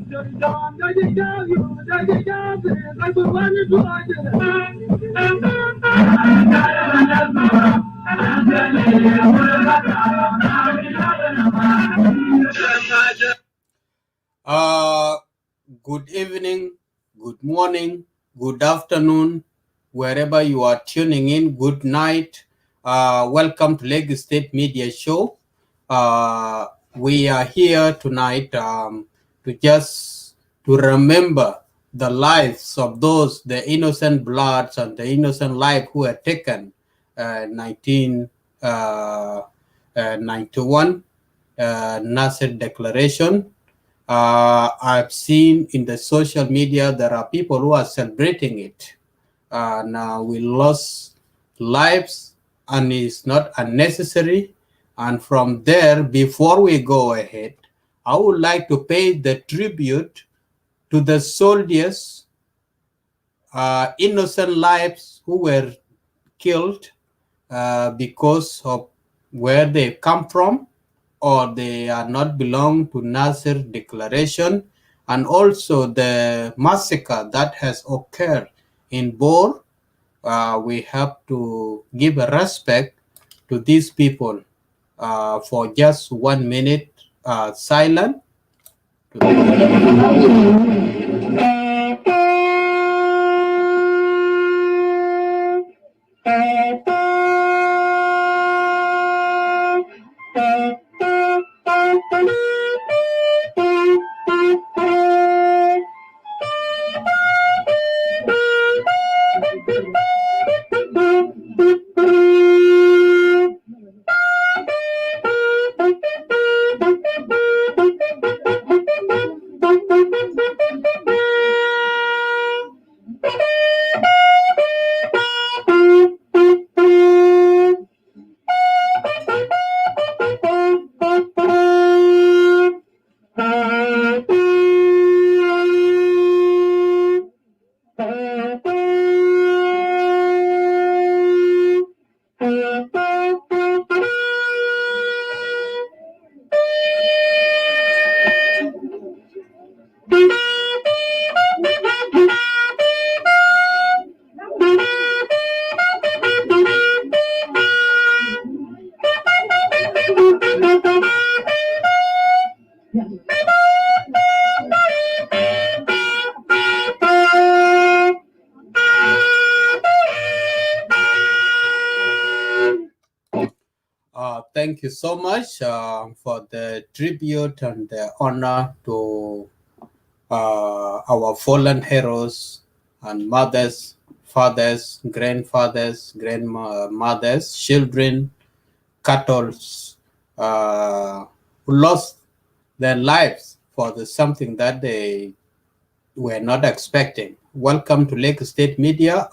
Good evening, good morning, good afternoon, wherever you are tuning in. Good night. Welcome to Lake State Media Show. We are here tonight to remember the lives of those, the innocent bloods and the innocent life who were taken 1991 Nasir Declaration. I've seen in the social media there are people who are celebrating it. Now we lost lives and it's not unnecessary. And from there, before we go ahead, I would like to pay the tribute to the soldiers, innocent lives who were killed because of where they come from, or they are not belong to Nasir Declaration, and also the massacre that has occurred in Bor. We have to give a respect to these people for just 1 minute silent. Thank you so much for the tribute and the honor to our fallen heroes and mothers, fathers, grandfathers, grandmothers, children, cattle who lost their lives for something that they were not expecting. Welcome to Lake State Media.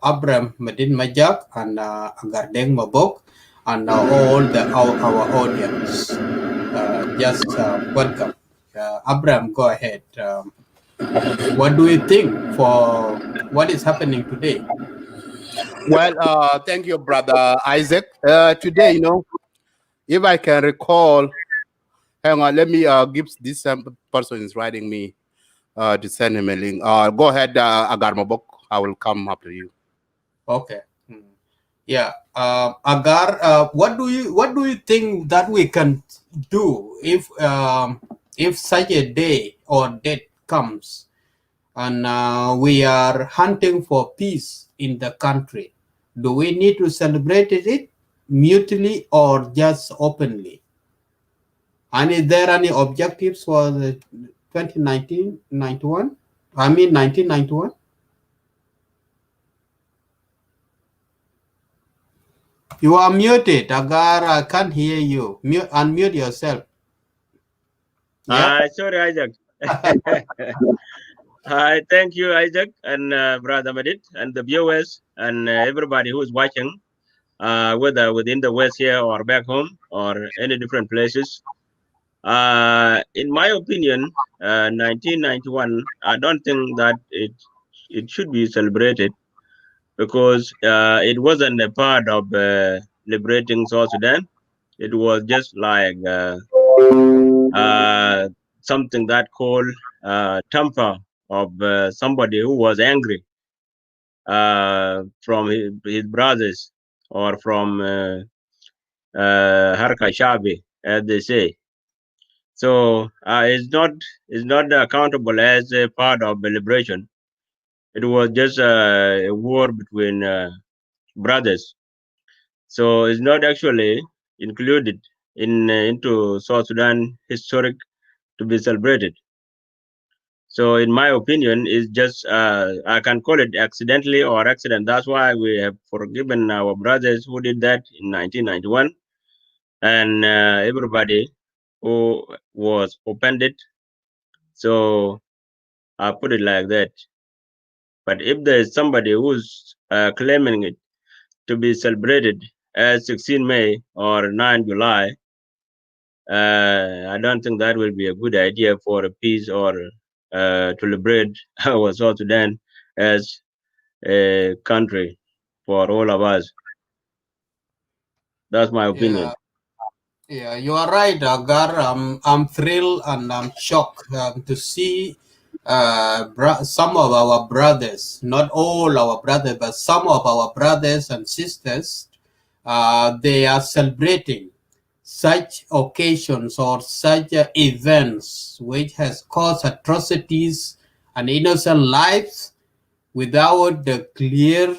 Abraham Medin Majak and Agardeng Mabok and all our audience. Just welcome. Abraham, go ahead. What do you think for what is happening today? Well, thank you, brother Isaac. Today, if I can recall, hang on, let me give this person is writing me to send him a link. Go ahead, Agar Mabok. I will come after you. Okay. Yeah, Agar, what do you think that we can do if such a day or date comes and we are hunting for peace in the country? Do we need to celebrate it mutually or just openly? And is there any objectives for the 1991? I mean 1991? You are muted, Agar. I can't hear you. Unmute yourself. Yeah? Sorry, Isaac. Thank you, Isaac, and Brother Madid, and the viewers, and everybody who is watching, whether within the West here or back home or any different places. In my opinion, 1991, I don't think that it should be celebrated because it wasn't a part of liberating South Sudan. It was just like something that called temper of somebody who was angry from his brothers or from Harka Shabi, as they say. So it's not accountable as a part of the liberation. It was just a war between brothers. So it's not actually included into South Sudan historic to be celebrated. So in my opinion, it's just I can call it accidentally or accident. That's why we have forgiven our brothers who did that in 1991, and everybody who was offended. So I put it like that. But if there is somebody who's claiming it to be celebrated as 16 May or 9 July, I don't think that will be a good idea for a peace or to liberate our South Sudan as a country for all of us. That's my opinion. Yeah, yeah, you are right, Agar. I'm thrilled and I'm shocked to see some of our brothers, not all our brothers, but some of our brothers and sisters, they are celebrating such occasions or such events which has caused atrocities and innocent lives without the clear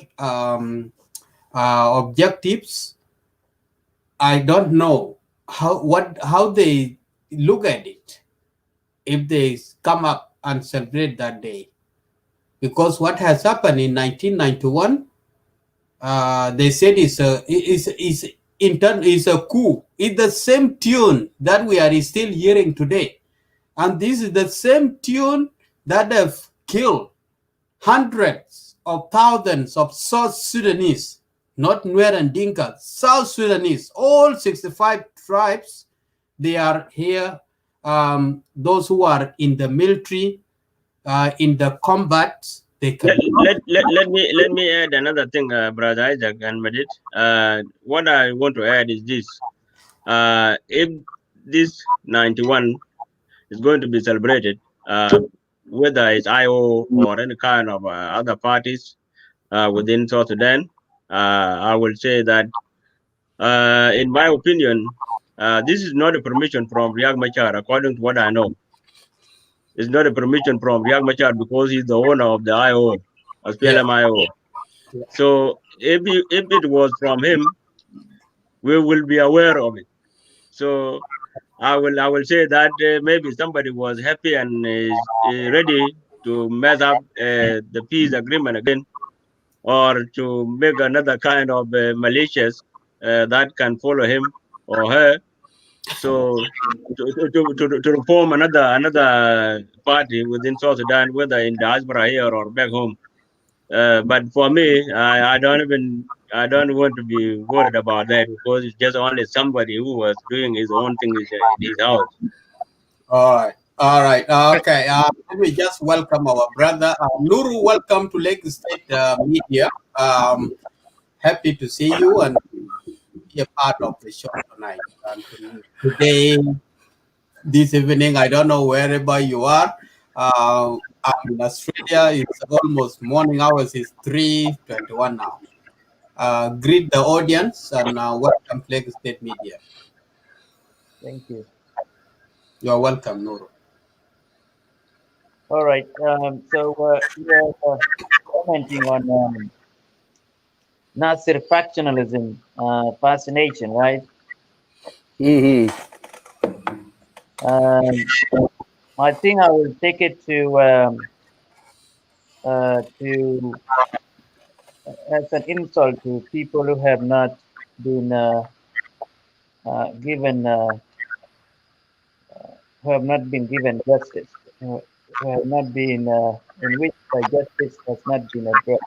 objectives. I don't know how they look at it if they come up and celebrate that day, because what has happened in 1991, they said is a coup. It's the same tune that we are still hearing today, and this is the same tune that have killed hundreds of thousands of South Sudanese, not Nuer and Dinka, South Sudanese, all 65 tribes, they are here. Those who are in the military, in the combat, they Let, can. let me add another thing, brother Isaac and Medit. What I want to add is this: if this 91 is going to be celebrated, whether it's IO or any kind of other parties within South Sudan, I will say that, in my opinion, this is not a permission from Riek Machar, according to what I know. It's not a permission from Riek Machar because he's the owner of the IO, as Yeah, PLM IO. So if it was from him, we will be aware of it. So I will say that maybe somebody was happy and is ready to mess up the peace agreement again, or to make another kind of malicious that can follow him or her. So to form another party within South Sudan, whether in diaspora here or back home. But for me, I don't want to be worried about that because it's just only somebody who was doing his own thing in his house. all right. All right. Okay. Let me just welcome our brother Nuru. Welcome to Lake State Media. Happy to see you and be a part of the show tonight. And today, this evening, I don't know wherever you are. I'm in Australia. It's almost morning hours. It's 3:21 now. Greet the audience and welcome Lake State Media. Thank you. You're welcome, Nuru. All right. So we are commenting on Nasir factionalism, fascination, right? Mm-hmm. I think I will take it to as an insult to people who have not been given, who have not been given justice, who have not been in which justice has not been addressed.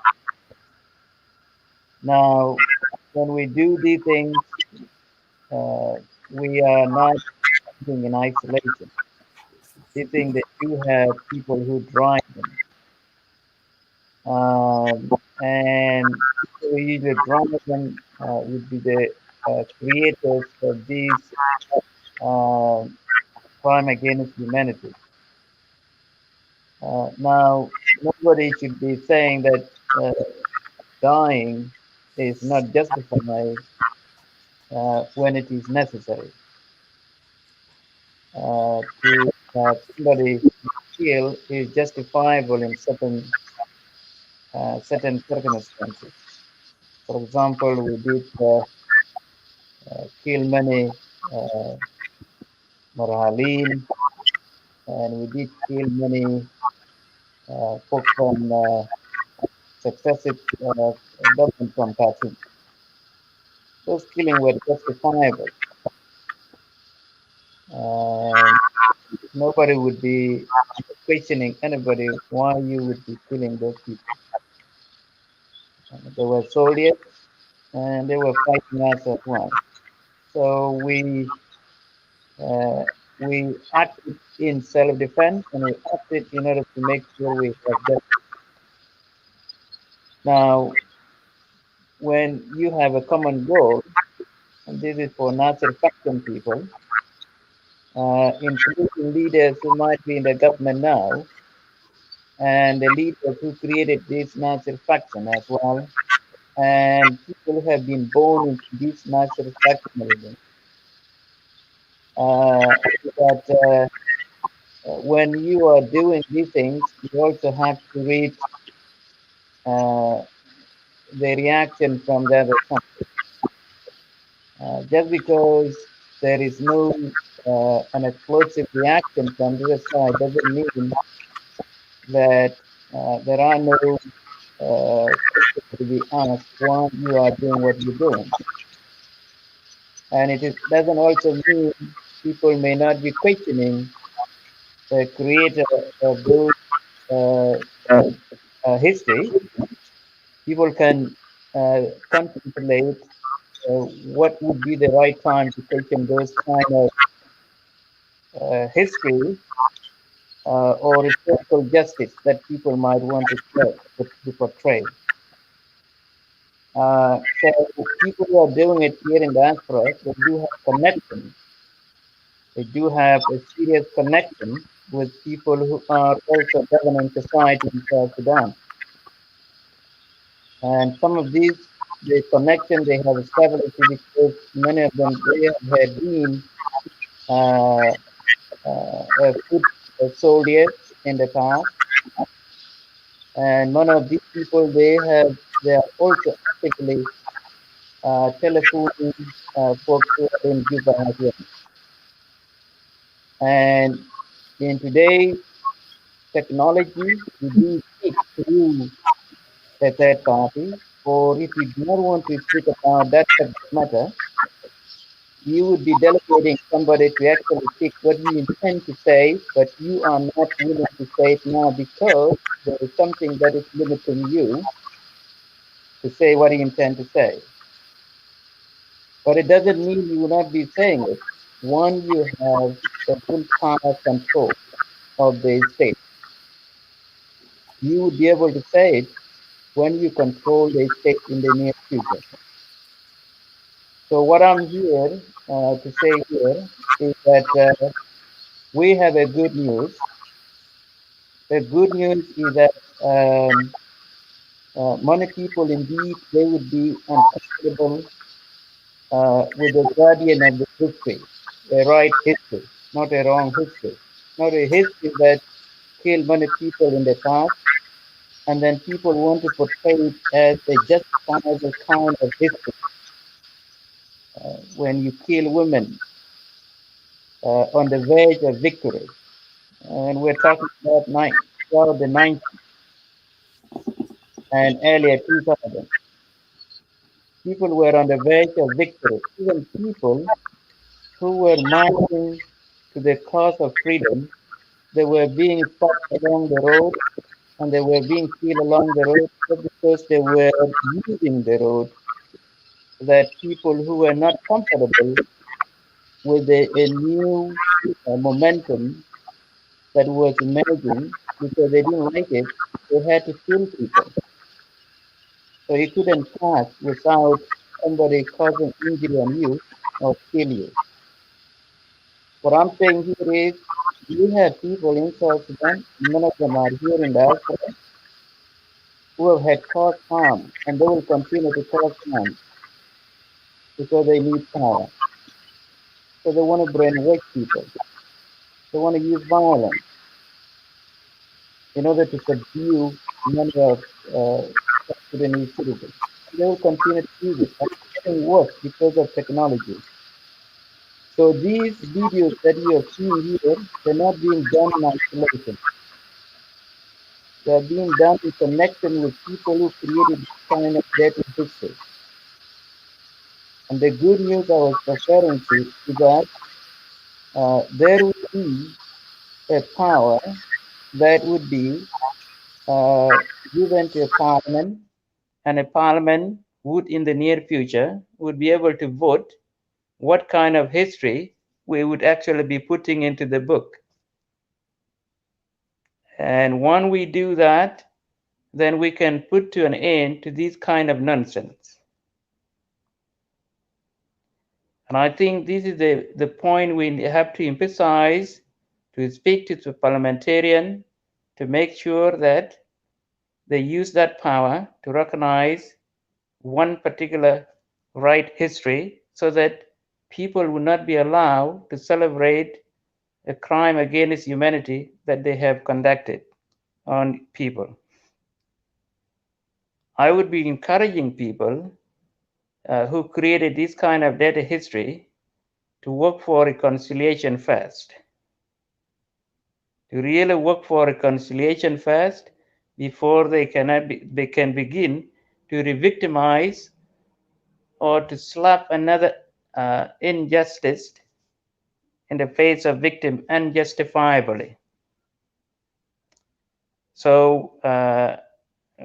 Now, when we do these things, we are not living in isolation. They think that you have people who drive them. And people who usually drive them would be the creators of these crime against humanity. Now, nobody should be saying that dying is not justified when it is necessary. To have somebody kill is justifiable in certain circumstances. For example, we did kill many uh, Marhalin, and we did kill many folks from successive government from Khartoum. Those killing were justifiable, and nobody would be questioning anybody why you would be killing those people. They were soldiers, and they were fighting us as well. So uh, we acted in self-defense, and we acted in order to make sure we have justice. Now, when you have a common goal, and this is for Nasser faction people, including leaders who might be in the government now, and the leaders who created this Nasser faction as well, and people who have been born into this Nasser factionalism, that when you are doing these things, you also have to read uh, the reaction from the other side. Just because there is no an explosive reaction from the other side doesn't mean that there are no questions to be asked why you are doing what you're doing. And doesn't also mean people may not be questioning the creator of those uh, history. People can contemplate what would be the right time to question those kind of history or historical justice that people might want to portray. So people who are doing it here in diaspora, they do have connection. They do have a serious connection with people who are also governing society in South Sudan. And some of these, the connection they have established because many of them they have been uh, food soldiers in the past, and none of these people they are also actively telephoning folks who are in Juba as well. And in today's technology, you do speak through a third party, or if you do not want to speak about that subject matter, you would be delegating somebody to actually speak what you intend to say, but you are not willing to say it now because there is something that is limiting you to say what you intend to say. But it doesn't mean you will not be saying it when you have the full power control of the state. You would be able to say it when you control the state in the near future. So what I'm here to say here is that we have a good news. The good news is that many people indeed they would be uncomfortable with the guardian of the history, the right history, not a wrong history, not a history that killed many people in the past, and then people want to portray it as a justifiable kind of history. When you kill women on the verge of victory, and we're talking about throughout the 90s and earlier 2000, people were on the verge of victory. Even people who were marching to the cause of freedom, they were being shot along the road and they were being killed along the road just because they were using the road that people who were not comfortable with a new momentum that was emerging because they didn't like it, they had to kill people. So you couldn't pass without somebody causing injury on you or kill you. What I'm saying here is We have people in South Sudan, many of them are here in diaspora, who have had caused harm, and they will continue to cause harm because they need power. So they want to brainwash people. They want to use violence in order to subdue many of South Sudanese citizens. And they will continue to use it. And it's getting worse because of technology. So these videos that you are seeing here, they're not being done in isolation. They are being done in connection with people who created this kind of dirty history. And the good news I was referring to is that there will be a power that would be uh, given to a parliament, and a parliament would, in the near future, would be able to vote what kind of history we would actually be putting into the book. And when we do that, then we can put to an end to this kind of nonsense. And I think this is the point we have to emphasize, to speak to the parliamentarian, to make sure that they use that power to recognize one particular right history so that people will not be allowed to celebrate a crime against humanity that they have conducted on people. I would be encouraging people who created this kind of data history to work for reconciliation first, to really work for reconciliation first before they can begin to re-victimize or to slap another injustice in the face of victim unjustifiably. So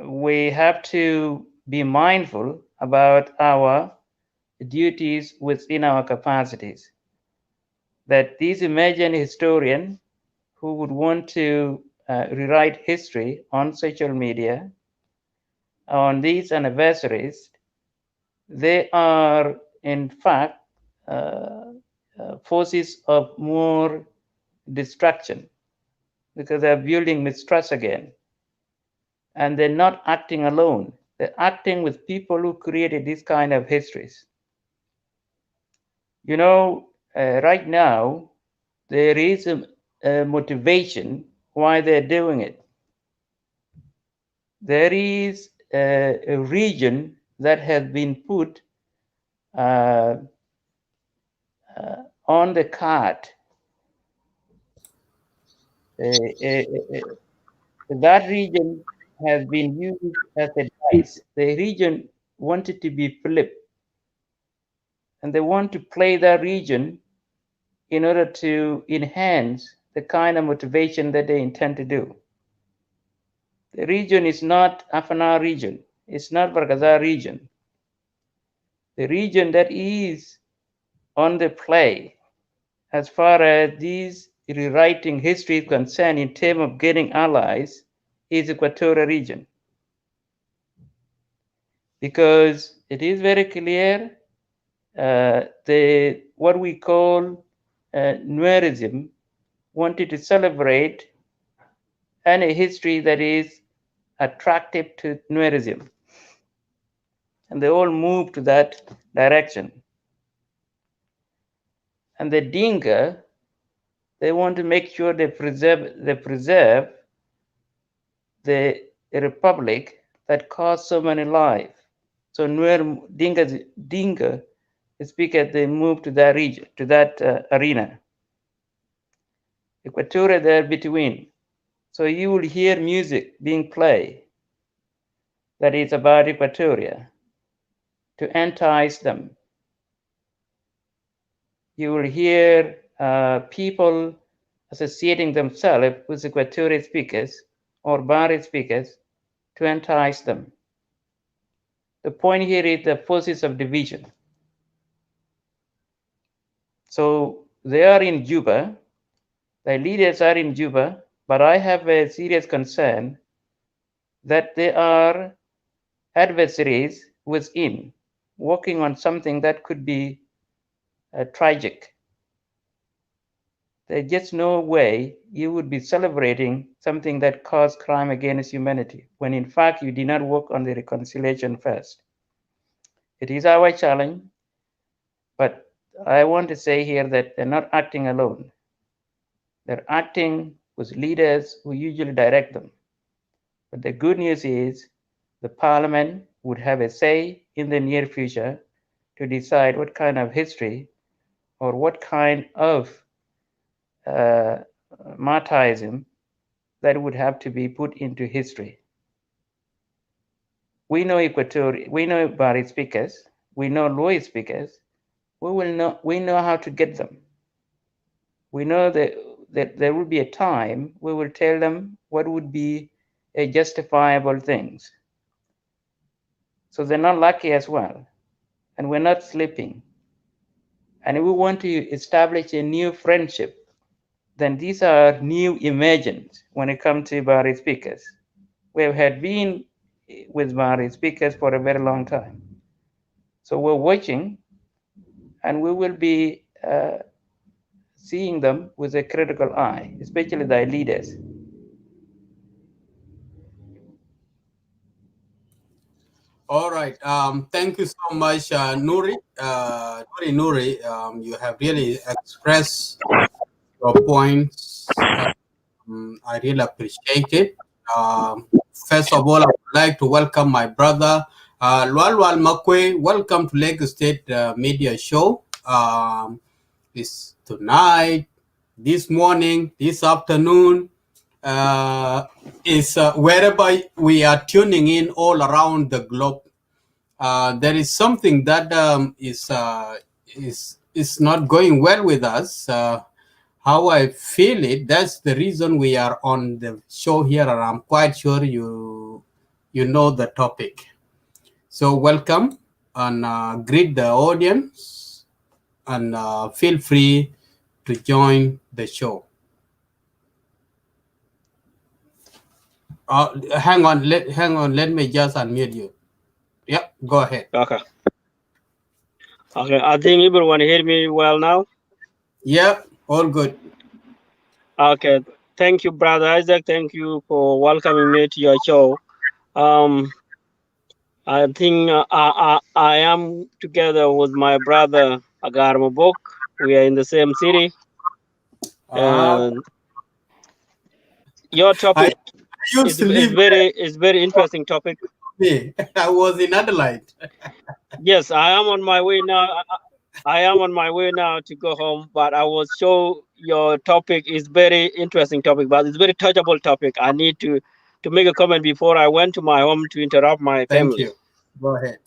we have to be mindful about our duties within our capacities, that these emerging historians who would want to rewrite history on social media on these anniversaries, they are in fact forces of more destruction, because they're building mistrust again. And they're not acting alone. They're acting with people who created this kind of histories. You know, right now, there is a motivation why they're doing it. There is a region that has been put uh, on the card. That region has been used as a dice. The region wanted to be flipped, and they want to play that region in order to enhance the kind of motivation that they intend to do. The region is not Afana region. It's not Bargazar region. The region that is on the play as far as these rewriting history is concerned in terms of getting allies is Equatorial region. Because it is very clear what we call Nuerism wanted to celebrate any history that is attractive to Nuerism. And they all move to that direction. And the Dinka, they want to make sure they preserve the republic that caused so many lives. So Nuer Dinka speakers, they move to that region, to that arena. Equatorial there between. So you will hear music being played that is about Equatoria to entice them. You will hear people associating themselves with Equatorial speakers or Bari speakers to entice them. The point here is the forces of division. So they are in Juba, the leaders are in Juba, but I have a serious concern that they are adversaries within, working on something that could be tragic. There's just no way you would be celebrating something that caused crime against humanity, when in fact you did not work on the reconciliation first. It is our challenge, but I want to say here that they're not acting alone. They're acting with leaders who usually direct them. But the good news is the parliament would have a say in the near future to decide what kind of history or what kind of martyrism that would have to be put into history. We know we know Bari speakers, we know Loy speakers. We know how to get them. We know that there will be a time we will tell them what would be a justifiable things. So they're not lucky as well, and we're not sleeping. And we want to establish a new friendship. Then these are new emergence when it comes to Bari speakers. We have been with Bari speakers for a very long time. So we're watching, and we will be seeing them with a critical eye, especially their leaders. All right. Thank you so much, Nuri. Nuri. You have really expressed your points. I really appreciate it. First of all, I would like to welcome my brother, Lualwal Makwe. Welcome to Lagos State Media Show. It's tonight, this morning, this afternoon. Is wherever we are tuning in all around the globe. There is something that is not going well with us. How I feel it, that's the reason we are on the show here, and I'm quite sure you know the topic. So welcome, and greet the audience, and feel free to join the show. Hang on, let me just unmute you. Yep, go ahead. Okay. Okay. I think everyone hear me well now. Yep, all good. Okay. Thank you, Brother Isaac. Thank you for welcoming me to your show. I think I am together with my brother Agar Mabok. We are in the same city. And your topic is very interesting topic. I was in Adelaide. Yes, I am on my way now. I am on my way now to go home, but I will show your topic is very interesting topic, but it's very touchable topic. I need to make a comment before I went to my home to interrupt my family. Thank you. Go ahead.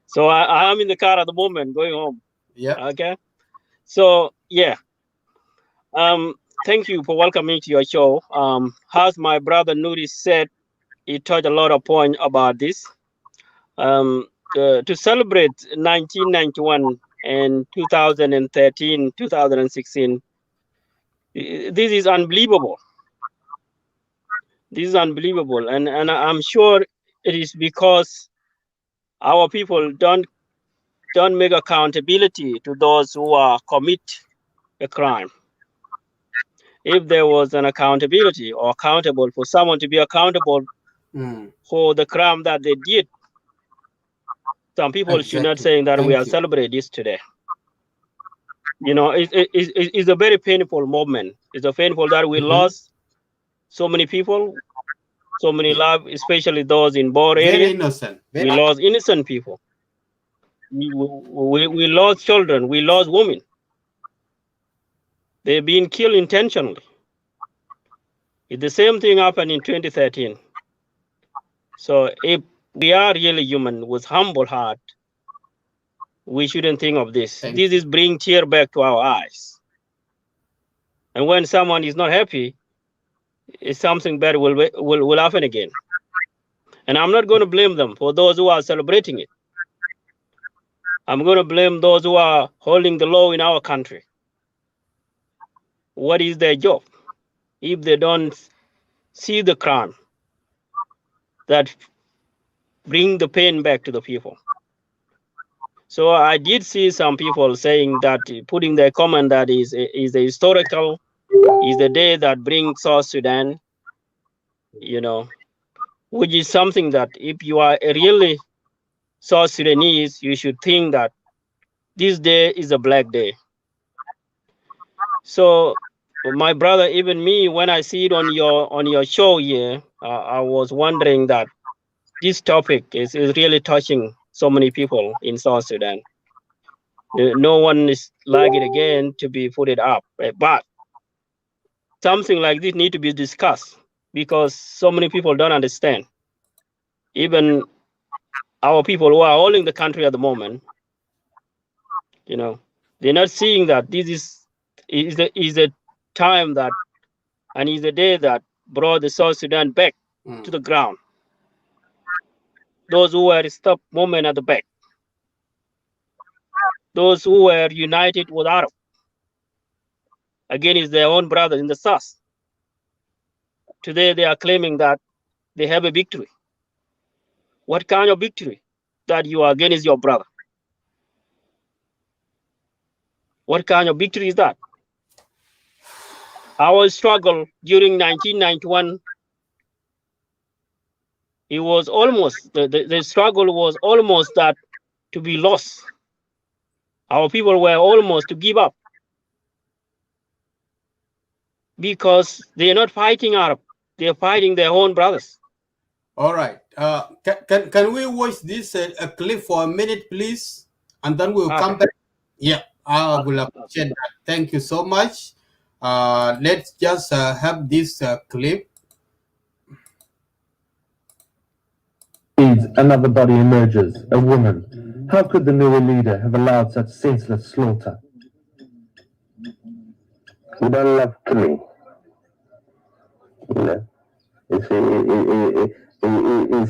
So I am in the car at the moment going home. Yeah. Okay. So yeah. Thank you for welcoming me to your show. As my brother Nuri said, he touched a lot of points about this. To celebrate 1991 and 2013, 2016, this is unbelievable. This is unbelievable, and I'm sure it is because our people don't make accountability to those who are commit a crime. If there was an accountability or accountable for someone to be accountable for the crime that they did, some people should not say that we are celebrating this today. You know, it's a very painful moment. It's a painful that we lost so many people, so many lives, especially those in Bor area. Very innocent. We lost innocent people. We lost children. We lost women. They've been killed intentionally. The same thing happened in 2013. So if we are really human with humble heart, we shouldn't think of this. This is bring tear back to our eyes. And when someone is not happy, something bad will happen again. And I'm not going to blame them for those who are celebrating it. I'm going to blame those who are holding the law in our country. What is their job? If they don't see the crime that bring the pain back to the people. So I did see some people saying that, putting their comment that is the historical, is the day that brings South Sudan, which is something that if you are a really South Sudanese, you should think that this day is a black day. So my brother, even me, when I see it on your show here, I was wondering that this topic is really touching so many people in South Sudan. No one is like it again to be put it up, but something like this need to be discussed because so many people don't understand. Even our people who are holding the country at the moment, they're not seeing that this is a time that, and is a day that brought the South Sudan back to the ground. Those who were stopped movement at the back, those who were united with Arab against their own brothers in the south. Today they are claiming that they have a victory. What kind of victory? That you are against your brother? What kind of victory is that? Our struggle during 1991, it was almost, the struggle was almost that to be lost. Our people were almost to give up because they are not fighting Arab, they are fighting their own brothers. All right. Can we watch this a clip for a minute, please, and then we'll come back? Yeah, I will appreciate that. Thank you so much. Let's just have this clip. Another body emerges, a woman. How could the new leader have allowed such senseless slaughter? We don't love killing. It's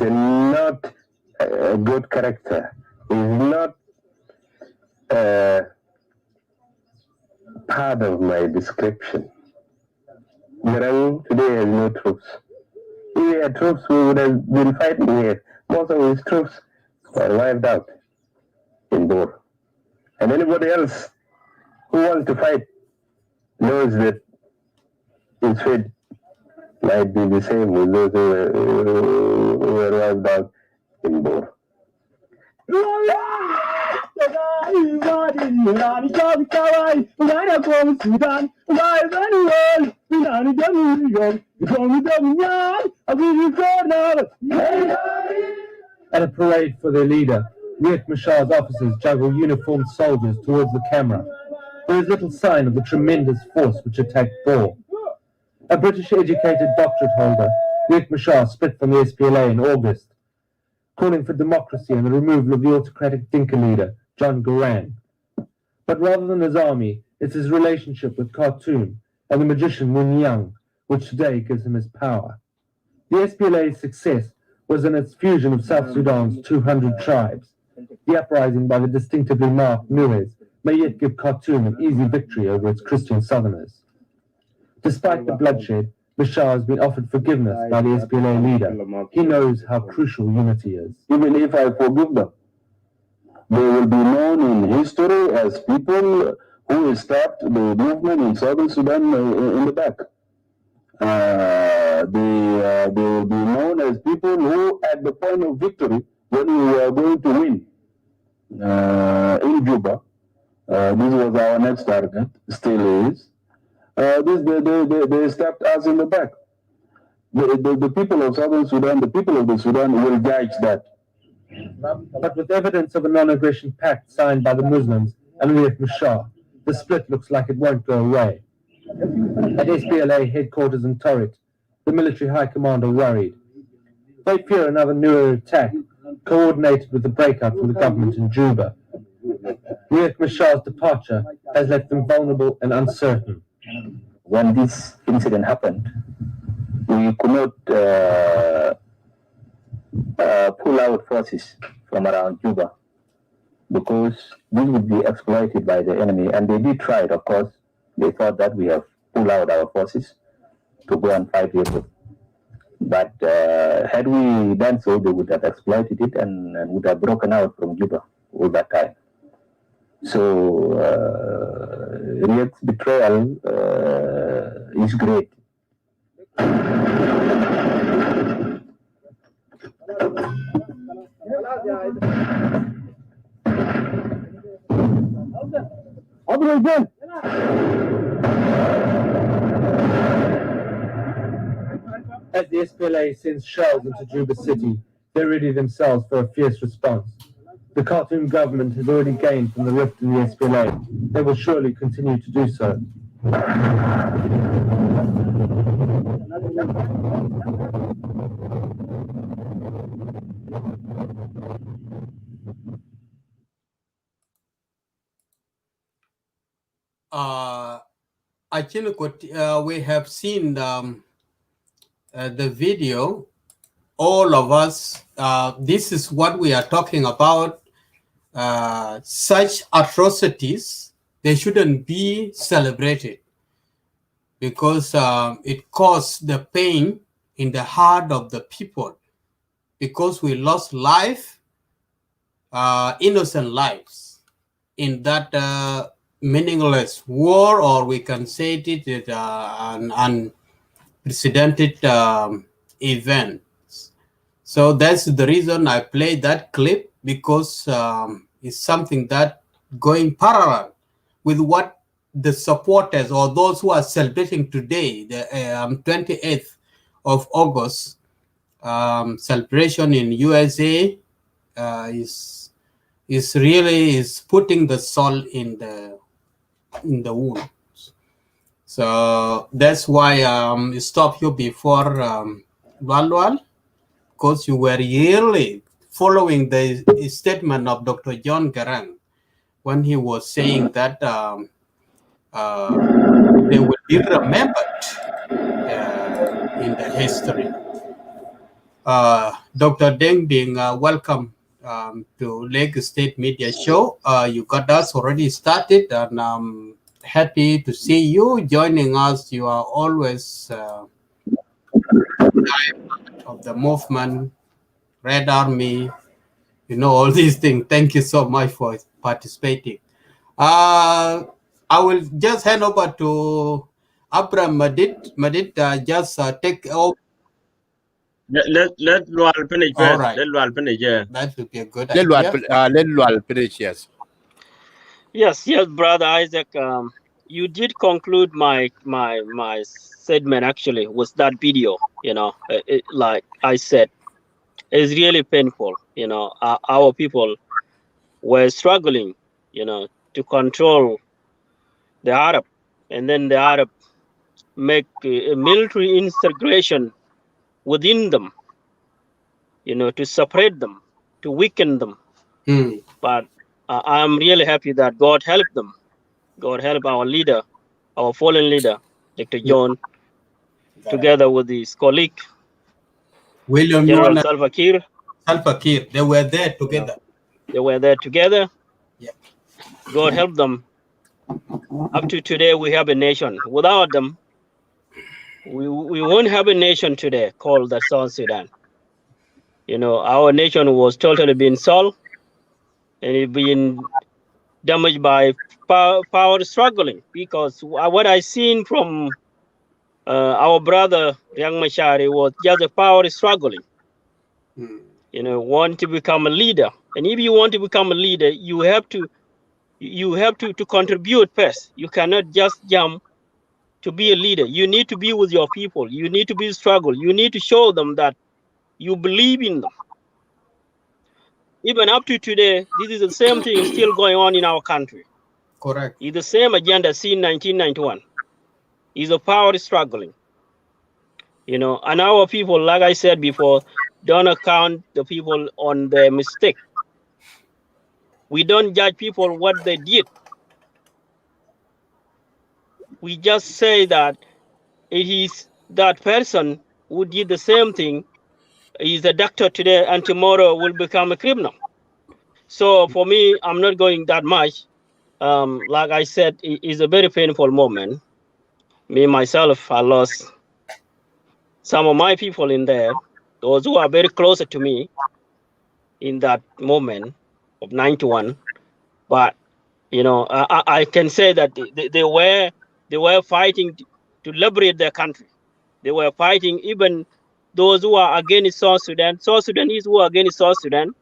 not a good character. It's not part of my description. Garang today has no troops. If we had troops, we would have been fighting here. Most of his troops were wiped out in Bor. And anybody else who wants to fight knows that his fate might be the same with those who were wiped out in Bor. At a parade for their leader, Riek Machar's officers juggle uniformed soldiers towards the camera. There is little sign of the tremendous force which attacked Bor. A British-educated doctorate holder, Riek Machar split from the SPLA in August, calling for democracy and the removal of the autocratic Dinka leader, John Garang. But rather than his army, it's his relationship with Khartoum and the magician Mun Yang, which today gives him his power. The SPLA's success was in its fusion of South Sudan's 200 tribes. The uprising by the distinctively marked Nuers may yet give Khartoum an easy victory over its Christian southerners. Despite the bloodshed, Machar has been offered forgiveness by the SPLA leader. He knows how crucial unity is. Even if I forgive them, they will be known in history as people who stopped the movement in Southern Sudan in the back. They will be known as people who, at the point of victory, when we were going to win in Juba, this was our next target, still is. They stabbed us in the back. The people of Southern Sudan, the people of the Sudan will judge that. But with evidence of a non-aggression pact signed by the Muslims and Riek Machar, the split looks like it won't go away. At SPLA headquarters in Torit, the military high command are worried. They fear another Nuer attack, coordinated with the breakout from the government in Juba. Riek Machar's departure has left them vulnerable and uncertain. When this incident happened, we could not pull out forces from around Juba because this would be exploited by the enemy, and they did try it, of course. They thought that we have pulled out our forces to go and fight with them. But had we done so, they would have exploited it and would have broken out from Juba all that time. So Riek's betrayal is great. As the SPLA sends shells into Juba City, they ready themselves for a fierce response. The Khartoum government has already gained from the rift in the SPLA. They will surely continue to do so. I think what we have seen the video. All of us, this is what we are talking about. Such atrocities, they shouldn't be celebrated because it caused the pain in the heart of the people because we lost life, innocent lives in that meaningless war, or we can say it is an unprecedented event. So that's the reason I played that clip, because it's something that going parallel with what the supporters or those who are celebrating today, the 28th of August celebration in USA is really is putting the salt in the wound. So that's why stop you before Walwal, because you were really following the statement of Dr. John Garang when he was saying that they will be remembered in the history. Dr. Deng being welcome to Lake State Media Show. You got us already started, and I'm happy to see you joining us. You are always of the movement, Red Army, all these things. Thank you so much for participating. I will just hand over to Abraham Madid. Just take over. Let Lual finish All first. right. Let Lual finish. Yeah. That would be a good Let idea. Lual finish, yes. Yes, Brother Isaac. You did conclude my statement actually with that video. Like I said, it's really painful. Our people were struggling, to control the Arab, and then the Arab make a military integration within them, to separate them, to weaken them. But I'm really happy that God helped them. God help our leader, our fallen leader, Dr. John, together with his colleague, William General Yuan Salva Kiir. Salva Kiir, they were there together. They were there together. Yeah. God help them. Up to today, we have a nation. Without them, we won't have a nation today called the South Sudan. Our nation was totally been sold, and it been damaged by power struggling, because what I seen from our brother Riek Machar was just a power struggling. Want to become a leader, and if you want to become a leader, you have to contribute first. You cannot just jump to be a leader. You need to be with your people. You need to be struggle. You need to show them that you believe in them. Even up to today, this is the same thing still going on in our country. Correct. It's the same agenda seen 1991. It's a power struggling. And our people, like I said before, don't account the people on their mistake. We don't judge people what they did. We just say that it is that person who did the same thing is a doctor today and tomorrow will become a criminal. So for me, I'm not going that much. Like I said, it is a very painful moment. Me, myself, I lost some of my people in there, those who are very close to me in that moment of 91. But You know, I can say that they were fighting to liberate their country. They were fighting even those who are against South Sudan. South Sudanese who are against South Sudan.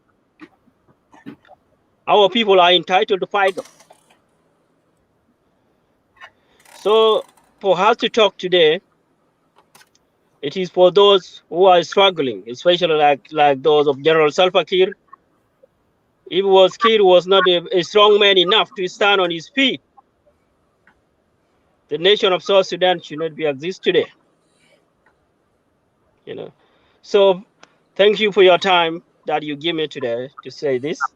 Our people are entitled to fight them. So for us to talk today, it is for those who are struggling, especially like those of General Salva Kiir. If Kiir was not a strong man enough to stand on his feet, the nation of South Sudan should not be exist today. You know. So thank you for your time that you give me today to say this.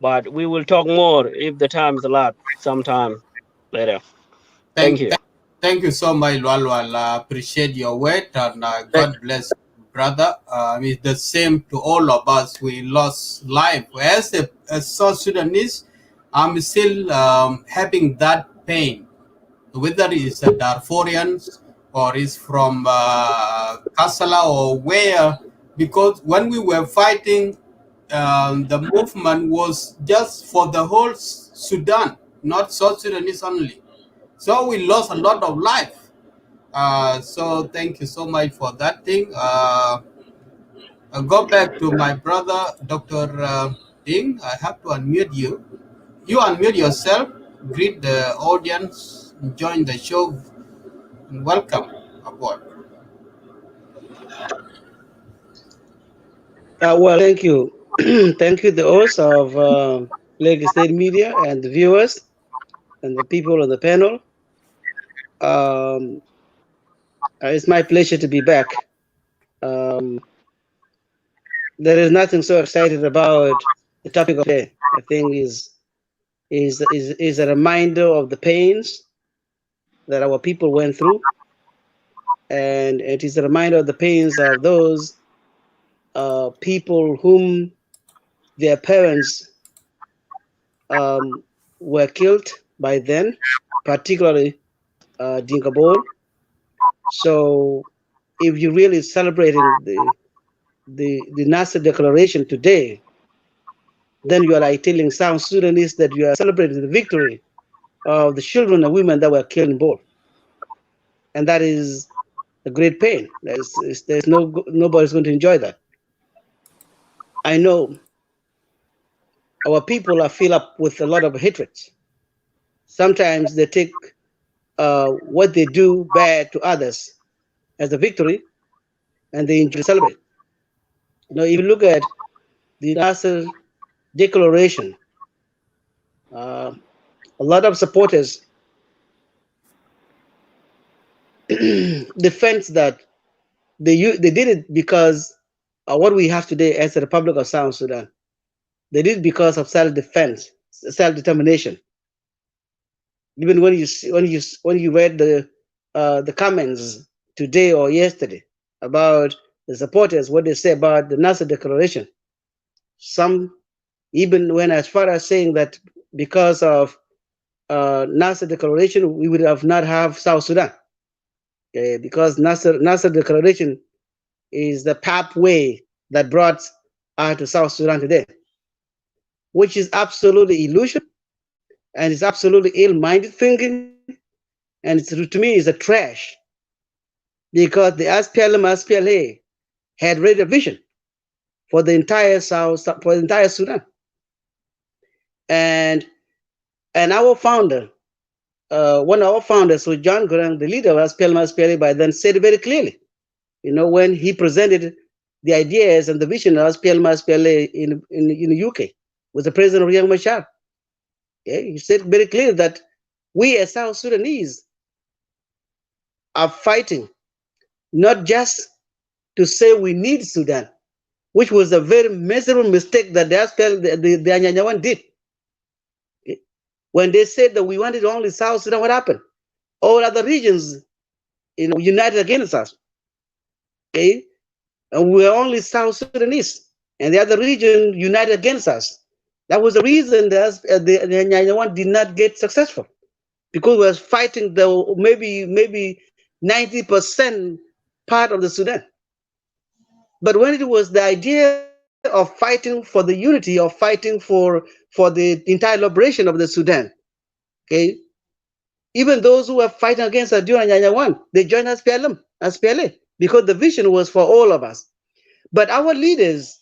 But we will talk more if the time is allowed sometime later. Thank Thank, you. thank, thank you so much, Walwal. Appreciate your word and Thank, God bless you, brother. It's the same to all of us. We lost life. As South Sudanese, I'm still having that pain, whether it's a Darfurians or it's from Kassala or where, because when we were fighting, the movement was just for the whole Sudan, not South Sudanese only. So we lost a lot of life. So thank you so much for that thing. I'll go back to my brother, Dr. Ding. I have to unmute you. You unmute yourself, greet the audience, join the show, and welcome aboard. Well, thank you. Thank you, the host of Lake State Media and the viewers and the people on the panel. Um, it's my pleasure to be back. Um, there is nothing so excited about the topic of today. I think is a reminder of the pains that our people went through, and it is a reminder of the pains of those people whom their parents were killed by then, particularly Dinka Ball. So if you're really celebrating the Nasir Declaration today, then you are like telling South Sudanese that you are celebrating the victory of the children and women that were killed in Ball. And that is a great pain. There's nobody's going to enjoy that. I know our people are filled up with a lot of hatred. Sometimes they take what they do bad to others as a victory, and they enjoy celebrate. You know, if you look at the Nasser Declaration, a lot of supporters defense that they did it because what we have today as the Republic of South Sudan. They did it because of self-defense, self-determination. Even when you read the comments today or yesterday about the supporters, what they say about the Nasser Declaration, some even went as far as saying that because of Nasser Declaration, we would have not have South Sudan. Because Nasser Declaration is the pathway that brought us to South Sudan today, which is absolutely illusion and it's absolutely ill-minded thinking, and to me is a trash because the SPLA had read a vision for the entire Sudan, and our founder, one of our founders, was John Garang, the leader of SPLA, by then said very clearly, you know, when he presented the ideas and the vision of SPLA in the UK with the president of Riek Machar. Okay? He said very clearly that we as South Sudanese are fighting not just to say we need Sudan, which was a very miserable mistake that the Anyanyawan did. Okay? When they said that we wanted only South Sudan, what happened? All other regions, you know, united against us. Okay? And we are only South Sudanese, and the other region united against us. That was the reason that the Anyanyawan did not get successful, because we were fighting the maybe 90% part of the Sudan. But when it was the idea of fighting for the unity, of fighting for the entire liberation of the Sudan, Okay, even those who were fighting against us during Nyanya 1, they joined us PLA, because the vision was for all of us. But our leaders,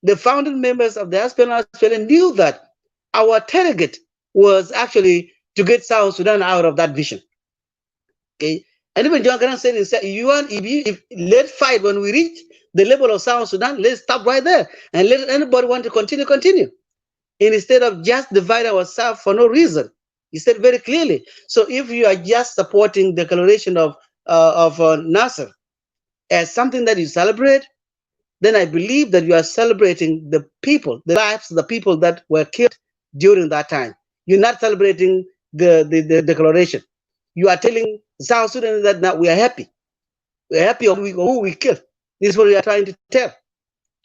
the founding members of the SPLA knew that our target was actually to get South Sudan out of that vision. Okay, and even John Grant said, "You want if let's fight when we reach the level of South Sudan. Let's stop right there and let anybody want to continue." And instead of just divide ourselves for no reason, he said very clearly. So if you are just supporting the declaration of Nasser as something that you celebrate, then I believe that you are celebrating the people, the lives of the people that were killed during that time. You're not celebrating the declaration. You are telling South Sudan that now we are happy. We're happy of who we killed. This is what we are trying to tell.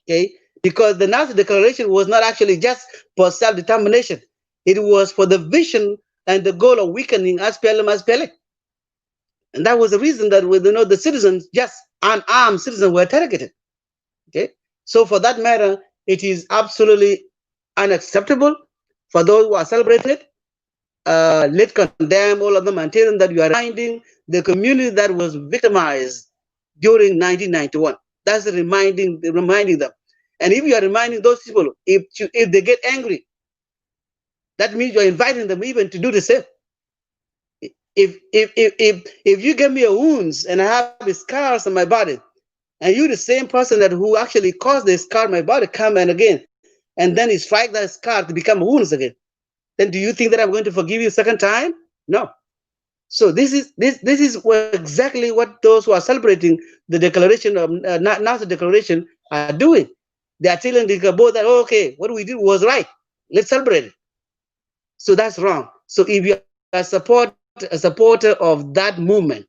Okay? Because the Nasser Declaration was not actually just for self-determination. It was for the vision and the goal of weakening SPLA. And that was the reason that the citizens, just unarmed citizens, were targeted. Okay? So for that matter, it is absolutely unacceptable for those who are celebrating it. Let's condemn all of them and tell them that you are reminding the community that was victimized during 1991. That's reminding them. And if you are reminding those people, if they get angry, that means you are inviting them even to do the same. If you give me a wounds and I have scars on my body, and you the same person who actually caused the scar on my body come and again, and then you strike that scar to become wounds again, then do you think that I'm going to forgive you a second time? No. So this is exactly what those who are celebrating the declaration of Nasser Declaration are doing. They are telling the Gabo that, oh, okay, what we did was right. Let's celebrate it. So that's wrong. So if you are a supporter of that movement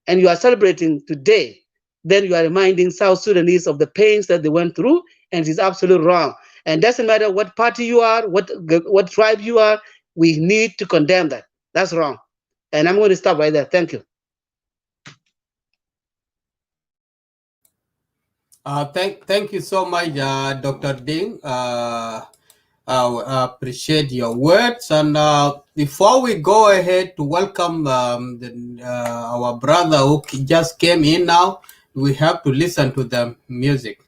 and you are celebrating today, then you are reminding South Sudanese of the pains that they went through, and it is absolutely wrong. And it doesn't matter what party you are, what tribe you are, we need to condemn that. That's wrong. And I'm going to stop right there. Thank you. Thank you so much, Dr. Ding. I appreciate your words. And before we go ahead to welcome our brother who just came in now, we have to listen to the music.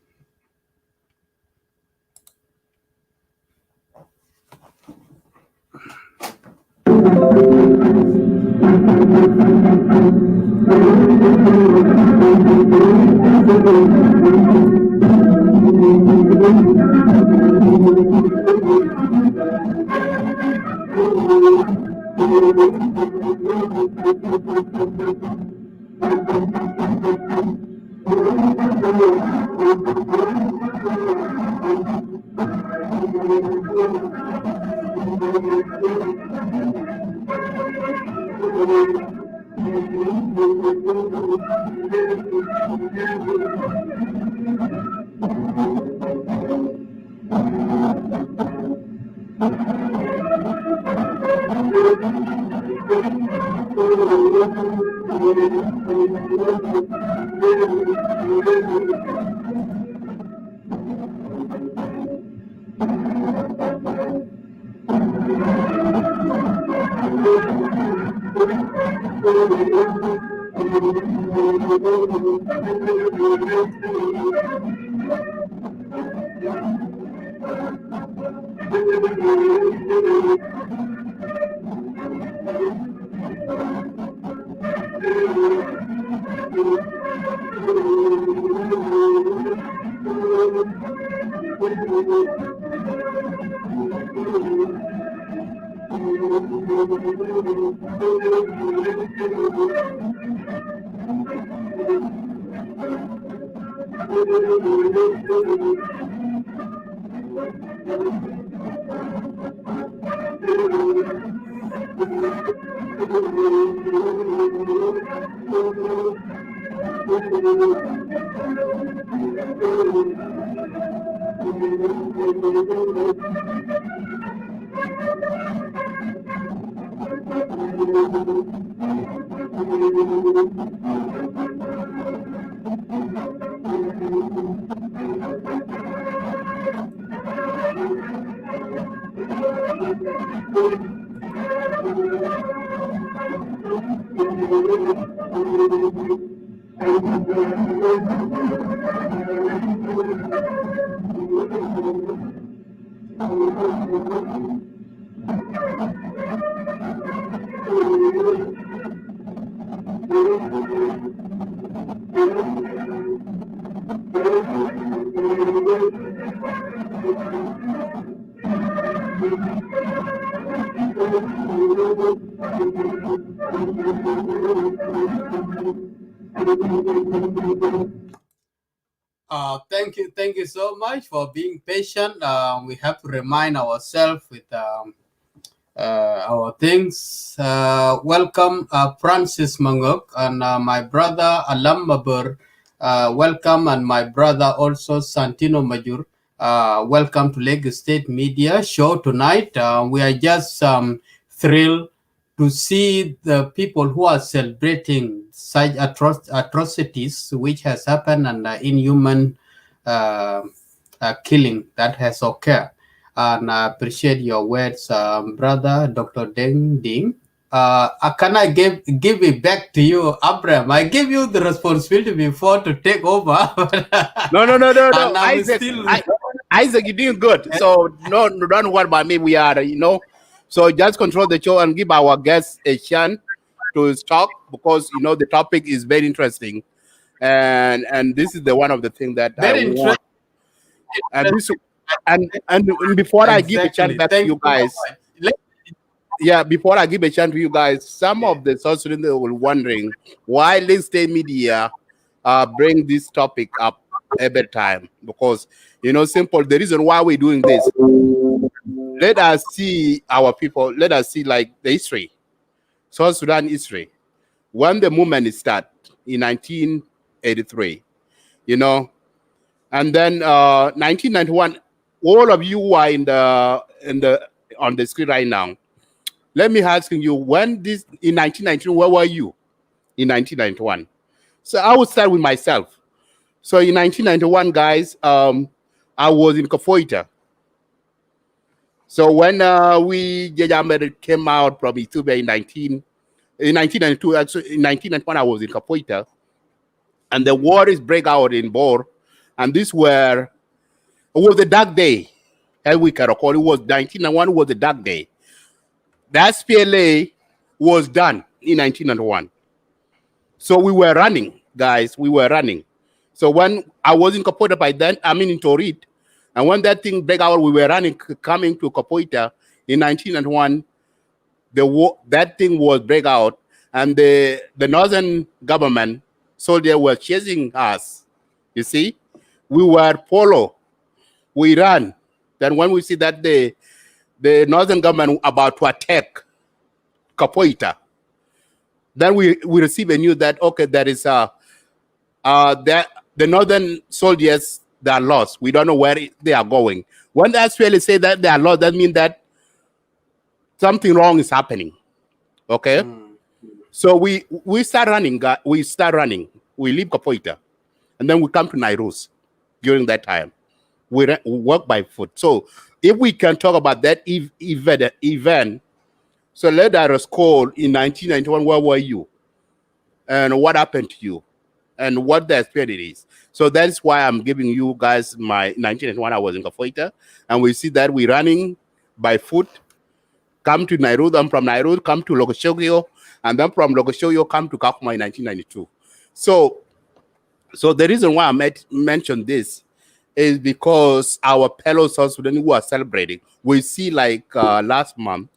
Thank you so much for being patient. We have to remind ourselves with our things. Welcome, Francis Mangok, and my brother Alam Mabur. Welcome, and my brother also Santino Majur. Welcome to Lagos State Media Show tonight. We are just thrilled to see the people who are celebrating such atrocities which has happened and inhuman uh, killing that has occurred. And I appreciate your words, brother Dr. Deng Ding. Can I give it back to you, Abraham? I gave you the responsibility before to take over. No. And I'm Isaac, still. Isaac, you're doing good. So don't worry about me. We are, So just control the show and give our guests a chance to talk because the topic is very interesting, and this is the one of the things that I Very want. And interesting. and before I give a chance Exactly. back to Thank you you so guys, much. before I give a chance to you guys, some of the South Sudanese were wondering why Lagos State Media bring this topic up every time because simple. The reason why we're doing this, let us see our people. Let us see like the history, South Sudan history. When the movement started in 1983, and then 1991. All of you who are in the on the screen right now. Let me ask you, when this in 1992, where were you in 1991? So I will start with myself. So in 1991, guys, I was in Kafoita. So when Jajamed came out from Ethiopia in 1992, actually in 1991, I was in Kafoita, and the war is break out in Bor, and it was a dark day. As we can recall, it was 1991 was a dark day. The SPLA was done in 1991. So we were running, guys. We were running. So when I was in Kapoita by then, in Torit, and when that thing break out, we were running, coming to Kapoita in 1991. That thing was break out, and the northern government soldiers were chasing us. You see, we were follow. We ran. Then when we see that the northern government about to attack Kapoita, then we receive a news that okay, there is that the northern soldiers, they are lost. We don't know where they are going. When the Australia say that they are lost, that means that something wrong is happening. Okay, so we start running. We start running. We leave Kapoita, and then we come to Nairobi. During that time, we work by foot. So if we can talk about that event, so let us call in 1991. Where were you, and what happened to you, and what the experience is? So that's why I'm giving you guys my 1991. I was in Kafoita, and we see that we're running by foot. Come to Nairobi, and from Nairobi come to Logoshogyo, and then from Logoshogyo come to Kakuma in 1992. So the reason why I mentioned this is because our fellow South Sudanese who are celebrating, we see like last month,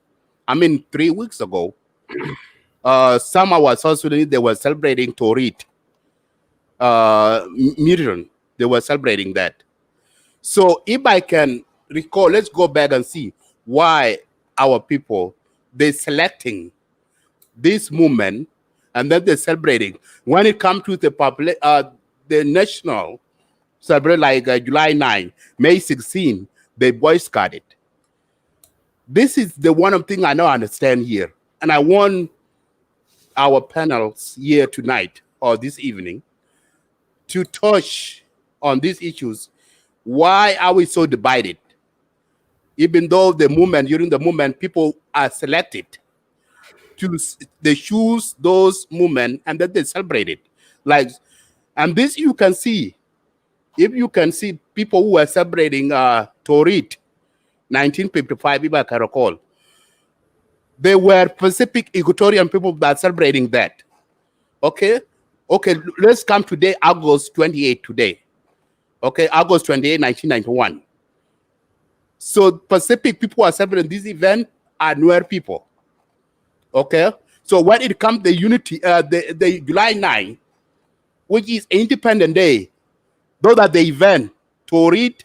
3 weeks ago, some of our South Sudanese, they were celebrating Torit, Miriam, they were celebrating that. So if I can recall, let's go back and see why our people, they selecting this movement and then they're celebrating. When it comes to the national celebrate like July 9, May 16, they boycott it. This is the one of thing I don't understand here. And I want our panels here tonight or this evening to touch on these issues. Why are we so divided? Even though during the movement, people are selected. they choose those movements and then they celebrate it. Like, and this you can see, if you can see people who are celebrating Torit 1955, if I can recall, they were Pacific Equatorian people that are celebrating that. Okay, let's come today, August 28 today. Okay, August 28, 1991. So Pacific people are celebrating this event are Nuer people. Okay, so when it comes the unity, the July 9, which is Independent Day, those are the event Torit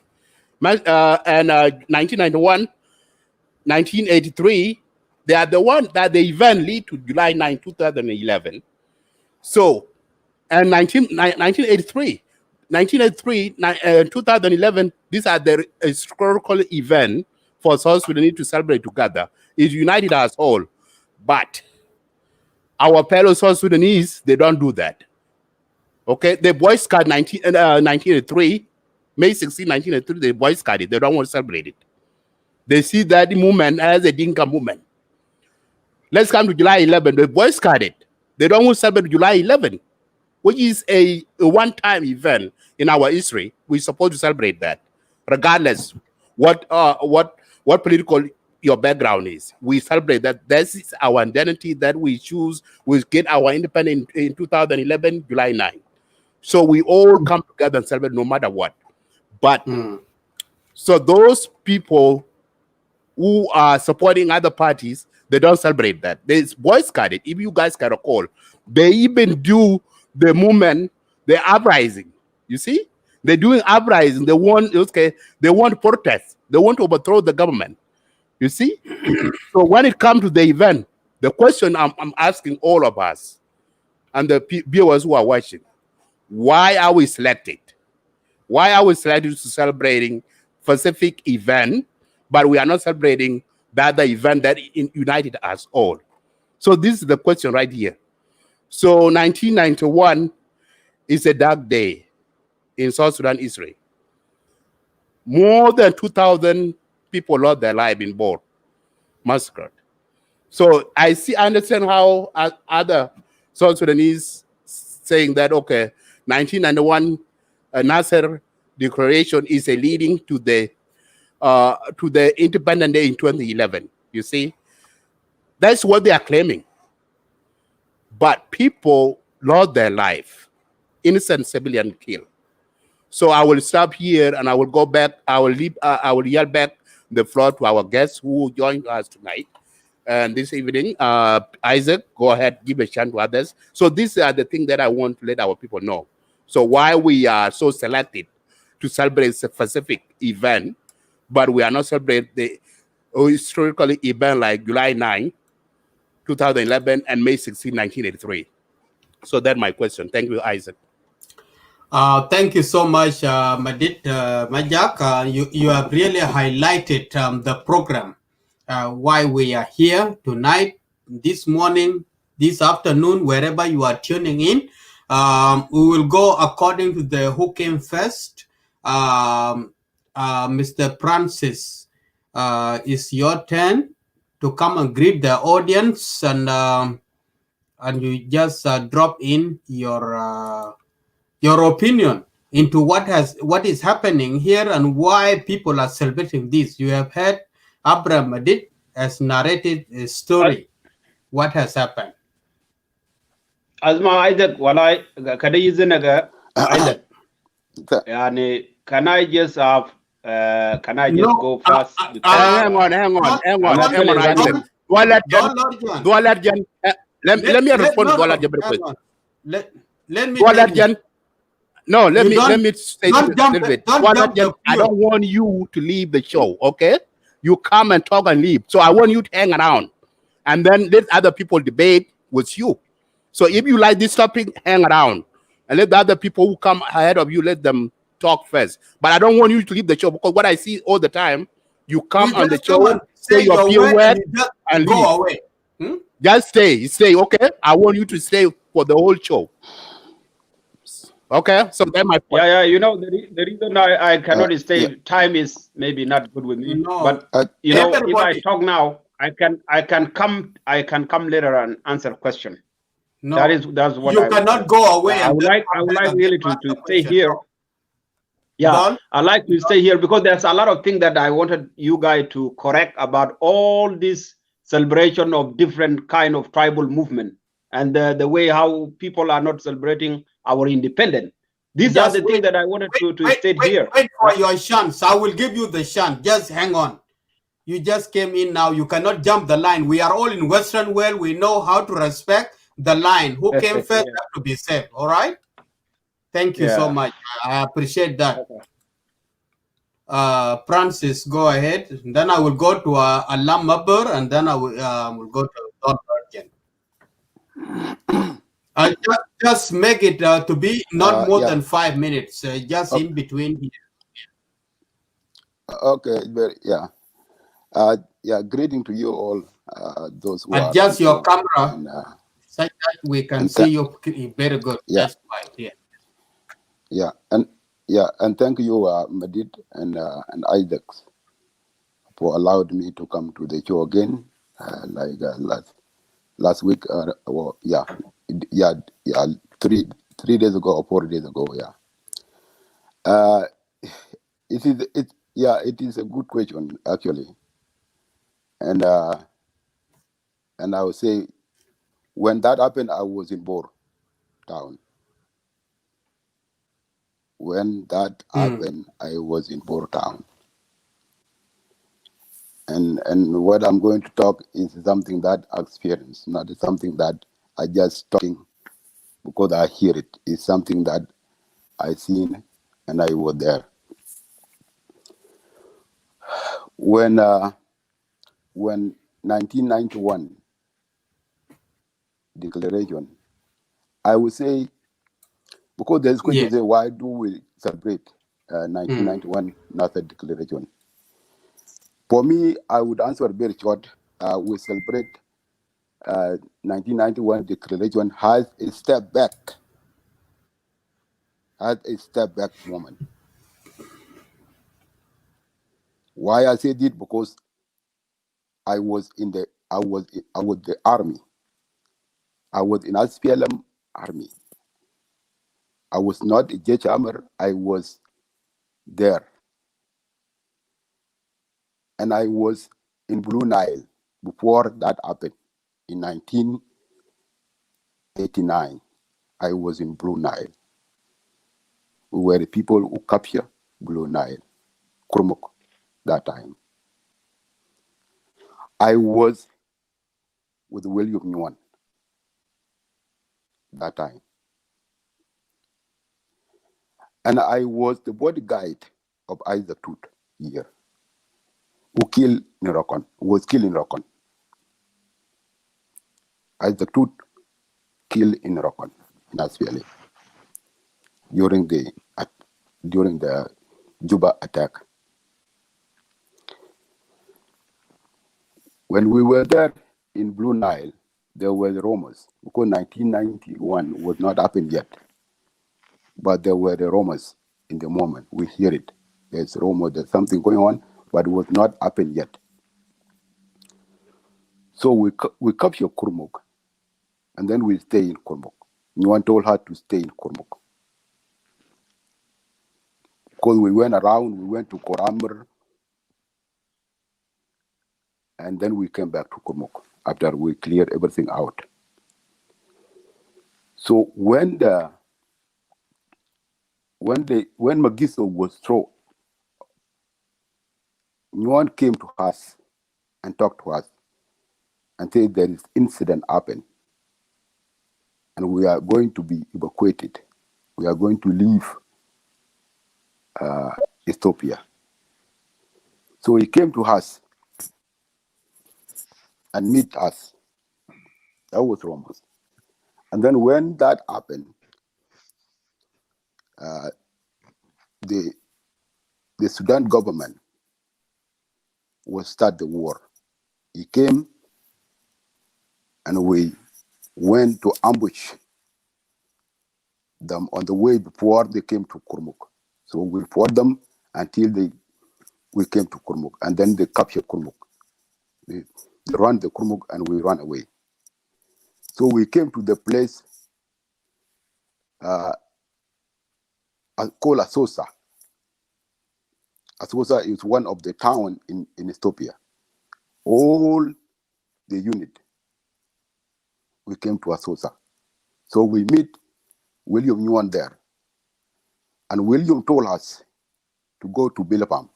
and 1991, 1983, they are the one that the event lead to July 9, 2011. So, and 1983, 2011, these are the historical event for South Sudanese to celebrate together. It united us all. But our fellow South Sudanese, they don't do that. Okay, the boycott 1983, May 16, 1983, they boycott it. They don't want to celebrate it. They see that movement as a Dinka movement. Let's come to July 11. They boycott it. They don't want to celebrate July 11, which is a one-time event in our history. We're supposed to celebrate that, regardless what political your background is. We celebrate that. This is our identity that we choose. We get our independence in 2011, July 9. So we all come together and celebrate no matter what. But so those people who are supporting other parties, they don't celebrate that. There's boycott it. If you guys can recall, they even do the movement, the uprising. You see, they're doing uprising. They want protest. They want to overthrow the government. You see, so when it comes to the event, the question I'm asking all of us and the viewers who are watching: why are we selected? Why are we selected to celebrating specific event, but we are not celebrating the other event that united us all? So this is the question right here. So 1991 is a dark day in South Sudan history. More than 2,000 people lost their life in Bor, massacred. So I understand how other South Sudanese saying that, okay, 1991 Nasir Declaration is a leading to the Independent Day in 2011. You see, that's what they are claiming. But people lost their life, innocent civilian killed. So I will stop here and I will go back. I will yield back the floor to our guests who joined us tonight. And this evening, Isaac, go ahead, give a chance to others. So these are the things that I want to let our people know. So why we are so selected to celebrate a specific event, but we are not celebrating the historical event like July 9, 2011 and May 16, 1983. So that's my question. Thank you, Isaac. Thank you so much, Madid Majak. You have really highlighted the program, why we are here tonight, this morning, this afternoon, wherever you are tuning in. We will go according to the who came first. Mr. Francis, it's your turn to come and greet the audience, and you just drop in your opinion into what is happening here and why people are celebrating this. You have heard Abraham Madid has narrated a story. What has happened? Asma Isaac, walai kada yizinaga Isaac. Yani, can I just have? Can I just go fast? Hang on, Isaac. Let me respond to Dwalarjan very quick. Let me. No, let me say a little bit. I don't want you to leave the show, okay? You come and talk and leave. So I want you to hang around and then let other people debate with you. So if you like this topic, hang around and let the other people who come ahead of you, let them talk first. But I don't want you to leave the show, because what I see all the time, you come on the show, say your few words and go leave. away. Just stay, okay? I want you to stay for the whole show. Okay, so that's my point. Yeah, you know, the reason I cannot stay, time is maybe not good with me. No. But, you know, if I talk now, I can come later and answer question. No, that's what you cannot go away. I would like really to stay here. Yeah, Don? I like to stay here because there's a lot of things that I wanted you guys to correct about all this celebration of different kind of tribal movement and the way how people are not celebrating our independence. These are the things that I wanted to state here. Wait for your chance. I will give you the chance. Just hang on. You just came in now. You cannot jump the line. We are all in Western world. We know how to respect the line. Who came first have to be safe. All right. Thank you so much. I appreciate that. Okay. Francis, go ahead. Then I will go to Alam Mabur, and then I will go to Don Virgin. Just make it to be not more than 5 minutes. Just in between here. Okay, greeting to you all, those who adjust are your camera and, such that we can see you very good. Yeah. That's right. Yeah, and thank you, Madid and Isaac, for allowing me to come to the show again, last week. 3 days ago or 4 days ago. Yeah. It is a good question actually, and I would say when that happened, I was in Bor town. When that happened, I was in Bor town, and what I'm going to talk is something that I experienced, not something that I just talking because I hear it. It's something that I seen and I was there. When 1991 declaration, I would say, because there's question to say, why do we celebrate 1991 Nasir Declaration? For me, I would answer very short. We celebrate 1991 Declaration has a step back moment. Why I said it? Because I was the army. I was in SPLM army. I was not a Judge Hammer. I was there. And I was in Blue Nile before that happened. In 1989, I was in Blue Nile. We were the people who captured Blue Nile, Kurmuk, that time. I was with William Nguyen that time. And I was the bodyguard of Isaac Tut here, who was killed in Rokon. Isaac Tut killed in Rokon, in Asfiali, during the Juba attack. When we were there in Blue Nile, there were the rumors, because 1991 was not happened yet. But there were the rumors in the moment. We hear it. There's rumor, there's something going on, but it was not happened yet. So we captured Kurmuk, and then we stay in Kurmuk. Nguyen told her to stay in Kurmuk. Because we went around, we went to Koramur, and then we came back to Kurmuk after we cleared everything out. So when Magisto was thrown, Nguyen came to us and talked to us and said there is incident happened, and we are going to be evacuated. We are going to leave Ethiopia. So he came to us and meet us. That was Ramos. And then when that happened, the Sudan government will start the war. He came and we went to ambush them on the way before they came to Kurmuk. So we fought them until we came to Kurmuk, and then they captured Kurmuk. The run the Kurmuk and we run away. So we came to the place called Asosa. Asosa is one of the town in Ethiopia. All the unit, we came to Asosa. So we meet William Yuan there. And William told us to go to Bilapam.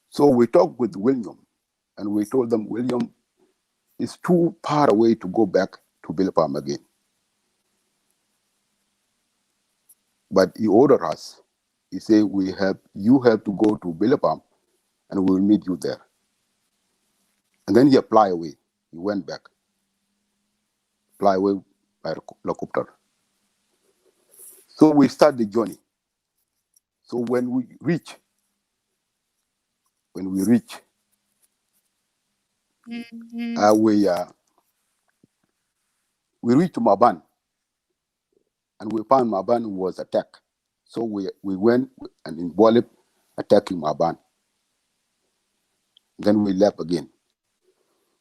So we talked with William and we told them, William, it's too far away to go back to Bilapam again. But he ordered us. He said, you have to go to Bilapam and we will meet you there. And then he fly away. He went back. Fly away by helicopter. So we start the journey. So when we reach, we reach to Maban, and we found Maban was attacked. So we went and in Bolip attacking Maban. Then we left again.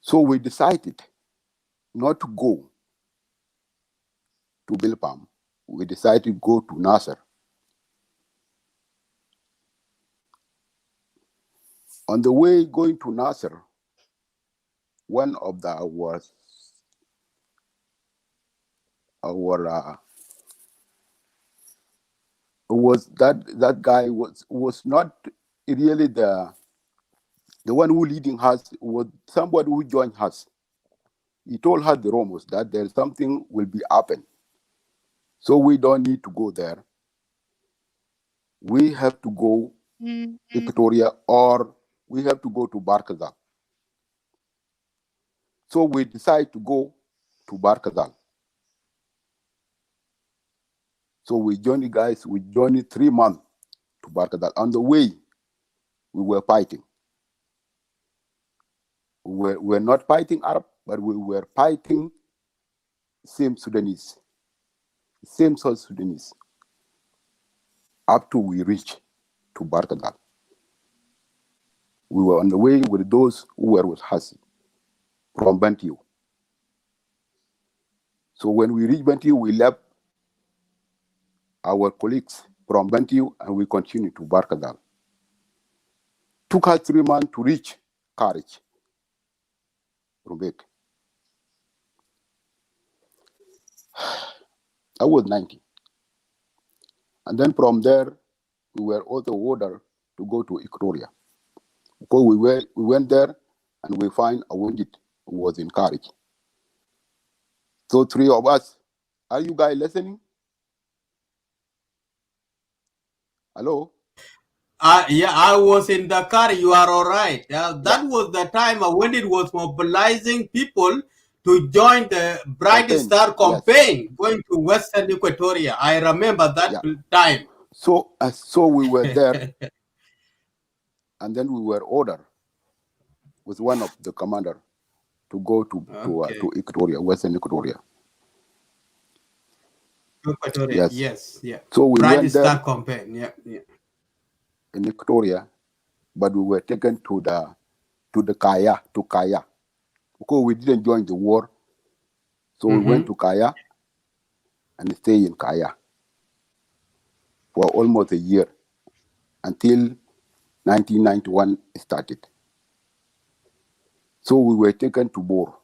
So we decided not to go to Bilpam. We decided to go to Nasser. On the way going to Nasser, one of our was that guy was not really the one who leading us, was somebody who joined us. He told us the Romans that there's something will be happen. So we don't need to go there. We have to go Equatoria or we have to go to Barkazal. So we decide to go to Barkazal. So we joined 3 months to Barkazal. On the way, we were fighting. We were not fighting Arab, but we were fighting same Sudanese, same South Sudanese, up to we reach to Barkadal. We were on the way with those who were with us from Bantiu. So when we reached Bantiu, we left our colleagues from Bantiu and we continued to Barkadal. Took us 3 months to reach Karich, Rubek. I was 90. And then from there, we were also ordered to go to Equatoria. Because we went there and we find a wounded who was in Karich. So 3 of us, are you guys listening? Hello? Yeah, I was in Dakar. You are all right. That was the time when it was mobilizing people to join the Bright Star campaign, going to Western Equatoria. I remember that time. So we were there, and then we were ordered with one of the commander to go to Equatoria, Western Equatoria. Equatoria, yes, yeah. So we Bright went Star there campaign, yeah. in Equatoria, but we were taken to Kaya, because we didn't join the war. So we went to Kaya and stayed in Kaya for almost a year until 1991 started. So we were taken to Bor.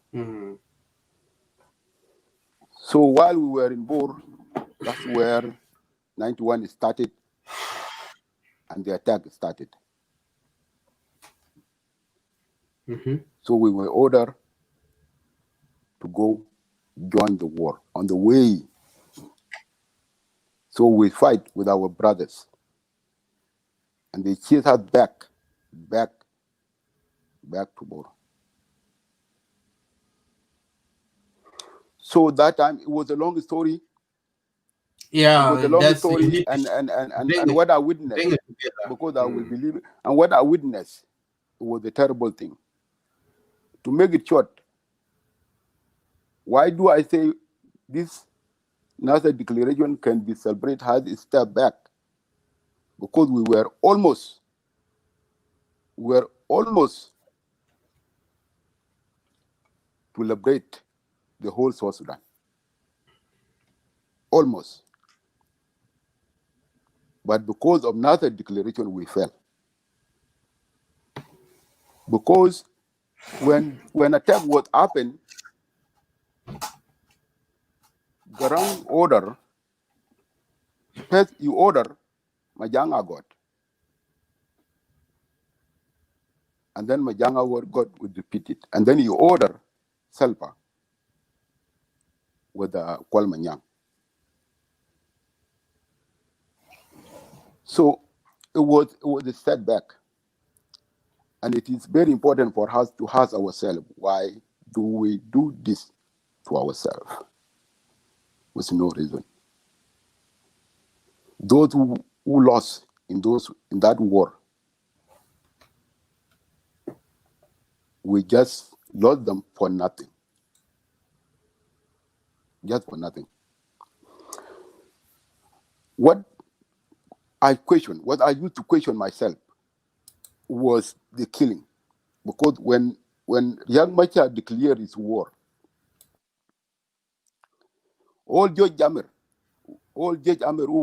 So while we were in Bor, that's where 91 started and the attack started. So we were ordered to go join the war on the way. So we fight with our brothers. And they chase us back to Bor. So that time, it was a long story. Yeah, it was a long story, and what I witnessed, because I will believe it, and what I witnessed was a terrible thing. To make it short, why do I say this Nasir Declaration can be celebrated as a step back? Because we were almost to liberate the whole South Sudan. Almost. But because of Nasir Declaration, we fell. Because when attack was happened, Garang order, first you order Majanga got, and then Majanga got would repeat it, and then you order Selpa with Kwalmanyang. So it was a setback, and it is very important for us to ask ourselves, why do we do this to ourselves with no reason? Those who lost in that war, we just lost them for nothing. Just for nothing. What I used to question myself was the killing. Because when Young Machar declared his war, all George Jammer who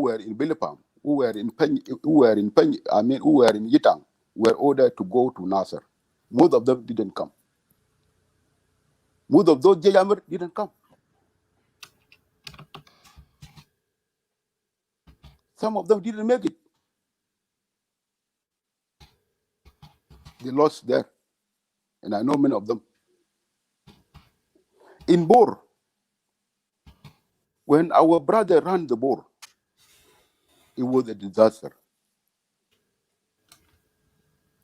were in Bilipam, who were in Yitang, were ordered to go to Nasser. Most of them didn't come. Most of those Jammer didn't come. Some of them didn't make it. They lost there. And I know many of them. In Bor, when our brother ran the Bor, it was a disaster.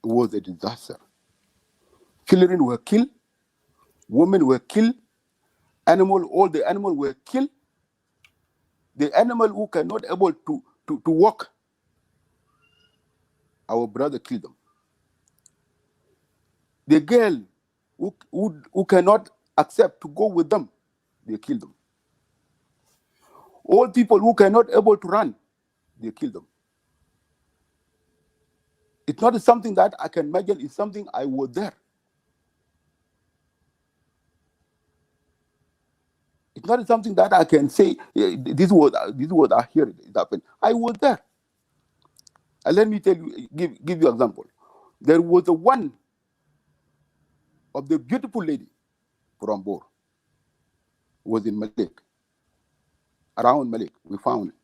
It was a disaster. Children were killed, women were killed, all the animals were killed. The animal who cannot able to walk, our brother killed them. The girl who cannot accept to go with them, they killed them. All people who cannot able to run, they killed them. It's not something that I can imagine, it's something I was there. It's not something that I can say, this was I hear it happen. I was there. And let me tell you, give you an example. There was one of the beautiful lady from Bor, was in Malik, around Malik, we found it.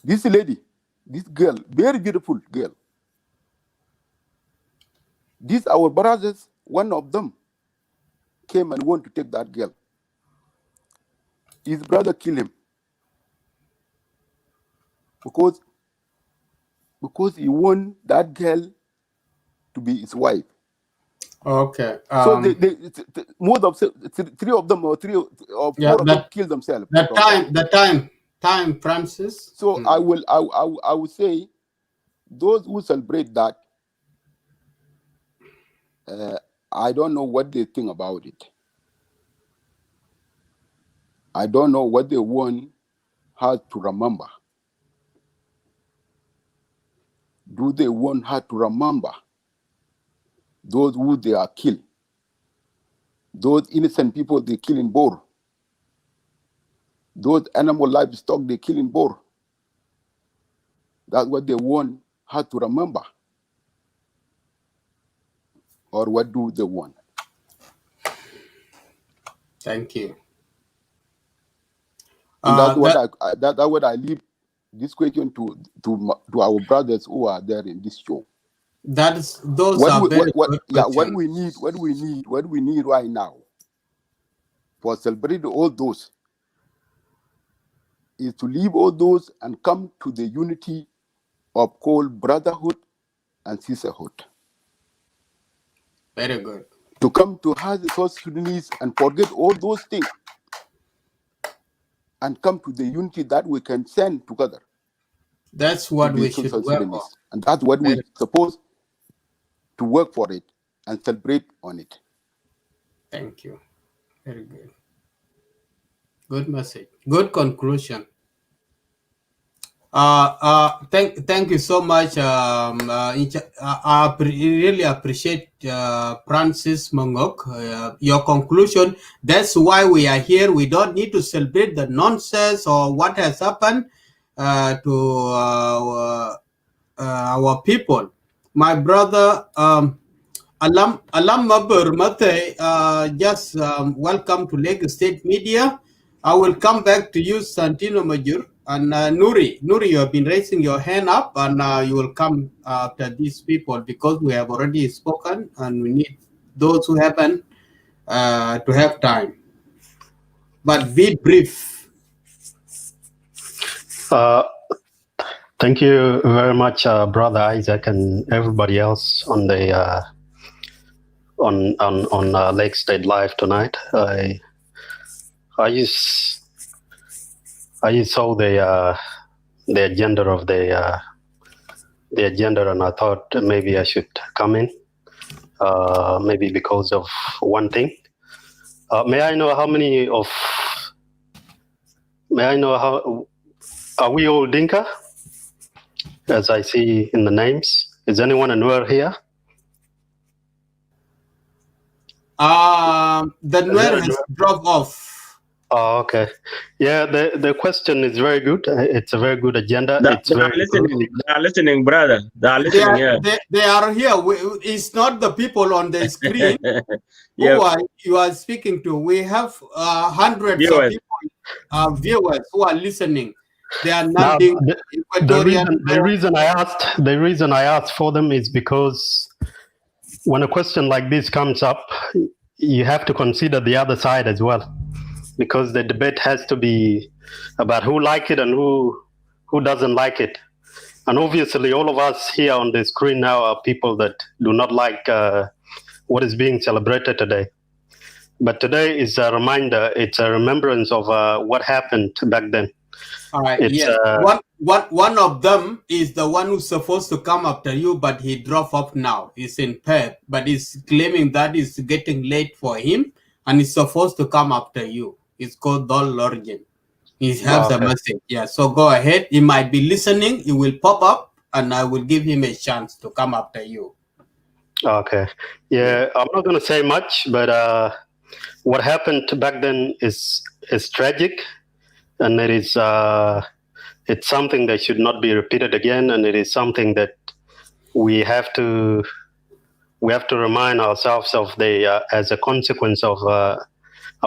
This lady, this girl, very beautiful girl. These our brothers, one of them came and wanted to take that girl. His brother killed him because he want that girl to be his wife. Okay. So most of three of them or four of them killed themselves. The time, Francis. So I will say, those who celebrate that, I don't know what they think about it. I don't know what they want her to remember. Do they want her to remember those who they are killed? Those innocent people they kill in Bor? Those animal livestock they kill in Bor? That's what they want her to remember. Or what do they want? Thank you. And that's what I leave this question to our brothers who are there in this show. Those what are we, very what, good yeah, questions. what we need right now for celebrating all those is to leave all those and come to the unity of called brotherhood and sisterhood. Very good. To come to have the South Sudanese and forget all those things and come to the unity that we can stand together. That's what we should South work Sudanese. on. And that's what we're supposed to work for it and celebrate on it. Thank you. Very good. Good message. Good conclusion. Thank you so much. Really appreciate Francis Mongok. Your conclusion. That's why we are here. We don't need to celebrate the nonsense or what has happened to our people. My brother, Alam Mabur Mate, just welcome to Lagos State Media. I will come back to you, Santino Majur. And Nuri, you have been raising your hand up, and you will come after these people because we have already spoken, and we need those who haven't to have time. But be brief. Thank you very much, Brother Isaac, and everybody else on the on Lake State Live tonight. I saw the agenda of the agenda, and I thought maybe I should come in, maybe because of one thing. May I know how many of? May I know how? Are we all Dinka? As I see in the names, is anyone a Nuer here? The Nuer has dropped off. Oh, okay. Yeah, the question is very good. It's a very good agenda. They are listening, brother. They are listening here. They are here. It's not the people on the screen you are speaking to. We have hundreds Viewers. of people, viewers who are listening. They are Now, not the reason I asked for them is because when a question like this comes up, you have to consider the other side as well, because the debate has to be about who like it and who doesn't like it. And obviously, all of us here on the screen now are people that do not like what is being celebrated today. But today is a reminder. It's a remembrance of what happened back then. All right. Yes. One of them is the one who's supposed to come after you, but he dropped off now. He's in Perth, but he's claiming that it's getting late for him, and he's supposed to come after you. It's called Dol Lorgen. He has a message. Yeah. So go ahead. He might be listening. He will pop up, and I will give him a chance to come after you. Okay. Yeah. I'm not going to say much, but what happened back then is tragic. And it is it's something that should not be repeated again, and it is something that we have to remind ourselves of the as a consequence of a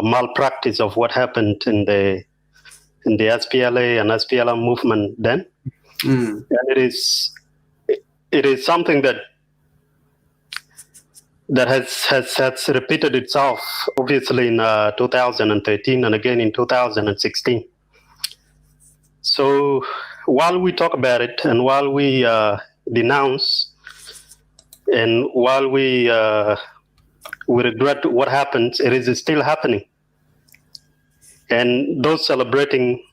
malpractice of what happened in the SPLA and SPLM movement then. And it is something that has repeated itself, obviously in 2013 and again in 2016. So while we talk about it, and while we denounce, and while we regret what happened, it is still happening. And those celebrating,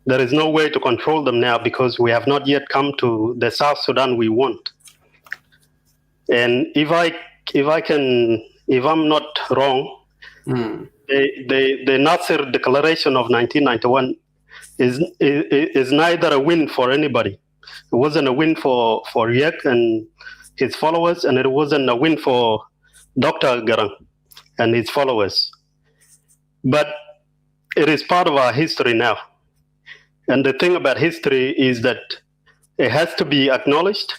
there is no way to control them now because we have not yet come to the South Sudan we want. And if I'm not wrong, the Nasir Declaration of 1991 is neither a win for anybody. It wasn't a win for Riek and his followers, and it wasn't a win for Dr. Garang and his followers. But it is part of our history now. And the thing about history is that it has to be acknowledged,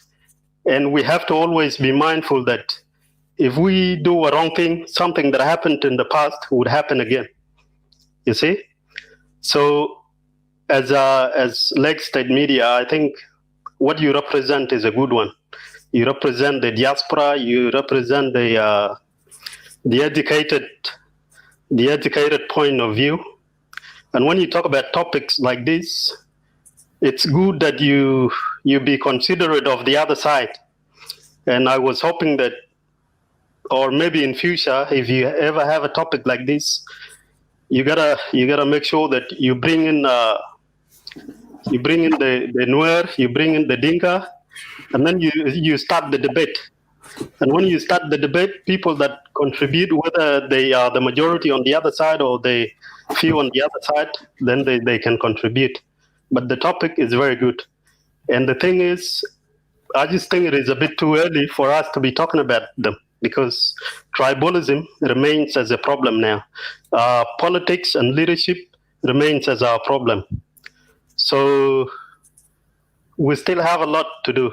and we have to always be mindful that if we do a wrong thing, something that happened in the past would happen again. You see? So as Lake State Media, I think what you represent is a good one. You represent the diaspora. You represent the educated point of view. And when you talk about topics like this, it's good that you be considerate of the other side. And I was hoping that, or maybe in future, if you ever have a topic like this, you gotta make sure that you bring in the Nuer, you bring in the Dinka, and then you start the debate. And when you start the debate, people that contribute, whether they are the majority on the other side or the few on the other side, then they can contribute. but the topic is very good. And the thing is, I just think it is a bit too early for us to be talking about them because tribalism remains as a problem now. Politics and leadership remains as our problem. So we still have a lot to do.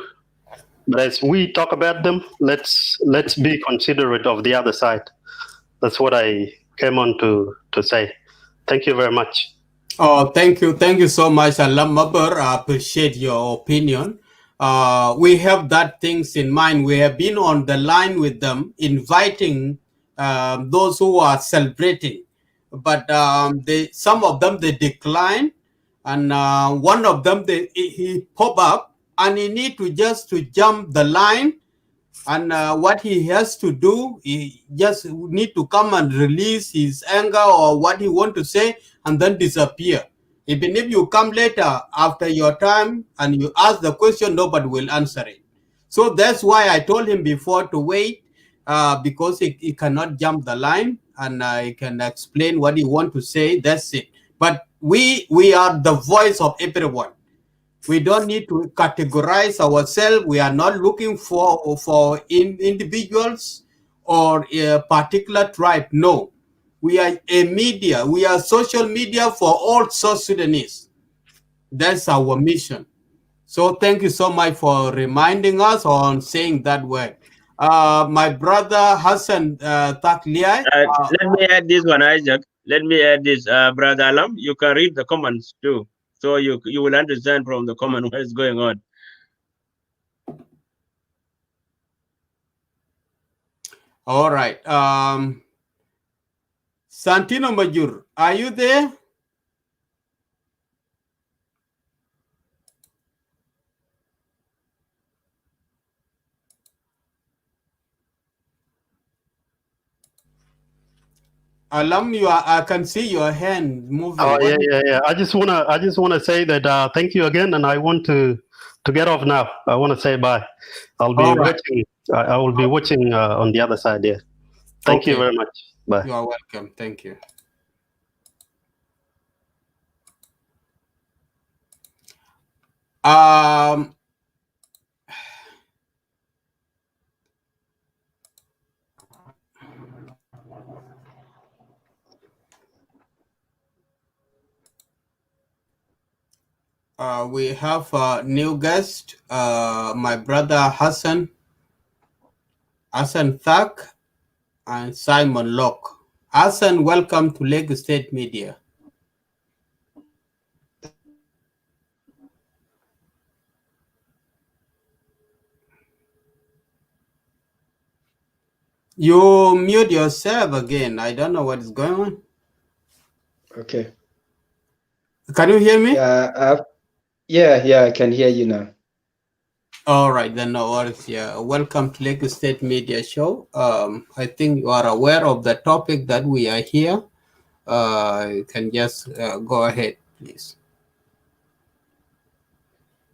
But as we talk about them, let's be considerate of the other side. That's what I came on to say. Thank you very much. Oh, thank you so much, Alam Mabar. I appreciate your opinion. We have that things in mind. We have been on the line with them, inviting those who are celebrating, but some of them they decline, and one of them he pop up, and he need to just to jump the line. And what he has to do, he just need to come and release his anger or what he want to say and then disappear. Even if you come later after your time and you ask the question, nobody will answer it. So that's why I told him before to wait because he cannot jump the line and he can explain what he want to say. That's it. But we are the voice of everyone. We don't need to categorize ourselves. We are not looking for individuals or a particular tribe. No, we are a media. We are social media for all South Sudanese. That's our mission. So thank you so much for reminding us on saying that word. My brother Hassan Takliai. Let me add this one, Isaac. Let me add this, Brother Alam. You can read the comments too, so you will understand from the comment what is going on. All right. Santino Majur, are you there? Alam, I can see your hand moving. Oh yeah. I just wanna say that thank you again, and I want to get off now. I want to say bye. I'll be watching. I will be watching on the other side. Yeah. Thank you very much. Bye. You are welcome. Thank you. We have a new guest, my brother Hassan Thak and Simon Locke. Hassan, welcome to Lagos State Media. You mute yourself again. I don't know what is going on. Okay. Can you hear me? Yeah, I can hear you now. All right, then no worries. Yeah, welcome to Lagos State Media Show. I think you are aware of the topic that we are here. You can just go ahead, please.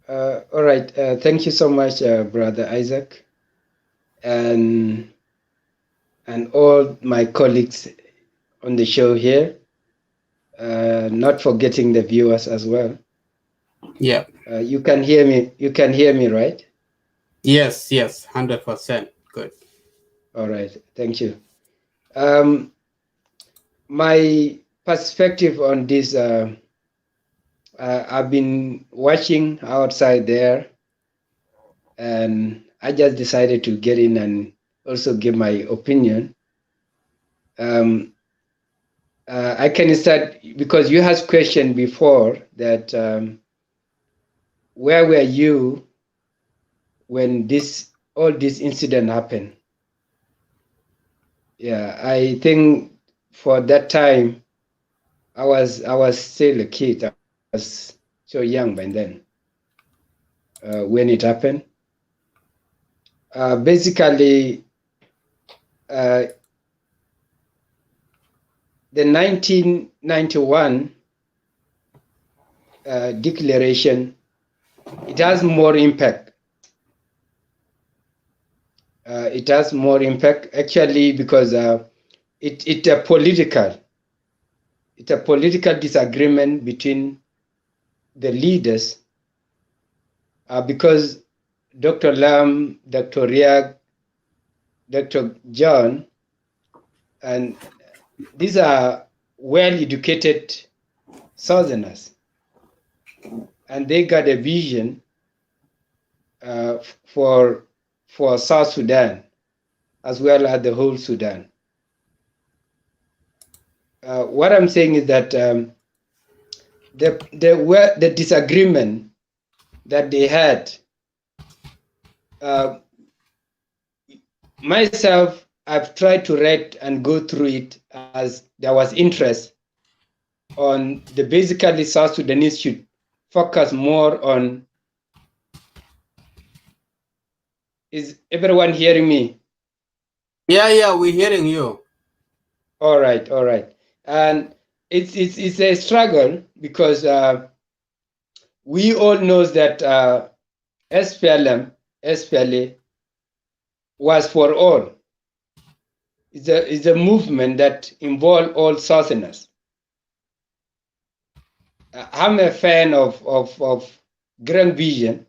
All right. Thank you so much, Brother Isaac, and all my colleagues on the show here. Not forgetting the viewers as well. Yeah. You can hear me. You can hear me, right? Yes, 100%. Good. All right. Thank you. My perspective on this, I've been watching outside there, and I just decided to get in and also give my opinion. I can start because you asked question before that where were you when all this incident happened? Yeah, I think for that time I was still a kid. I was so young by then when it happened. Basically, the 1991 declaration, it has more impact. It has more impact actually because it's a political disagreement between the leaders, because Dr. Lam, Dr. Riak, Dr. John, and these are well-educated Southerners, and they got a vision for South Sudan as well as the whole Sudan. What I'm saying is that the disagreement that they had, myself, I've tried to read and go through it as there was interest on the basically South Sudanese should focus more on. Is everyone hearing me? Yeah, we're hearing you. All right. And it's a struggle because we all know that SPLM, SPLA was for all. It's a movement that involved all Southerners. I'm a fan of Grand Vision,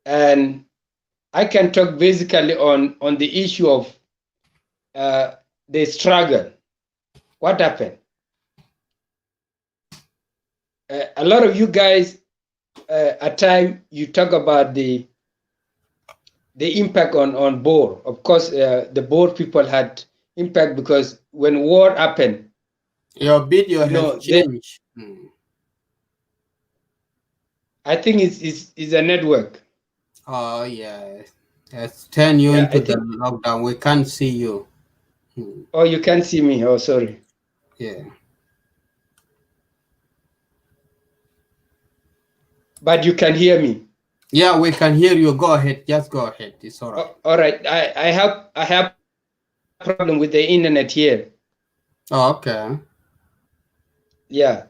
and I can talk basically on the issue of the struggle. What happened? A lot of you guys, at times, you talk about the impact on Boer. Of course, the Boer people had impact because when war happened, Your video has changed. I think it's a network. Oh yeah, it's turn you into the lockdown. We can't see you. Oh, you can't see me. Oh, sorry. Yeah. But you can hear me. Yeah, we can hear you. Go ahead. Just go ahead. It's all right. All right. I have problem with the internet here. Oh, okay. Yeah.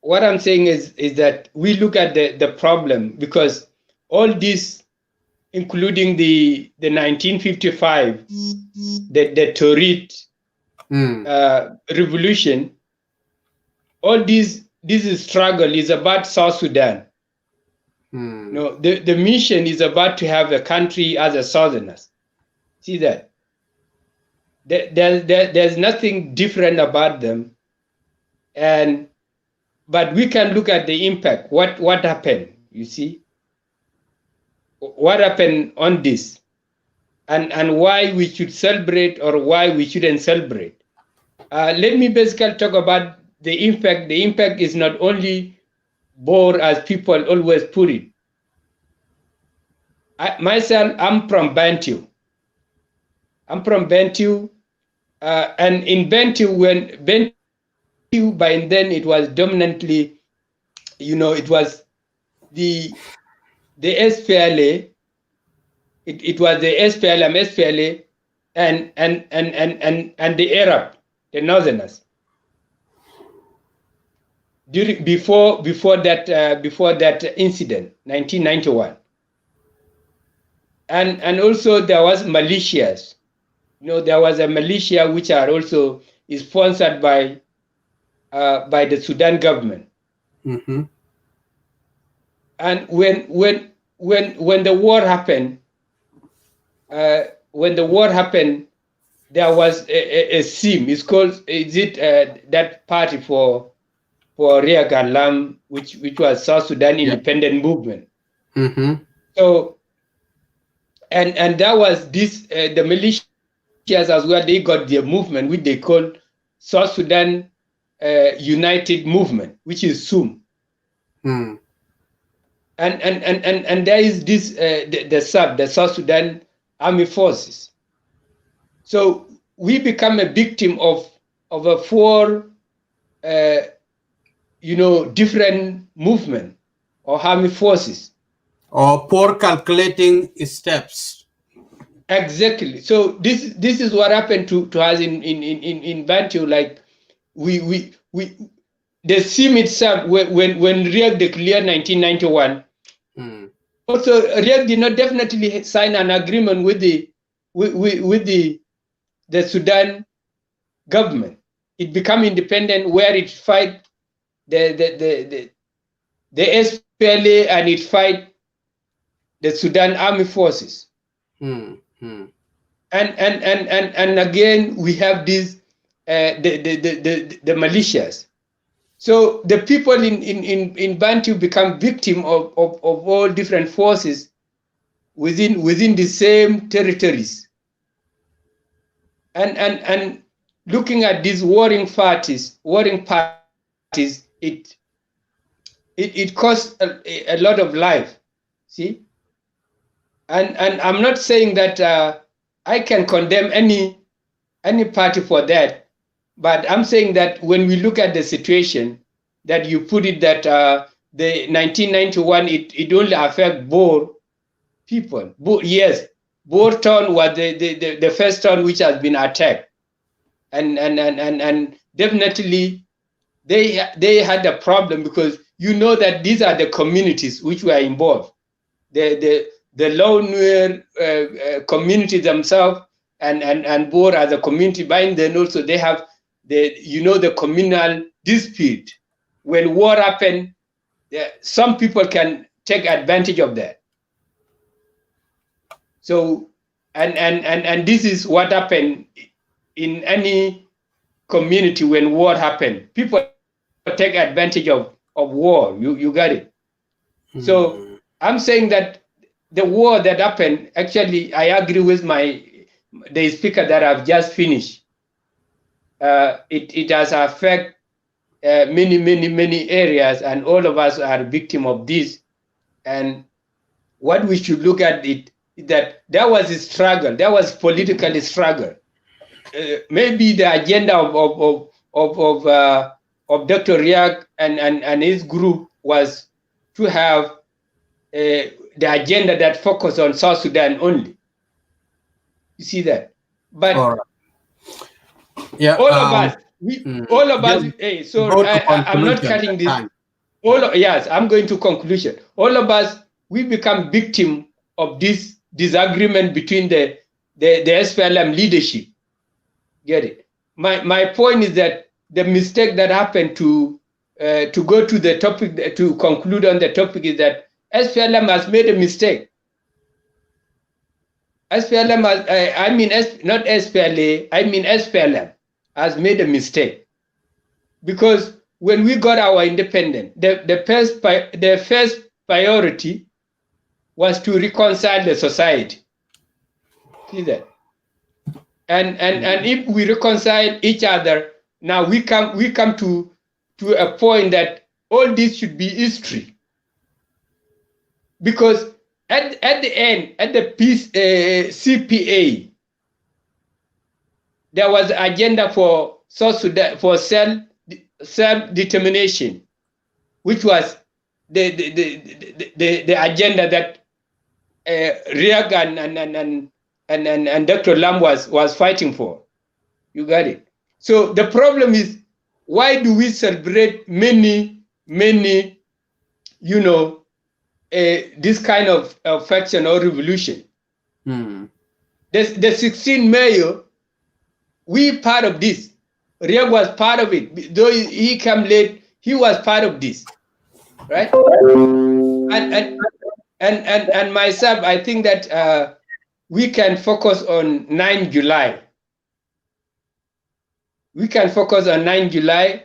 What I'm saying is that we look at the problem because all this, including the 1955, the Torit revolution, all this struggle is about South Sudan. No, the mission is about to have a country as a Southerners. See that? There's nothing different about them, but we can look at the impact. What happened? You see, what happened on this, and why we should celebrate or why we shouldn't celebrate. Let me basically talk about the impact. The impact is not only Boer as people always put it. Myself, I'm from Bantu. And in Bantu, by then it was dominantly, it was the SPLA. It was the SPLM, SPLA, and the Arab, the Northerners. Before that incident, 1991. And also there was militias. There was a militia which are also sponsored by the Sudan government. And when the war happened, there was a SIM. It's called that party for Riek and Lam, which was South Sudan Independent Movement. So and that was this the militias as well. They got their movement, which they call South Sudan United Movement, which is SUM. And there is this the South Sudan Army Forces. So we become a victim of a four different movement or army forces. Or poor calculating steps. Exactly. So this is what happened to us in Bantu. Like we the SIM itself when Riek declared 1991. Also, Riek did not definitely sign an agreement with the Sudan government. It became independent, where it fight the SPLA and it fight the Sudan Army Forces. And again we have these the militias. So the people in Bantu become victim of all different forces within the same territories. And looking at these warring parties, it costs a lot of life. See, and I'm not saying that I can condemn any party for that, but I'm saying that when we look at the situation that you put it, that the 1991 it only affect Boer people. Yes, Boer town was the first town which has been attacked, and definitely they had a problem, because you know that these are the communities which were involved, the Lone community themselves, and Boer as a community. By then also they have the communal dispute. When war happens, some people can take advantage of that. So and this is what happened in any community when war happens. People take advantage of war. You got it. So I'm saying that the war that happened, actually I agree with the speaker that I've just finished. It has affected many areas, and all of us are victim of this. And what we should look at it is that there was a struggle, there was political struggle. Maybe the agenda of Dr. Riak and his group was to have the agenda that focused on South Sudan only. You see that? But all of us, hey, so I'm not cutting this. Yes, I'm going to conclusion. All of us, we become victim of this disagreement between the SPLM leadership. Get it? My point is that the mistake that happened to go to the topic, to conclude on the topic, is that SPLM has made a mistake. SPLM has, not SPLA, I mean SPLM has made a mistake, because when we got our independence, the first priority was to reconcile the society. See that? And if we reconcile each other, now we come to a point that all this should be history. Because at the end, at the peace CPA, there was an agenda for South Sudan for self-determination, which was the agenda that Riak and Dr. Lam was fighting for. You got it. So the problem is, why do we celebrate many this kind of faction or revolution? The 16 Mayo, we part of this. Riek was part of it. Though he came late, he was part of this, right? And myself, I think that we can focus on 9 July. We can focus on 9 July,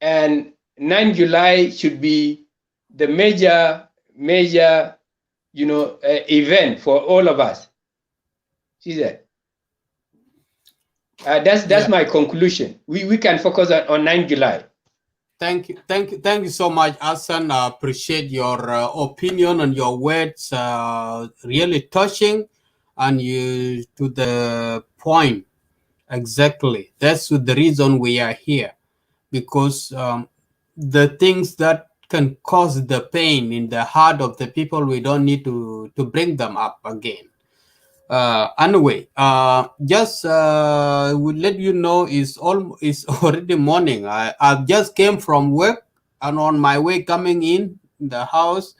and 9 July should be the major event for all of us. See that? That's my conclusion. We can focus on 9 July. Thank you so much, Hassan. I appreciate your opinion and your words. Really touching, and you to the point. Exactly. That's the reason we are here, because the things that can cause the pain in the heart of the people, we don't need to bring them up again. Anyway, just will let you know it's already morning. I just came from work, and on my way coming in the house,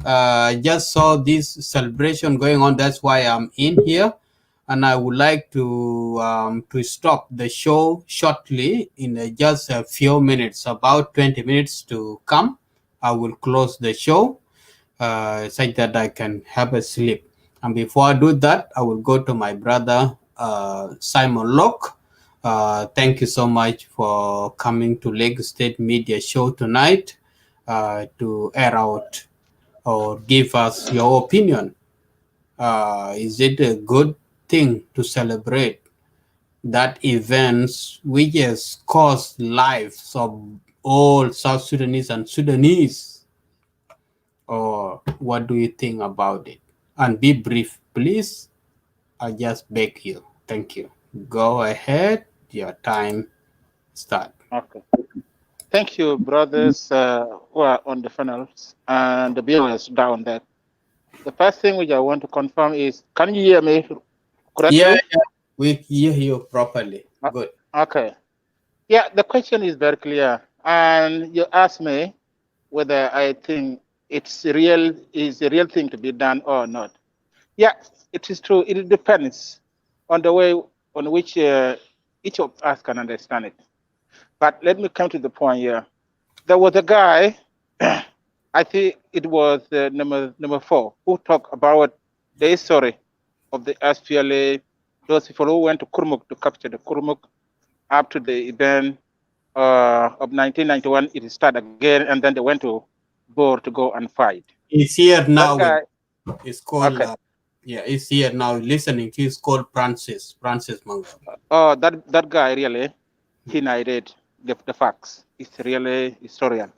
just saw this celebration going on. That's why I'm in here. and I would like to stop the show shortly in just a few minutes, about 20 minutes to come. I will close the show such that I can have a sleep. And before I do that, I will go to my brother Simon Locke. Thank you so much for coming to Lagos State Media Show tonight to air out or give us your opinion. Is it a good thing to celebrate that events which has cost lives of all South Sudanese and Sudanese? Or what do you think about it? And be brief, please. I just beg you. Thank you. Go ahead. Your time start. Okay. Thank you, brothers who are on the funnels and the viewers down there. The first thing which I want to confirm is, can you hear me correctly? Yeah, we hear you properly. Good. Okay. Yeah, the question is very clear. And you asked me whether I think is a real thing to be done or not. Yeah, it is true. It depends on the way on which each of us can understand it. But let me come to the point here. There was a guy, I think it was number 4, who talked about the history of the SPLA, those people who went to Kurmuk to capture the Kurmuk up to the event of 1991. It started again, and then they went to Bor to go and fight. He's here now. That It's called, okay. He's here now listening. He's called Francis Manga. Oh, that guy really, he narrated the facts. It's really historian.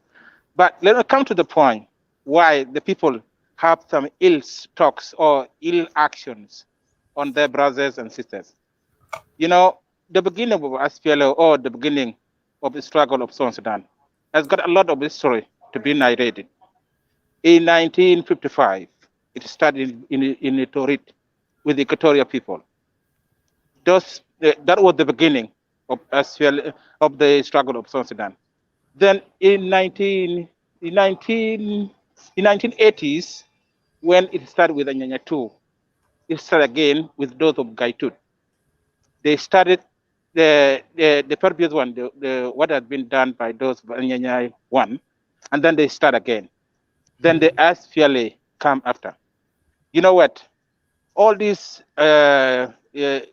But let me come to the point why the people have some ill talks or ill actions on their brothers and sisters. You know, the beginning of SPLO or the beginning of the struggle of South Sudan has got a lot of history to be narrated. In 1955, it started in Torit with the Equatorial people. That was the beginning of SPLO, of the struggle of South Sudan. Then in 1980s, when it started with Anyanya 2, it started again with those of Gaitut. They started the previous one, the what had been done by those of Anyanya 1, and then they start again. Then the SPLA come after. You know what? All these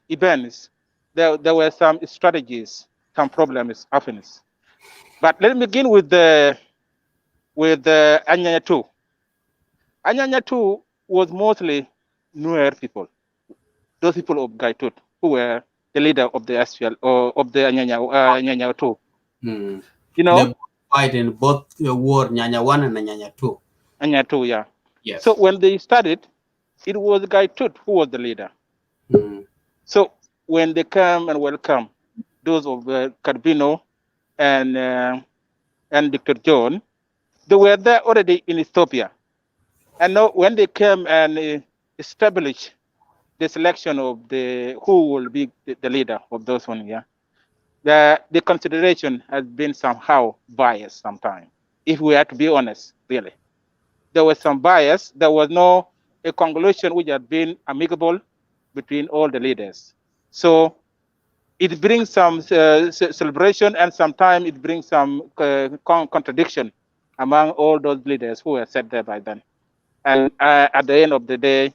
events, there were some strategies, some problems happening. But let me begin with the Anyanya 2. Anyanya 2 was mostly Nuer people, those people of Gaitut, who were the leader of the SPL or of the Anyanya 2. You know, they fight in both war, Nyanya 1 and Nyanya 2. Anyanya 2, yeah. Yes. So when they started, it was Gaitut who was the leader. So when they come and welcome those of Carbino and Dr. John, they were there already in Ethiopia. And now when they came and established the selection of who will be the leader of those one, yeah, the consideration has been somehow biased sometimes. If we have to be honest, really, there was some bias. There was no a conclusion which had been amicable between all the leaders. So it brings some celebration, and sometimes it brings some contradiction among all those leaders who were set there by then. And at the end of the day,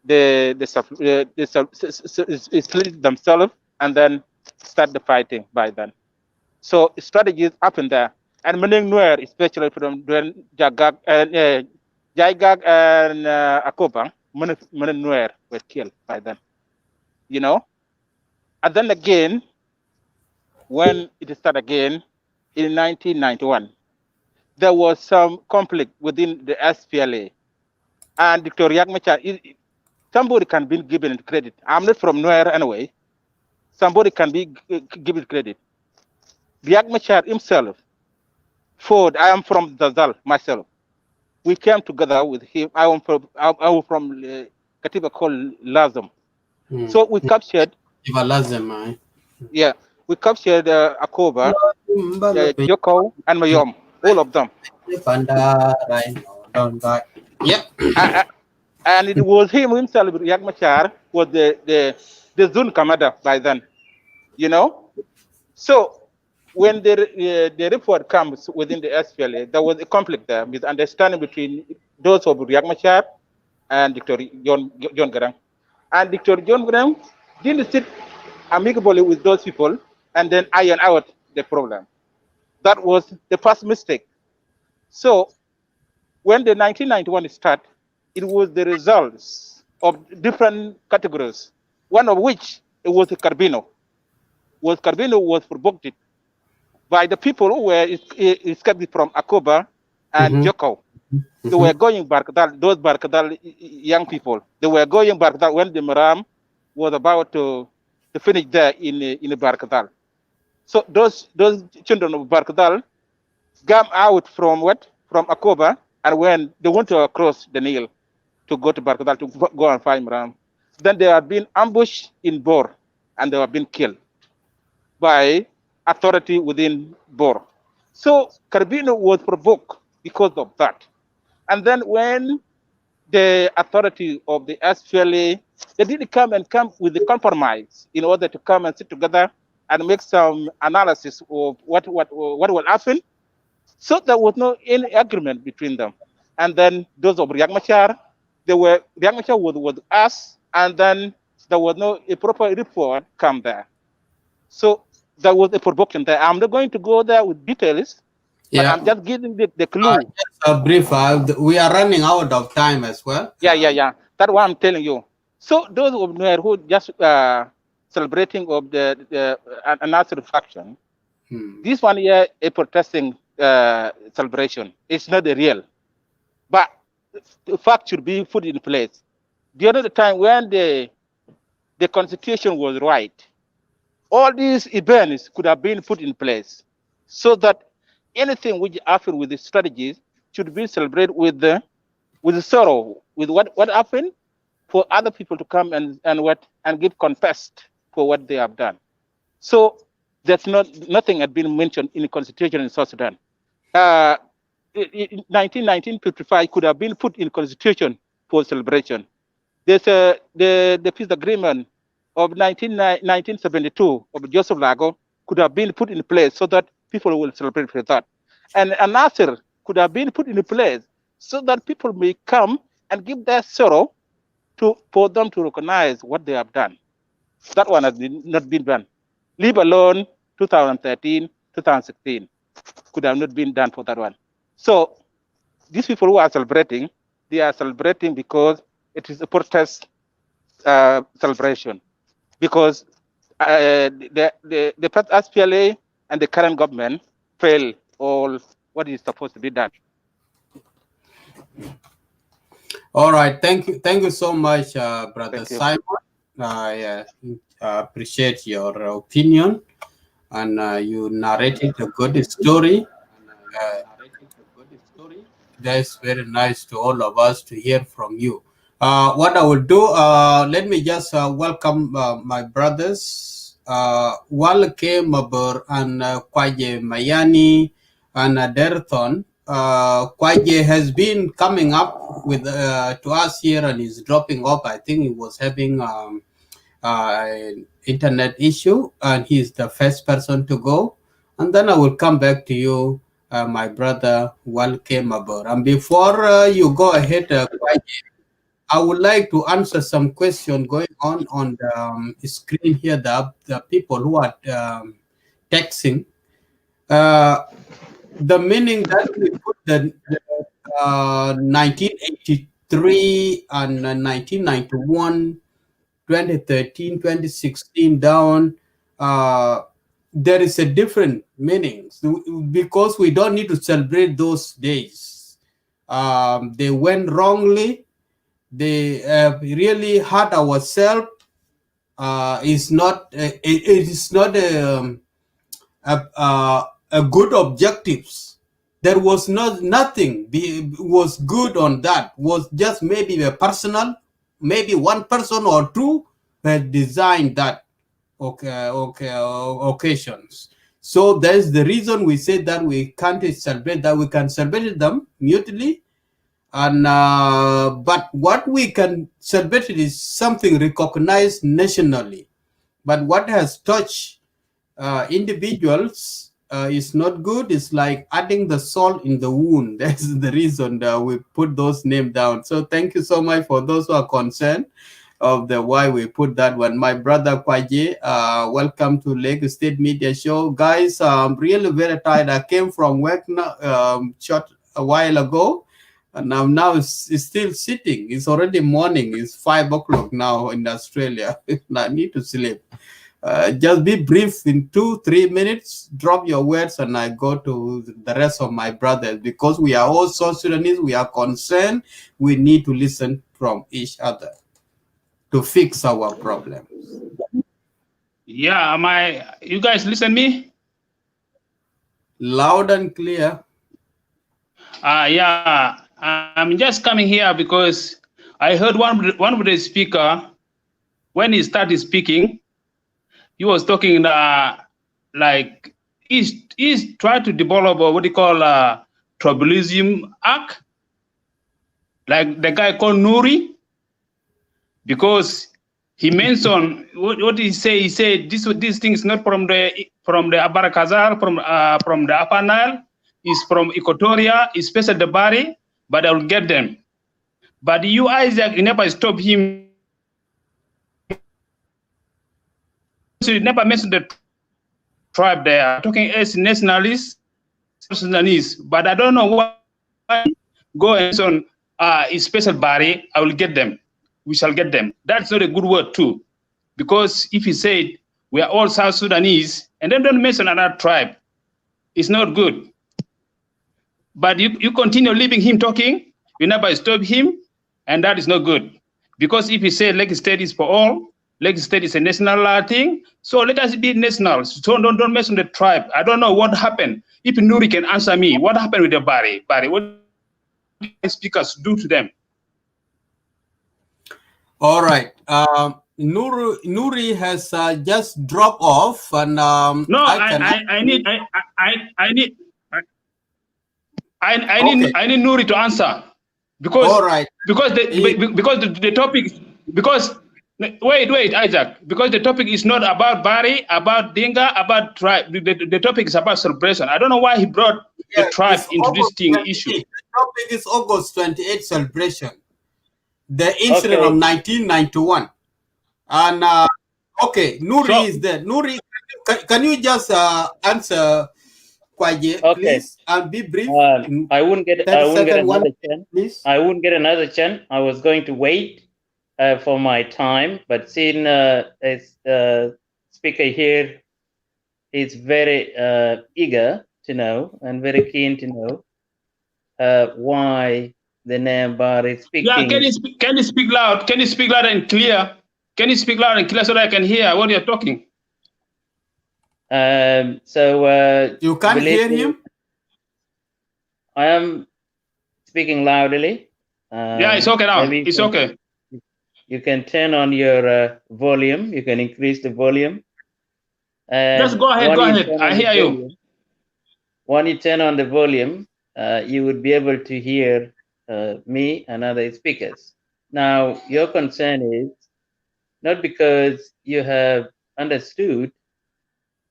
they split themselves and then start the fighting by then. So strategies happen there. And many Nuer, especially from Jagag and Jaigag and Akoba, many Nuer were killed by then. You know? And then again, when it started again in 1991, there was some conflict within the SPLA. And Dr. Riek Machar, somebody can be given credit. I'm not from Nuer anyway. Somebody can be given credit. Riek Machar himself, Ford, I am from Zazal myself. We came together with him. I was from Katiba called Lazam. So we captured. Lazam, yeah, we captured Akoba, Joko, and Mayom, all of them. Yeah. And it was him himself, Riek Machar, was the the Zun Kamada by then, you know. So when the report comes within the SPLA, there was a conflict there, misunderstanding between those of Riek Machar and Dr. John Garang. And Dr. John Garang didn't sit amicably with those people and then iron out the problem. That was the first mistake. So when the 1991 started, it was the results of different categories, one of which it was Carbino. Carbino was provoked by the people who were escaped from Akoba and Joko. They were going Barkadal, those Barkadal young people. They were going Barkadal when the Maram was about to finish there in Barkadal. So those children of Barkadal came out from what? From Akoba, and when they went to cross the Nile to go to Barkadal to go and find Maram. Then they have been ambushed in Bor, and they have been killed by authority within Bor. So Carbino was provoked because of that. And then when the authority of the SPLA, they didn't come with the compromise in order to come and sit together and make some analysis of what will happen. So there was no any agreement between them. And then those of Riek Machar, Riek Machar was asked, and then there was no a proper report come there. So there was a provocation there. I'm not going to go there with details, but I'm just giving the clue. Just a brief. We are running out of time as well. Yeah. That's what I'm telling you. So those of Nuer who just celebrating of the Nasir faction, this one here a protesting celebration. It's not the real, but the fact should be put in place. The other time when the constitution was right, all these events could have been put in place so that anything which happened with the strategies should be celebrated with the sorrow, with what happened, for other people to come and give confessed for what they have done. So that's nothing had been mentioned in the constitution in South Sudan. 1955 could have been put in constitution for celebration. There's the peace agreement of 1972 of Joseph Lago could have been put in place so that people will celebrate for that. And Nasir could have been put in place so that people may come and give their sorrow for them to recognize what they have done. That one has not been done. Leave alone 2013, 2016 could have not been done for that one. So these people who are celebrating, they are celebrating because it is a protest celebration. Because the past SPLA and the current government fail all what is supposed to be done. All right, thank you so much, Brother Simon. I appreciate your opinion, and you narrated a good story. That's very nice to all of us to hear from you. What I will do, let me just welcome my brothers, Walke Mabur and Kwaje Mayani and Derthon. Kwaje has been coming up with to us here and is dropping off. I think he was having an internet issue, and he's the first person to go. And then I will come back to you, my brother Walke Mabur. And before you go ahead, Kwaje, I would like to answer some question going on the screen here. The people who are texting. The meaning that we put the 1983 and 1991, 2013, 2016 down, there is a different meanings because we don't need to celebrate those days. They went wrongly. They really hurt ourselves. It is not a good objectives. There was nothing was good on that. Was just maybe a personal, maybe one person or two had designed that occasions. So that's the reason we say that we can't celebrate, that we can celebrate them mutually, And but what we can celebrate is something recognized nationally. But what has touched individuals is not good. It's like adding the salt in the wound. That's the reason that we put those names down. So thank you so much for those who are concerned of the why we put that one. My brother Kwaje, welcome to Lagos State Media Show. Guys, I'm really very tired. I came from work now, short a while ago. And now it's still sitting. It's already morning. It's 5 o'clock now in Australia. I need to sleep. Just be brief in 2-3 minutes, drop your words, and I go to the rest of my brothers, because we are all South Sudanese. We are concerned. We need to listen from each other to fix our problems. Yeah, you guys listen me? Loud and clear. Yeah, I'm just coming here because I heard one of the speaker, when he started speaking, he was talking like he's trying to develop what they call tribalism act, like the guy called Nuri, because he mentioned what he say. He said this thing is not from the Abarakazal, from the Upper Nile, is from Equatoria, especially the Bari, but I will get them. But you, Isaac, you never stop him. So you never mentioned the tribe there. Talking as nationalists, but I don't know why go and mention special Bari. I will get them. We shall get them. That's not a good word too, because if you say we are all South Sudanese and then don't mention another tribe, it's not good. But you continue leaving him talking, you never stop him, and that is not good. Because if you say Lake State is for all, Lake State is a national thing, so let us be national. So don't mention the tribe. I don't know what happened. If Nuri can answer me, what happened with the Bari? What did speakers do to them? All right. Nuri has just dropped off, and no, I need Nuri to answer, because all right, because the topic, because wait Isaac, because the topic is not about Bari, about Dinga, about tribe. The topic is about celebration. I don't know why he brought the tribe into this thing issue. The topic is August 28th celebration, the incident of 1991, and okay, Nuri is there. Nuri, can you just answer Kwaje, please, and be brief? I wouldn't get another chance. Please. I wouldn't get another chance. I was going to wait for my time, but seeing speaker here is very eager to know and very keen to know why the name Bar is speaking. Yeah, can you speak loud? Can you speak loud and clear? Can you speak loud and clear so that I can hear what you're talking? So you can't hear him? I am speaking loudly. Yeah, it's okay now. It's okay. You can turn on your volume. You can increase the volume. Just go ahead. Go ahead. I hear you. When you turn on the volume, you would be able to hear me and other speakers. Now, your concern is not because you have understood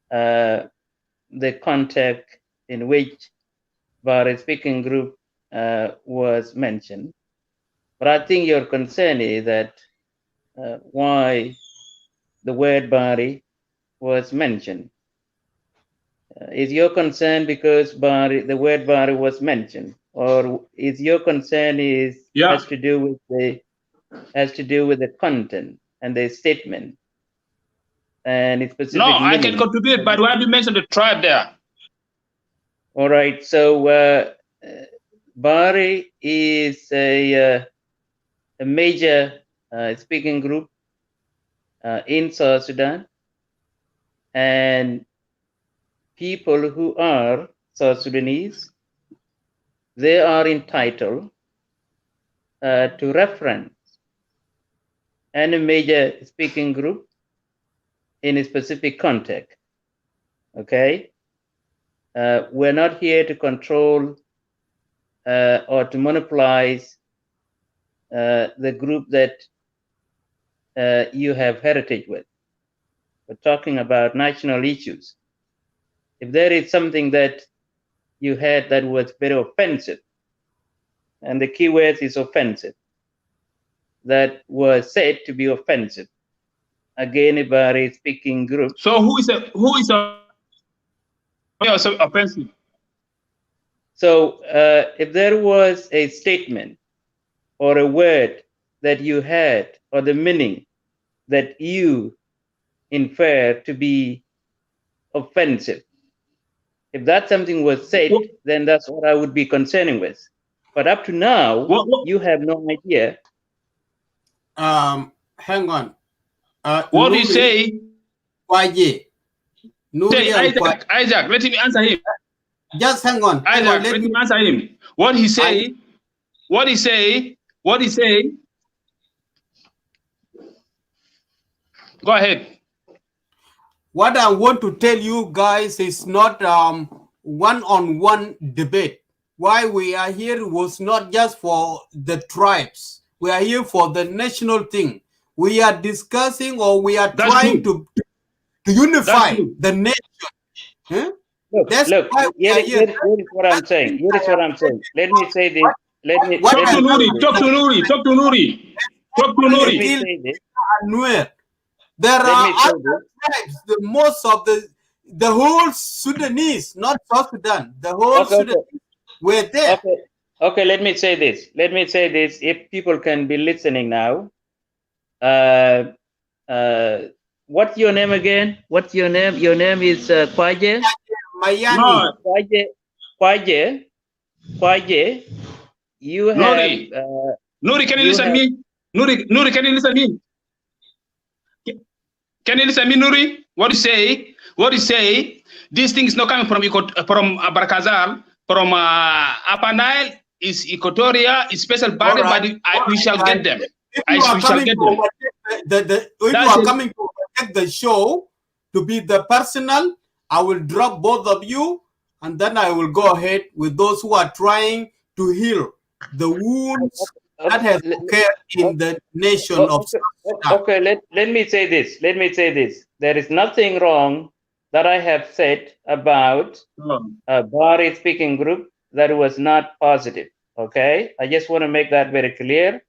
the context in which Bari speaking group was mentioned, but I think your concern is that why the word Bari was mentioned. Is your concern because the word Bari was mentioned, or is your concern has to do with the content and the statement and its specific meaning? I can contribute, but why do you mention the tribe there? All right, so Bari is a major speaking group in South Sudan, and people who are South Sudanese, they are entitled to reference any major speaking group in a specific context. Okay, we're not here to control or to monopolize the group that you have heritage with. We're talking about national issues. If there is something that you had that was very offensive, and the key word is offensive, that was said to be offensive, again, about a speaking group. So who is offensive? So if there was a statement or a word that you had, or the meaning that you infer to be offensive, if that something was said, then that's what I would be concerning with. But up to now, you have no idea. Hang on. What do you say? Kwaje. Say, Isaac, let him answer him. Just hang on. Isaac, let him answer him. What he say? What he say? What he say? Go ahead. What I want to tell you guys is not one-on-one debate. Why we are here was not just for the tribes. We are here for the national thing. We are discussing, or we are trying to unify the nation. Huh? Look, here is what I'm saying. Here is what I'm saying. Let me say this. Let me talk to Nuri. Talk to Nuri. Talk to Nuri. Talk to Nuri. Let me say this. There are other tribes. Most of the whole Sudanese, not South Sudan, the whole Sudanese were there. Okay, let me say this. Let me say this. If people can be listening now, what's your name again? What's your name? Your name is Kwaje? Mayani. Kwaje. You have Nuri, can you listen to me? Nuri, can you listen to me? Can you listen to me, Nuri? What you say? What you say? This thing is not coming from Barakazal, from Upper Nile, is Equatoria, is special body, but we shall get them. If you are coming to overtake the show to be the personal, I will drop both of you, and then I will go ahead with those who are trying to heal the wounds that has occurred in the nation of South Sudan. Okay, let me say this. Let me say this. There is nothing wrong that I have said about a Bari speaking group that was not positive. Okay, I just want to make that very clear.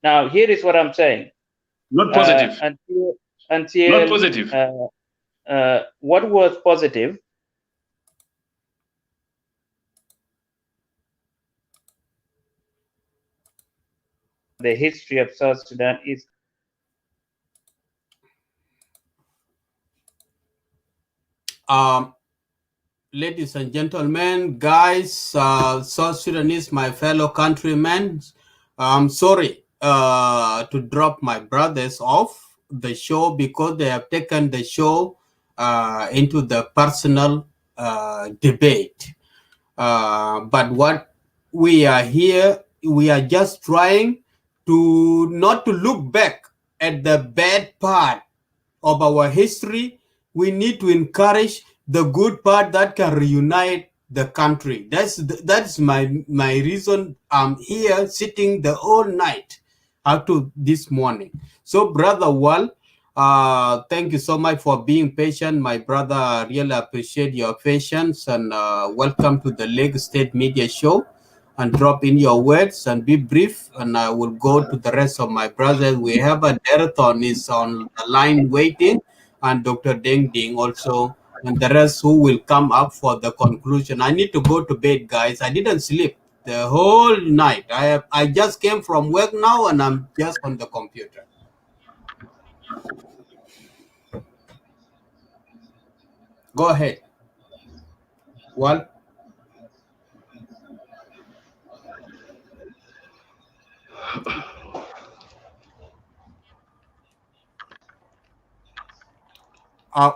Now, here is what I'm saying. Not positive. Until not positive. What was positive? The history of South Sudan is. Ladies and gentlemen, guys, South Sudanese, my fellow countrymen, I'm sorry to drop my brothers off the show because they have taken the show into the personal debate. But what we are here, we are just trying to not to look back at the bad part of our history. We need to encourage the good part that can reunite the country. That's my reason I'm here sitting the whole night up to this morning. So Brother Wal, thank you so much for being patient. My brother, I really appreciate your patience, and welcome to the Lagos State Media Show. And drop in your words and be brief, and I will go to the rest of my brothers. We have a Derathon is on the line waiting, and Dr. Deng Ding also, and the rest who will come up for the conclusion. I need to go to bed, guys. I didn't sleep the whole night. I just came from work now, and I'm just on the computer. Go ahead. Well.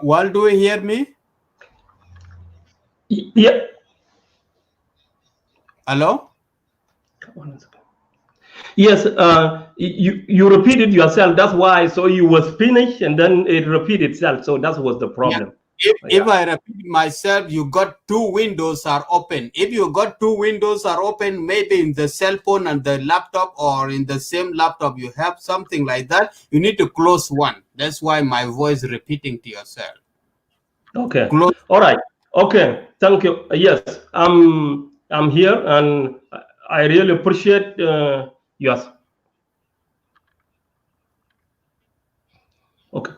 Wal, do you hear me? Yeah. Hello? Yes, you repeated yourself. That's why. So you was finished, and then it repeated itself. So that was the problem. If I repeat myself, you got two windows are open. If you got two windows are open, maybe in the cell phone and the laptop, or in the same laptop you have something like that, you need to close one. That's why my voice repeating to yourself. Okay. Close. All right. Okay. Thank you. Yes, I'm here, and I really appreciate yours. Okay.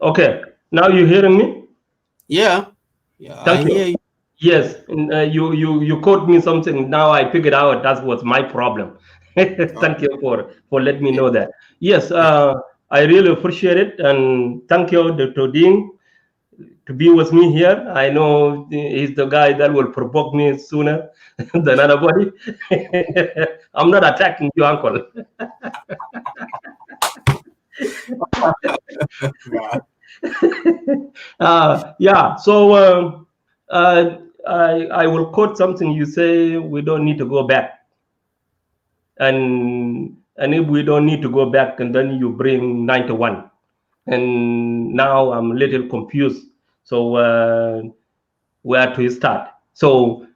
Okay. Now you hearing me? Yeah. I Thank hear you. you. Yes, you quote me something. Now I figured out that was my problem. Thank you for letting me know that. Yes, I really appreciate it, and thank you, Dr. Dean, to be with me here. I know he's the guy that will provoke me sooner than anybody. I'm not attacking you, Uncle. Yeah. So I will quote something you say. We don't need to go back, and if we don't need to go back, and then you bring 91, and now I'm a little confused. So where to start? So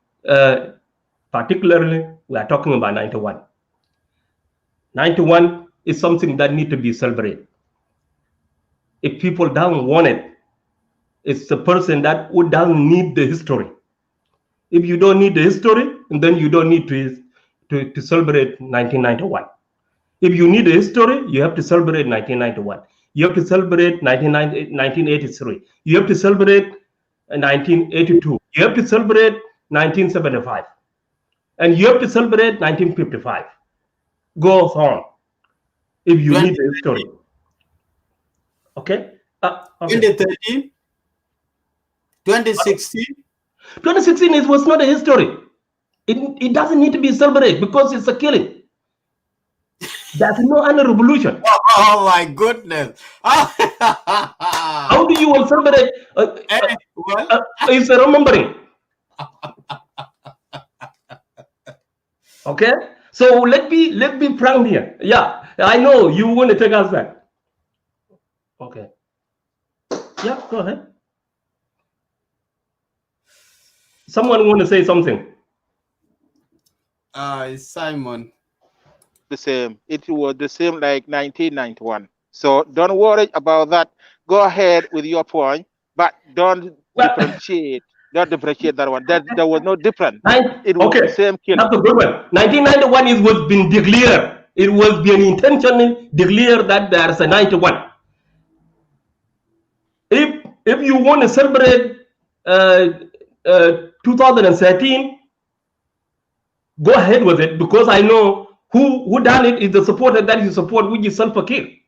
particularly, we are talking about 91. 91 is something that need to be celebrated. If people don't want it, it's the person that who doesn't need the history. If you don't need the history, and then you don't need to celebrate 1991. If you need the history, you have to celebrate 1991. You have to celebrate 1983. You have to celebrate 1982. You have to celebrate 1975. And you have to celebrate 1955. Go on. If you need the history. Okay? Okay. 2013? 2016? 2016 was not a history. It doesn't need to be celebrated because it's a killing. There's no other revolution. Oh my goodness. How do you will celebrate? It's a remembering. Okay? So let me frank here. Yeah, I know you want to take us back. Okay. Yeah, go ahead. Someone want to say something? Simon. The same. It was the same like 1991. So don't worry about that. Go ahead with your point, but don't differentiate. Don't differentiate that one. There was no difference. It was the same killing. That's a good one. 1991 it was been declared. It was been intentionally declared that there's a 91. If you want to celebrate 2013, go ahead with it, because I know who done it is the supporter that you support, which is Salva-Kiir,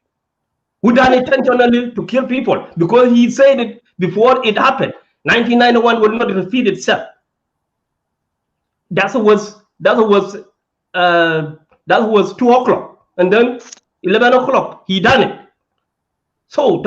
who done it intentionally to kill people, because he said it before it happened. 1991 will not repeat itself. That was 2 o'clock, and then 11 o'clock he done it. So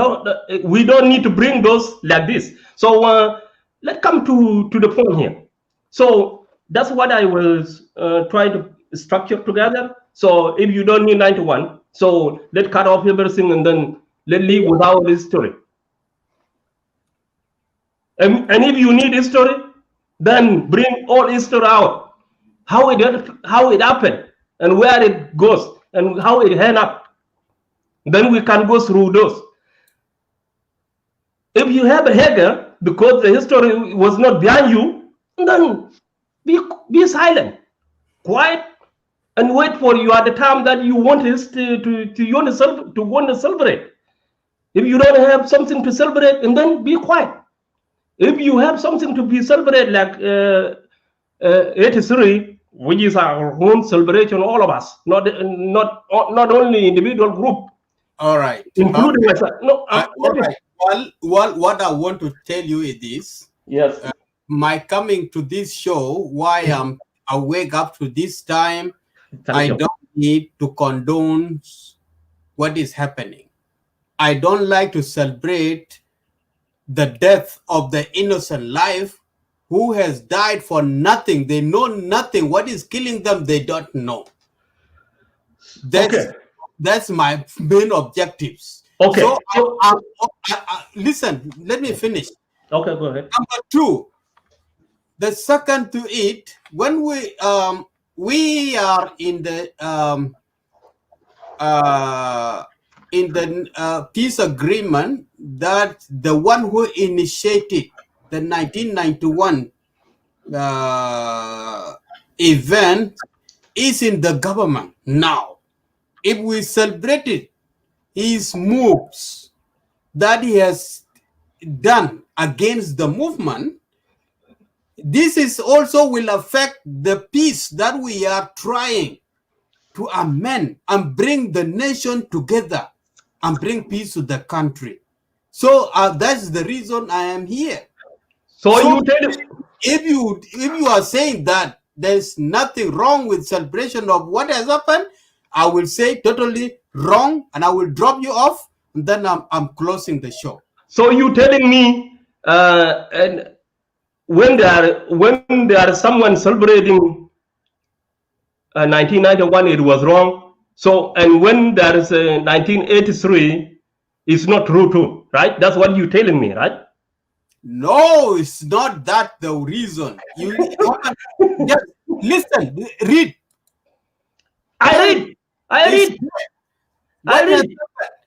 we don't need to bring those like this. So let's come to the point here. So that's what I was trying to structure together. So if you don't need 91, so let's cut off everything and then let's leave without history. And if you need history, then bring all history out. How it happened and where it goes and how it end up. Then we can go through those. If you have a hacker because the history was not behind you, then be silent, quiet, and wait for you at the time that you want to celebrate. If you don't have something to celebrate, and then be quiet. If you have something to be celebrated, like 83, which is our own celebration, all of us, not only individual group. All right. Including myself. No, all right. Well, what I want to tell you is this. Yes. My coming to this show, why I wake up to this time, I don't need to condone what is happening. I don't like to celebrate the death of the innocent life who has died for nothing. They know nothing. What is killing them, they don't know. That's my main objectives. Okay. So, listen, let me finish. Okay, go ahead. Number two, the second to it, when we are in the peace agreement, that the one who initiated the 1991 event is in the government now. If we celebrated his moves that he has done against the movement, this is also will affect the peace that we are trying to amend and bring the nation together and bring peace to the country. So that's the reason I am here. So you tell him, if you are saying that there's nothing wrong with celebration of what has happened, I will say totally wrong, and I will drop you off, and then I'm closing the show. So you telling me, and when there are someone celebrating 1991, it was wrong. So, and when there is 1983, it's not true too, right? That's what you're telling me, right? No, it's not that the reason. You just listen, read. I read.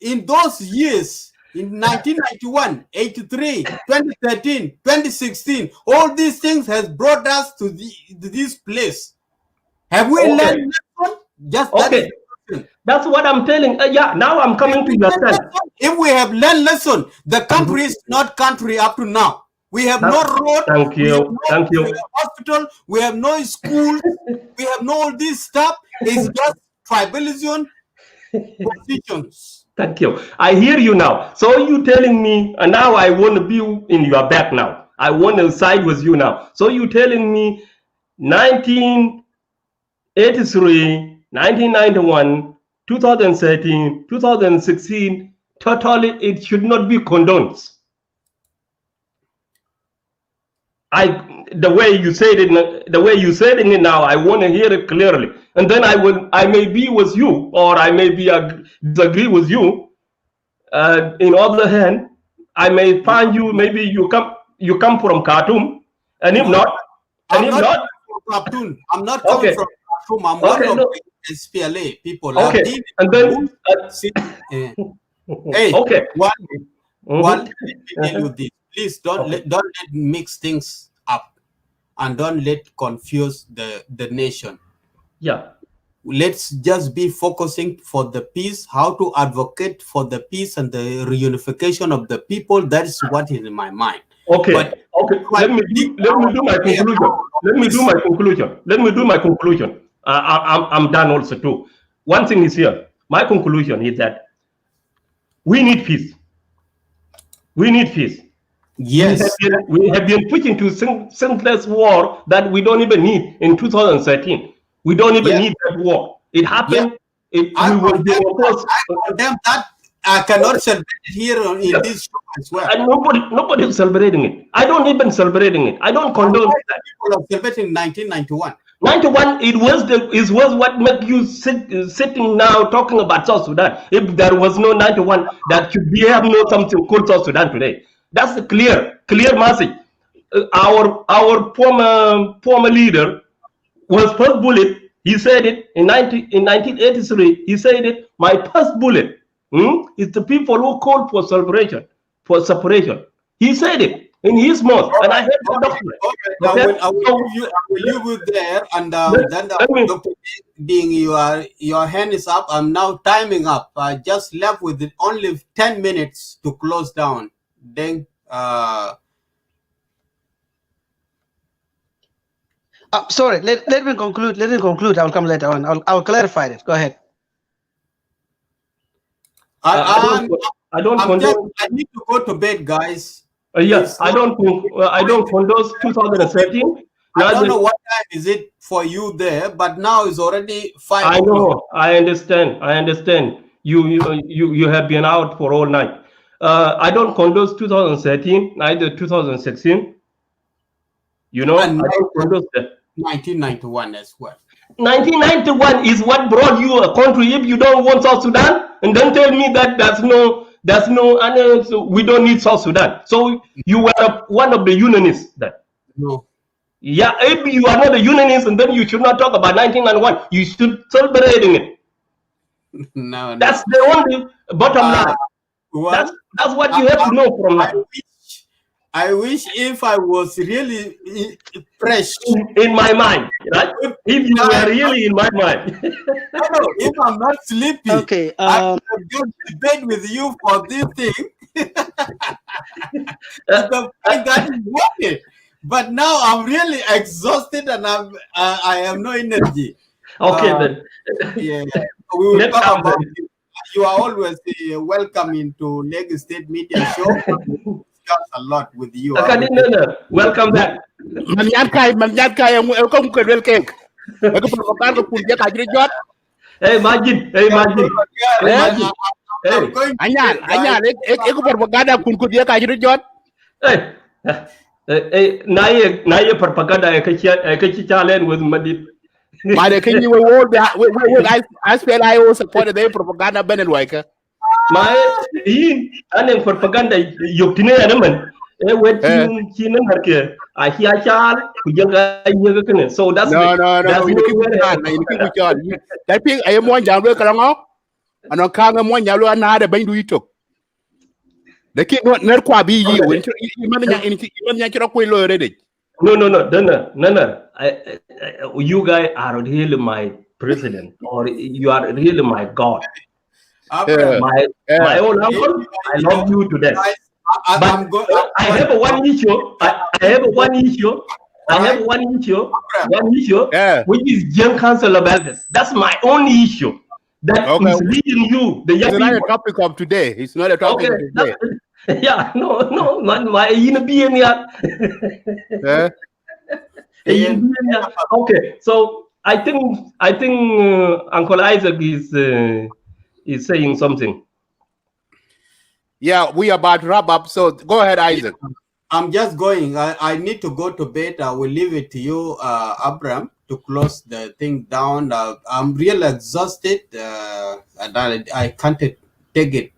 In those years, in 1991, 83, 2013, 2016, all these things has brought us to this place. Have we learned lesson? Just okay. That's what I'm telling. Yeah, now I'm coming to understand. If we have learned lesson, the country is not country up to now. We have no road. Thank you. Thank you. We have hospital. We have no school. We have no all this stuff. It's just tribalism positions. Thank you. I hear you now. So you telling me, and now I want to be in your back now. I want to side with you now. So you telling me 1983, 1991, 2013, 2016, totally it should not be condoned. The way you said it now, I want to hear it clearly, and then I may be with you, or I may be disagree with you. In other hand, I may find you, maybe you come from Khartoum, and if not, I'm not coming from Khartoum. I'm one of the SPLA people. Okay, and then hey, okay, let me tell you this. Please don't let mix things up, and don't let confuse the nation. Yeah. Let's just be focusing for the peace, how to advocate for the peace and the reunification of the people. That is what is in my mind. Okay. Let me do my conclusion. I'm done also too. One thing is here. My conclusion is that we need peace. We need peace. Yes. We have been pushing to senseless war that we don't even need in 2013. We don't even need that war. It happened. I condemn that. I cannot celebrate it here in this show as well. And nobody is celebrating it. I don't even celebrating it. I don't condone that. People are celebrating 1991. 91, it was what made you sitting now talking about South Sudan. If there was no 91, that should be have no something called South Sudan today. That's a clear message. Our former leader was first bullet. He said it in 1983. He said it. My first bullet is the people who called for celebration, for separation. He said it in his mouth, and I heard the document. I will leave you there, and then Dr. Ding, your hand is up. I'm now timing up. I just left with only 10 minutes to close down. Then sorry, let me conclude. Let me conclude. I'll come later on. I'll clarify it. Go ahead. I need to go to bed, guys. Yes, I don't condone 2013. I don't know what time is it for you there, but now it's already 5 I o'clock. know. I understand. You have been out for all night. I don't condone 2013, neither 2016. You know, And I don't condone that. 1991 as well. 1991 is what brought you a country. If you don't want South Sudan, and then tell me that so we don't need South Sudan. So you were one of the unionists then. No. Yeah, if you are not a unionist, and then you should not talk about 1991. You should celebrating it. No, That's the only bottom line. Well, that's what you have to know from now. I wish if I was really fresh in my mind, right? If you were really in my mind. No, if I'm not sleepy, Okay. I can go to bed with you for this thing. The point that is worth it. But now I'm really exhausted and I have no energy. Okay, then. Yeah, we will talk about it. You are always welcome into Lagos State Media Show. We discuss a lot with you. Welcome back. Hey, Majid. Hey, Majid. Hey, naye propaganda kachi challenge with Madid. Mane can you all I spell I also supported their propaganda benelwaker. My and propaganda yoktine anaman. When chin harke I hear chal kujanga so that's no you keep with John. That thing I am one jamwe karango and on kanga one yalo another bang do you took. The kid not quite be you when you already. No. You guys are really my president, or you are really my God. My own uncle, I love you to death. But I have one issue. I have one issue. Which is young council of elders. That's my only issue. That is leading you, the young people. It's not a topic of today. It's not a topic of today. Yeah, no, my being Okay, so I think Uncle Isaac is saying something. Yeah, we are about to wrap up. So go ahead, Isaac. I'm just going. I need to go to bed. I will leave it to you, Abraham, to close the thing down. I'm really exhausted, and I can't take it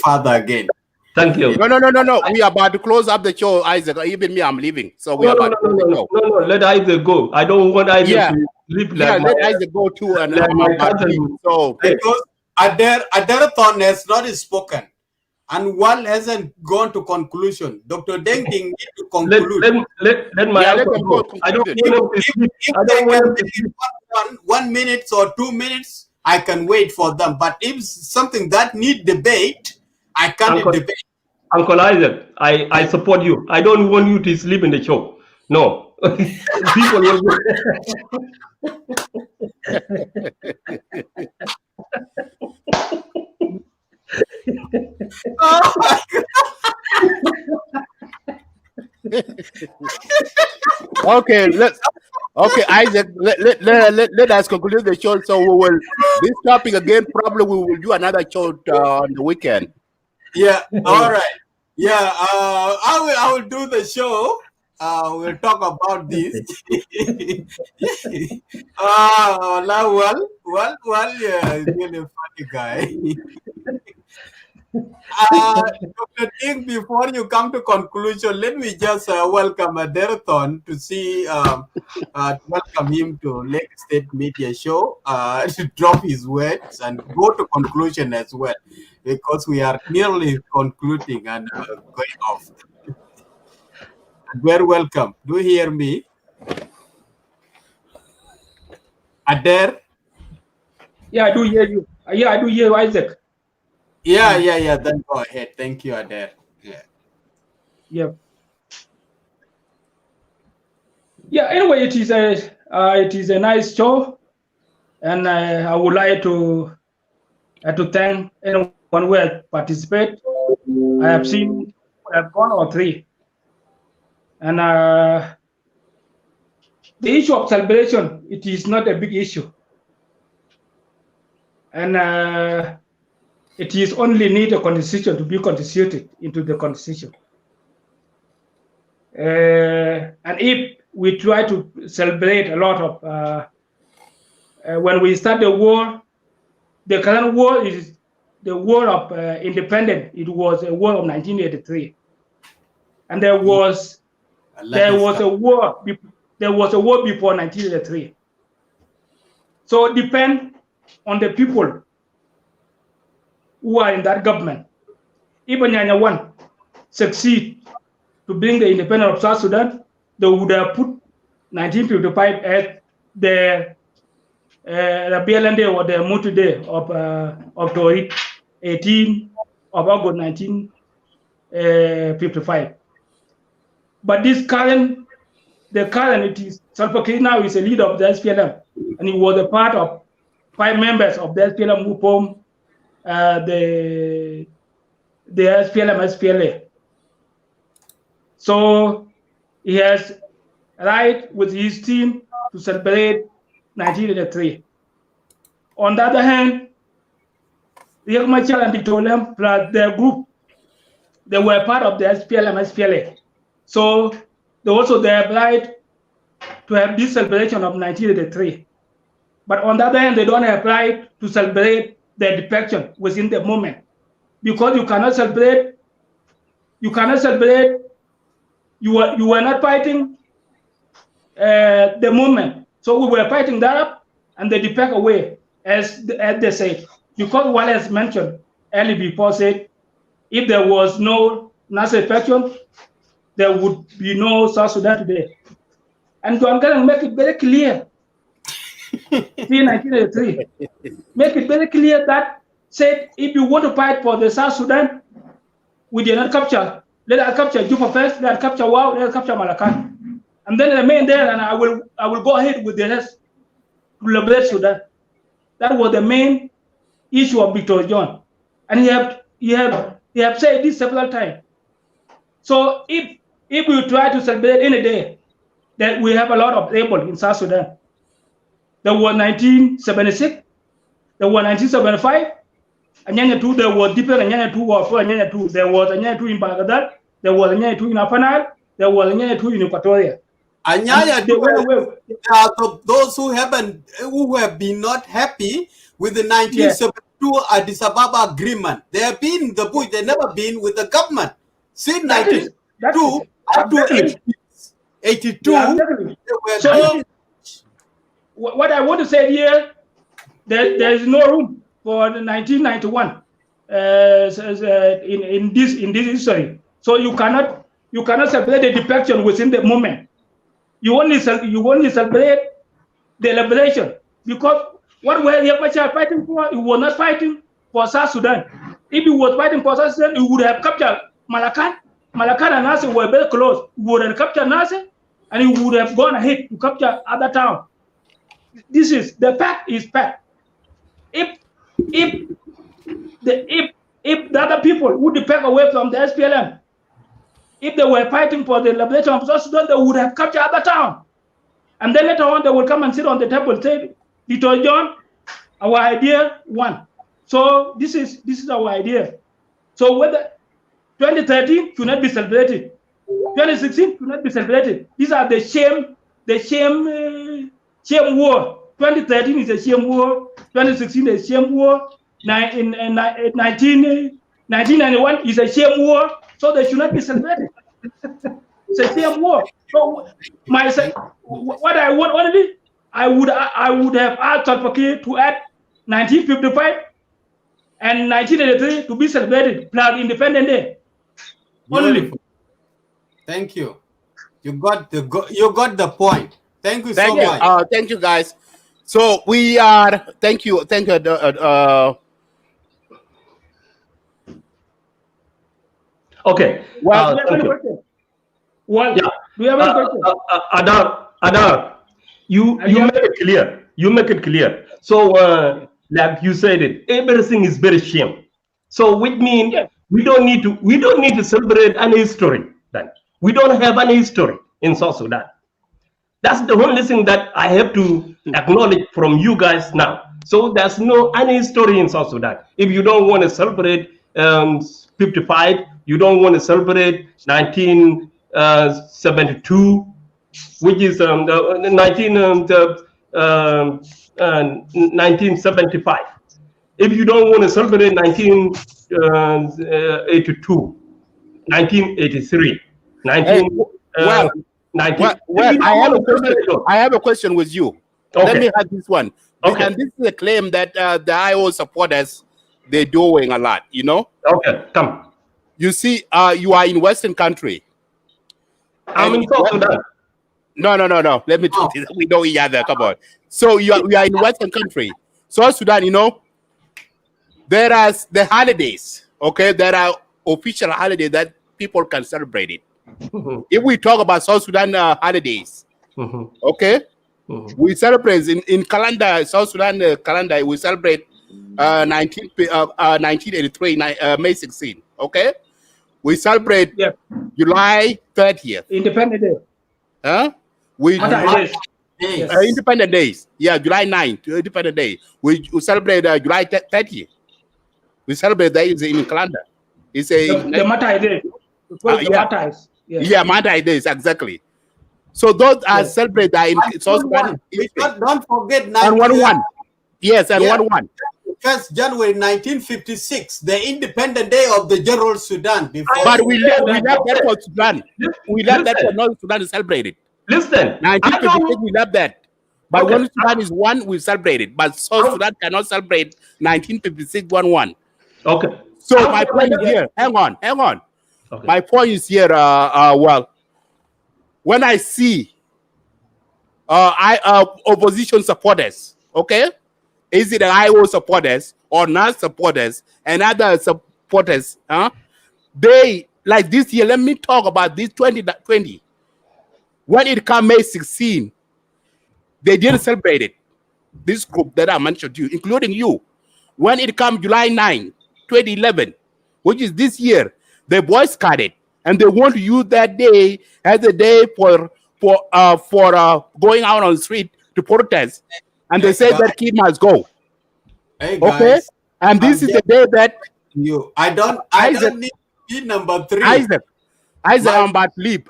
further again. Thank you. No. We are about to close up the show, Isaac. Even me, I'm leaving. So we are about to go. No. Let Isaac go. I don't want Isaac to sleep like let Isaac go too. And like my cousin. So because Aderathon has not spoken, and one hasn't gone to conclusion. Dr. Deng Ding need to conclude. Let my uncle go. I don't want to sleep. 1 minute or 2 minutes, I can wait for them. But if something that need debate, I can't debate. Uncle Isaac, I support you. I don't want you to sleep in the show. No. People will Oh my God. Okay, Isaac, let us conclude the show. So we will this topic again. Probably we will do another show on the weekend. Yeah. All right. Yeah. I will do the show. We'll talk about this. Well, yeah, really funny guy. Dr. Ding, before you come to conclusion, let me just welcome Aderathon to see, welcome him to Lake State Media Show, to drop his words and go to conclusion as well, because we are nearly concluding and going off. Very welcome. Do you hear me? Adair? Yeah, I do hear you. Yeah, I do hear you, Isaac. Yeah. Then go ahead. Thank you, Adair. Yeah. Anyway, it is a nice show, and I would like to thank anyone who has participated. I have seen one or three, and the issue of celebration, it is not a big issue, and it is only need a constitution to be constituted into the constitution. And if we try to celebrate a lot of, when we start the war, the current war is the war of independence. It was a war of 1983, and there was a war. There was a war before 1983. So it depends on the people who are in that government. If Anyanya 1 succeed to bring the independence of South Sudan, they would have put 1955 as the BLND or the Mutu Day of Torit, 18 of August 1955. But the current it is Salva Kiir now is a leader of the SPLM, and he was a part of 5 members of the SPLM who formed the SPLM SPLA. So he has right with his team to celebrate 1983. On the other hand, Riek Machar and Victorian plus their group, they were part of the SPLM SPLA. So they also have right to have this celebration of 1983. But on the other hand, they don't have right to celebrate their defection within the movement, because you cannot celebrate. You were not fighting the movement. So we were fighting that up, and they defect away, as they say. Because what has mentioned early before said, if there was no Nasser defection, there would be no South Sudan today. And John Garang make it very clear in 1983. Make it very clear that said, if you want to fight for the South Sudan, we did not capture. Let us capture Juba first. Let us capture Wow. Let us capture Malakal, and then remain there. And I will go ahead with the rest to liberate Sudan. That was the main issue of Victor John, and he have said this several times. So if we try to celebrate any day that we have a lot of rebel in South Sudan, there was 1976, there was 1975. Anyanya 2, there was different Anyanya 2 or for Anyanya 2. There was Anyanya 2 in Baghdad, there was Anyanya 2 in Afanal, there was Anyanya 2 in Equatoria. Anyanya 2, those who have been not happy with the 1972 Addis Ababa agreement. They have been in the bush, they've never been with the government. Since 1972 up to 82, so what I want to say here, there is no room for the 1991 in this history. So you cannot celebrate the defection within the movement. You only celebrate the liberation, because what were Riek Machar fighting for? He was not fighting for South Sudan. If he was fighting for South Sudan, he would have captured Malakal. Malakal and Nasir were very close. He would have captured Nasir, and he would have gone ahead to capture other towns. This is the fact. Is fact. If the other people who defect away from the SPLM, if they were fighting for the liberation of South Sudan, they would have captured other town, and then later on they will come and sit on the table and say, "Little John, our idea won." So this is our idea. So whether 2013 should not be celebrated, 2016 should not be celebrated. These are the shame war. 2013 is a shame war. 2016 is a shame war. 1991 is a shame war. So they should not be celebrated. It's a shame war. So what I want only, I would have asked Salva Kiir to add 1955 and 1983 to be celebrated plus Independence Day. Only. Thank you. You got the point. Thank you so much. Thank you, guys. So we are. Thank you. Okay. Well, thank you. Well, yeah. Do you have any question? Adar, you make it clear. You make it clear. So, like you said it, everything is very shame. So, which means we don't need to celebrate any history. Then we don't have any history in South Sudan. That's the only thing that I have to acknowledge from you guys now. So there's no any history in South Sudan. If you don't want to celebrate 55, you don't want to celebrate 19 1972, which is the 1975. If you don't want to celebrate 1982, 1983, 19, well, 19. well, I have a question with you. Okay. Let me have this one. Okay. And this is a claim that the IO supporters, they're doing a lot, you know? Okay, come. You see, you are in Western country. I'm in South Sudan. No. Let me talk. We know each other. Come on. So we are in Western country. South Sudan, you know, there are the holidays, okay? There are official holidays that people can celebrate it. If we talk about South Sudan holidays, okay? We celebrate in calendar, South Sudan calendar, we celebrate 1983, May 16, okay? We celebrate July 30th. Independent Day. Huh? We Independent Days. Yeah, July 9th, Independent Day. We celebrate July 30th. We celebrate that in calendar. It's a the Matai Day. Yeah, Matai Days, exactly. So those are celebrated in South Sudan. Don't forget 1-1. Yes, and 1-1. 1st January 1956, the independent day of the General Sudan. But we left that for Sudan. We left that for North Sudan to celebrate it. Listen, 1956, we left that. But when Sudan is one, we celebrate it. But South Sudan cannot celebrate 1956 1-1. Okay. So my point is here. Hang on. Okay. My point is here. Well, when I see opposition supporters, okay, is it the IO supporters or not supporters and other supporters? They like this year. Let me talk about this 2020. When it comes May 16, they didn't celebrate it. This group that I mentioned to you, including you. When it comes July 9, 2011, which is this year, they boycotted and they want to use that day as a day for going out on the street to protest. And they say that kid must go. Hey okay, guys, and this is the day that I don't need to be number 3. Isaac, I'm about to leave.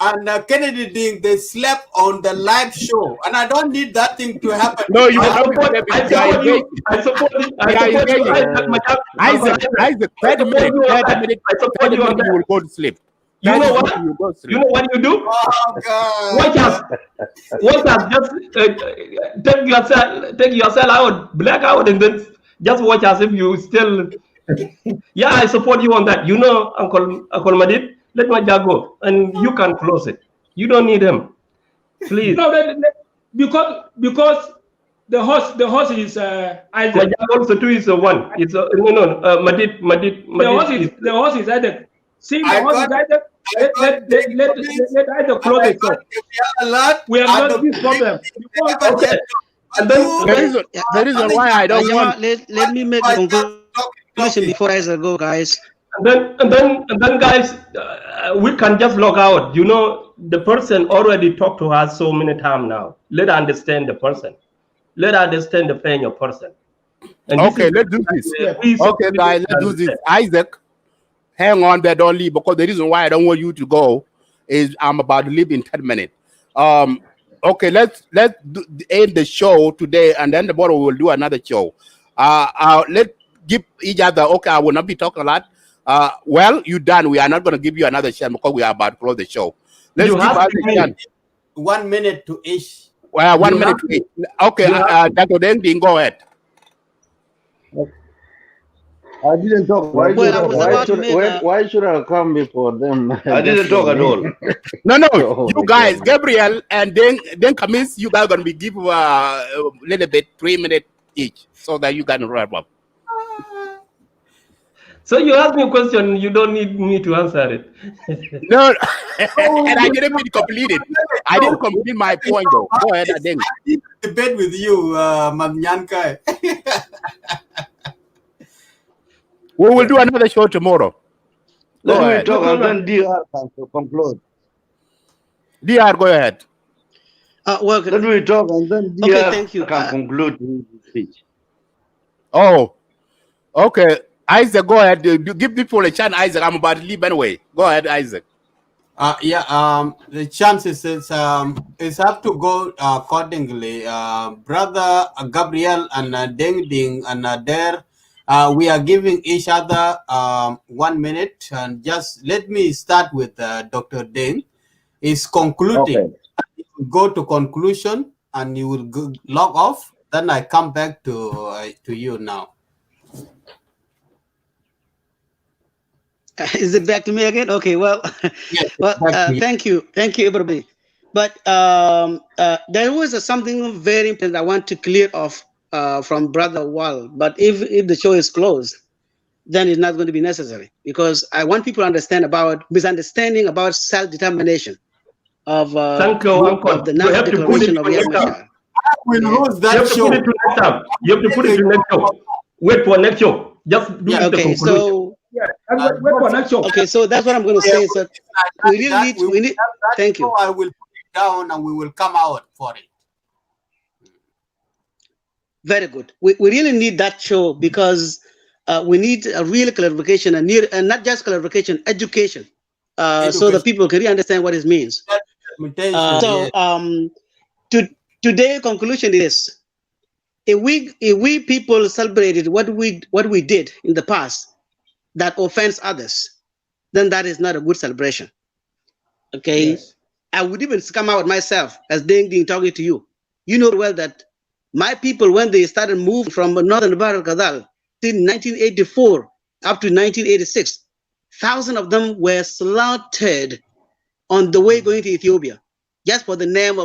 And Kennedy Ding, they slept on the live show, and I don't need that thing to happen. No, you I support you. Isaac, 30 minutes, you will go to sleep. You know what? You know what you do? Watch us. Just take yourself out, black out, and then just watch us if you still. Yeah, I support you on that. You know, Uncle Madid, let my jack go, and you can close it. You don't need him, please. No, because the host is Isaac. My jack also too is one. It's Madid. The host is Isaac. See, the host is Isaac. Let Isaac close it. We have not this problem. Okay. And then the reason why I don't want. Let me make a conclusion before Isaac go, guys. And then, guys, we can just log out. You know, the person already talked to us so many times now. Let us understand the person. Let us understand the pain of person. And okay, let's do this. Okay, guys, let's do this. Isaac, hang on there, don't leave, because the reason why I don't want you to go is I'm about to leave in 10 minutes. Okay, let's end the show today, and then tomorrow we will do another show. Let's give each other. Okay, I will not be talking a lot. Well, you're done. We are not going to give you another chance because we are about to close the show. Let's give us a chance. 1 minute to each. Well, 1 minute to each. Okay, Dr. Deng, go ahead. I didn't talk. Why should I come before them? I didn't talk at all. No, you guys, Gabriel and then Kamis, you guys are going to be give a little bit, 3 minutes each, so that you can wrap up. So you asked me a question, you don't need me to answer it. No, and I didn't complete it. I didn't complete my point though. Go ahead, I didn't debate with you, Mamnyankai. We will do another show tomorrow. Let me talk and then DR can conclude. DR, go ahead. Well, let me talk and then DR thank you. Can conclude his speech. Oh, okay. Isaac, go ahead. Give people a chance, Isaac. I'm about to leave anyway. Go ahead, Isaac. The chances is have to go accordingly. Brother Gabriel and Deng Ding and there, we are giving each other 1 minute, and just let me start with Dr. Deng. Is concluding. Okay. Go to conclusion, and you will log off. Then I come back to you now. Is it back to me again? Okay, well, yes, thank you, everybody. But there was something very important I want to clear off from Brother Wall. But if the show is closed, then it's not going to be necessary, because I want people to understand about misunderstanding about self-determination of Thank you, Uncle. of the You have to put it Declaration of to Riek next time. Machar. We'll host You that have to show. put it to next time. You have to put it to next show. Wait for next show. Just do it the Okay, conclusion. so Wait for next show. okay, so that's what I'm going to say. So we really need. We need. Thank you. I will put it down, and we will come out for it. Very good. We really need that show, because we need a real clarification and not just clarification, education, so that people can really understand what it means. Today conclusion is, if we people celebrated what we did in the past that offends others, then that is not a good celebration. Okay, yes. I would even come out myself as Deng Ding talking to you. You know well that my people, when they started moving from northern Bahr al-Ghazal in 1984 up to 1986, thousands of them were slaughtered on the way going to Ethiopia, just for the name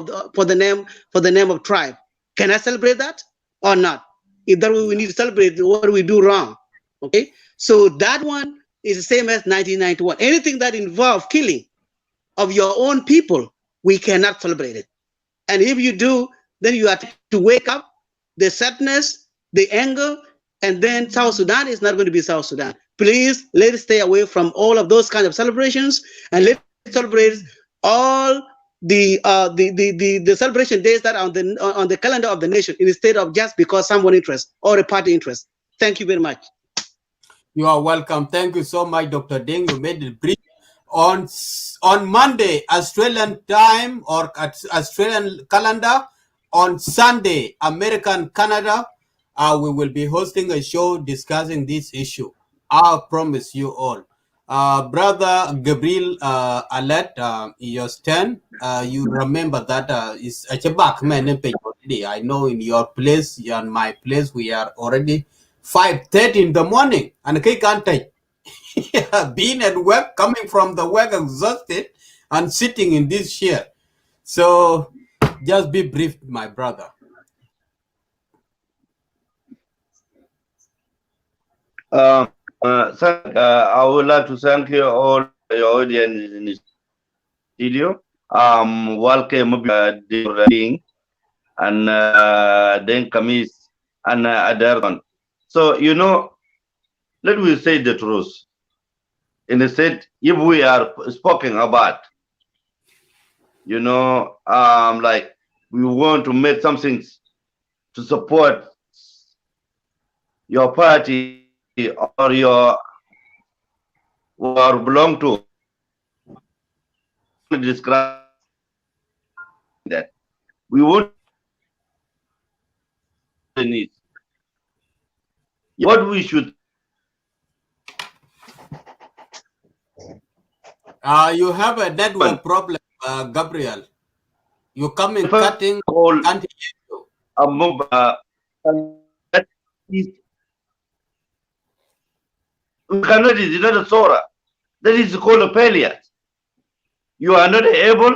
of tribe. Can I celebrate that or not? If that way we need to celebrate, what do we do wrong? Okay, so that one is the same as 1991. Anything that involves killing of your own people, we cannot celebrate it. And if you do, then you have to wake up the sadness, the anger, and then South Sudan is not going to be South Sudan. Please, let's stay away from all of those kind of celebrations, and let's celebrate all the celebration days that are on the calendar of the nation, instead of just because someone interest or a party interest. Thank you very much. You are welcome. Thank you so much, Dr. Deng. You made it brief. On Monday, Australian time or Australian calendar, on Sunday, American Canada, we will be hosting a show discussing this issue. I promise you all. Brother Gabriel Alet, your stand, you remember that is a back man. I know in your place and my place, we are already 5:30 in the morning, and I can't take. Being at work, coming from the work exhausted, and sitting in this chair. So just be brief, my brother. I would like to thank you all, your audience in the studio. Welcome, and then Kamis and Adarban. So, let me say the truth. Instead, if we are speaking about, like we want to make something to support your party or your or belong to, describe that we want the needs. What we should. You have a network problem, Gabriel. You coming cutting. We cannot, it's not a Sora. That is called a failure. You are not able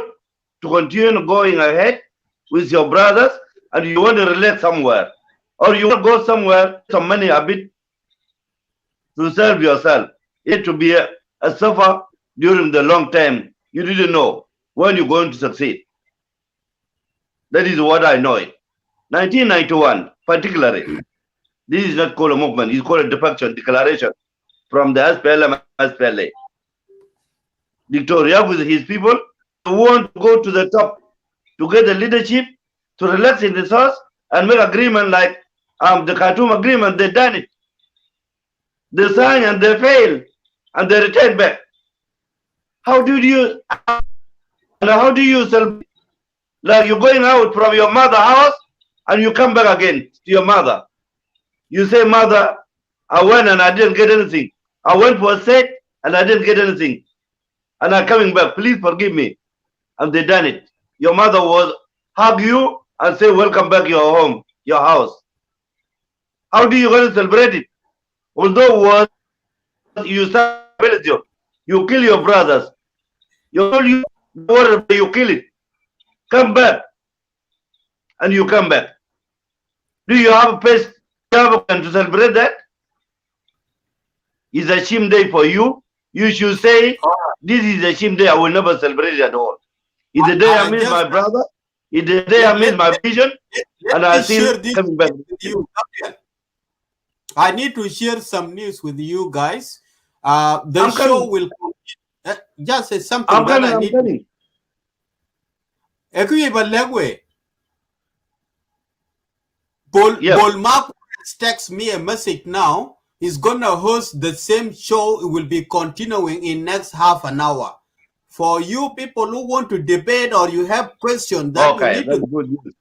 to continue going ahead with your brothers, and you want to relax somewhere. Or you want to go somewhere, some money a bit to serve yourself. It to be a suffer during the long time. You didn't know when you're going to succeed. That is what I know it. 1991, particularly, this is not called a movement, it's called a defection declaration from the SPLM and SPLA. Victoria with his people want to go to the top to get the leadership, to relax in the source and make agreement like the Khartoum agreement. They done it. They signed and they failed and they returned back. How do you celebrate? Like you're going out from your mother's house and you come back again to your mother. You say, Mother, I went and I didn't get anything. I went for a set and I didn't get anything. And I'm coming back. Please forgive me. And they done it. Your mother was hug you and say, welcome back your home, your house. How do you going to celebrate it? Although was you celebrate you kill your brothers. You kill it. Come back. And you come back. Do you have a place to celebrate that? It's a shame day for you. You should say, this is a shame day. I will never celebrate it at all. It's the day I miss my brother. It's the day I miss my vision. And I see coming back. With you. I need to share some news with you guys. The show will just say something I'm that coming, I need. I'm coming. Bol Mark texts me a message now. He's gonna host the same show. It will be continuing in next half an hour. For you people who want to debate or you have questions that you need to good.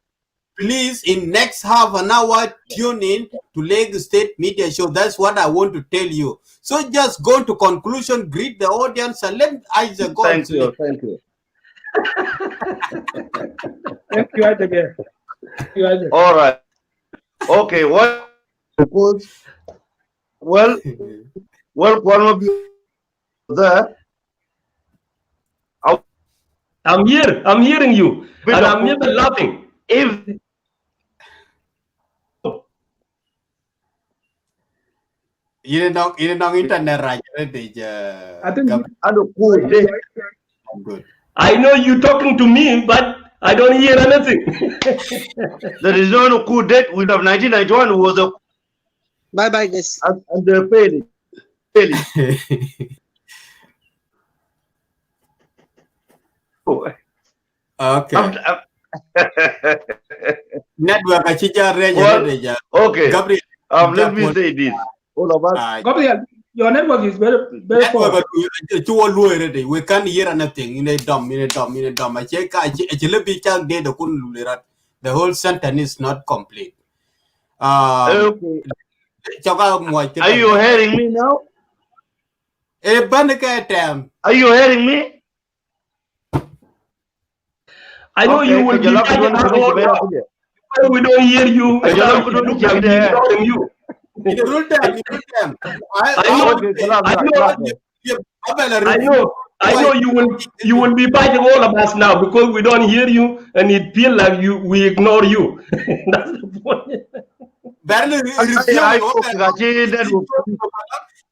please in next half an hour tune in to Lagos State Media Show. That's what I want to tell you. So just go to conclusion, greet the audience, and let Isaac go. Thank you. Thank you, Isaac. All right. Okay. What? Because well, one of you there. I'm here. I'm hearing you, and I'm even laughing. If you know internet right? I think good. I know you talking to me, but I don't hear anything. There is no coup date. We have 1991 was a bye guys. And they failed it. Okay. Network okay. Gabriel. Let me say this. All of us. Gabriel, your network is very poor. We can't hear anything. In a dumb. I check. The whole sentence is not complete. Okay. Are you hearing me now? Are you hearing me? I know you will be we don't hear you. I know you will be fighting all of us now because we don't hear you and it feels like we ignore you. That's the point.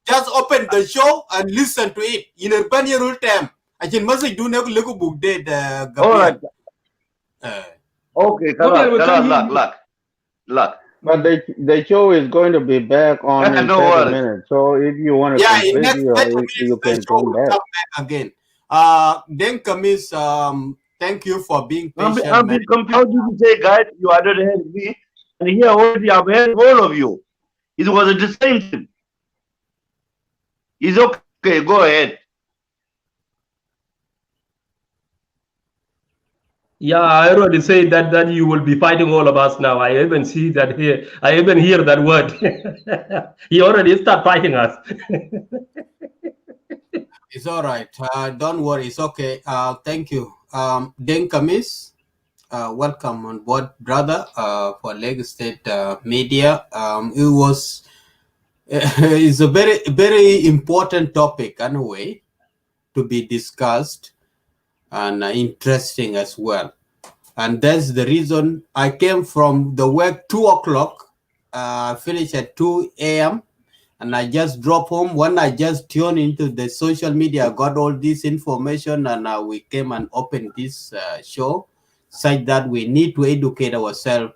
Just open the show and listen to it. In a banner rule time. I can message do never look book dead. All right. Okay, luck. But the show is going to be back on in 30 minutes. So if you want to complete you can come back again. Then Kamis, thank you for being patient. How did you say, guys, you are not hearing me? And here already I've heard all of you. It was the same thing. It's okay, go ahead. Yeah, I already said that you will be fighting all of us now. I even see that here. I even hear that word. He already start fighting us. It's all right. Don't worry. It's okay. Thank you. Den Kamis, welcome on board, brother, for Lagos State Media. It's a very, very important topic anyway to be discussed and interesting as well. And that's the reason I came from the work 2 o'clock, finished at 2 a.m. and I just drove home. When I just tuned into the social media, I got all this information and we came and opened this show, such that we need to educate ourselves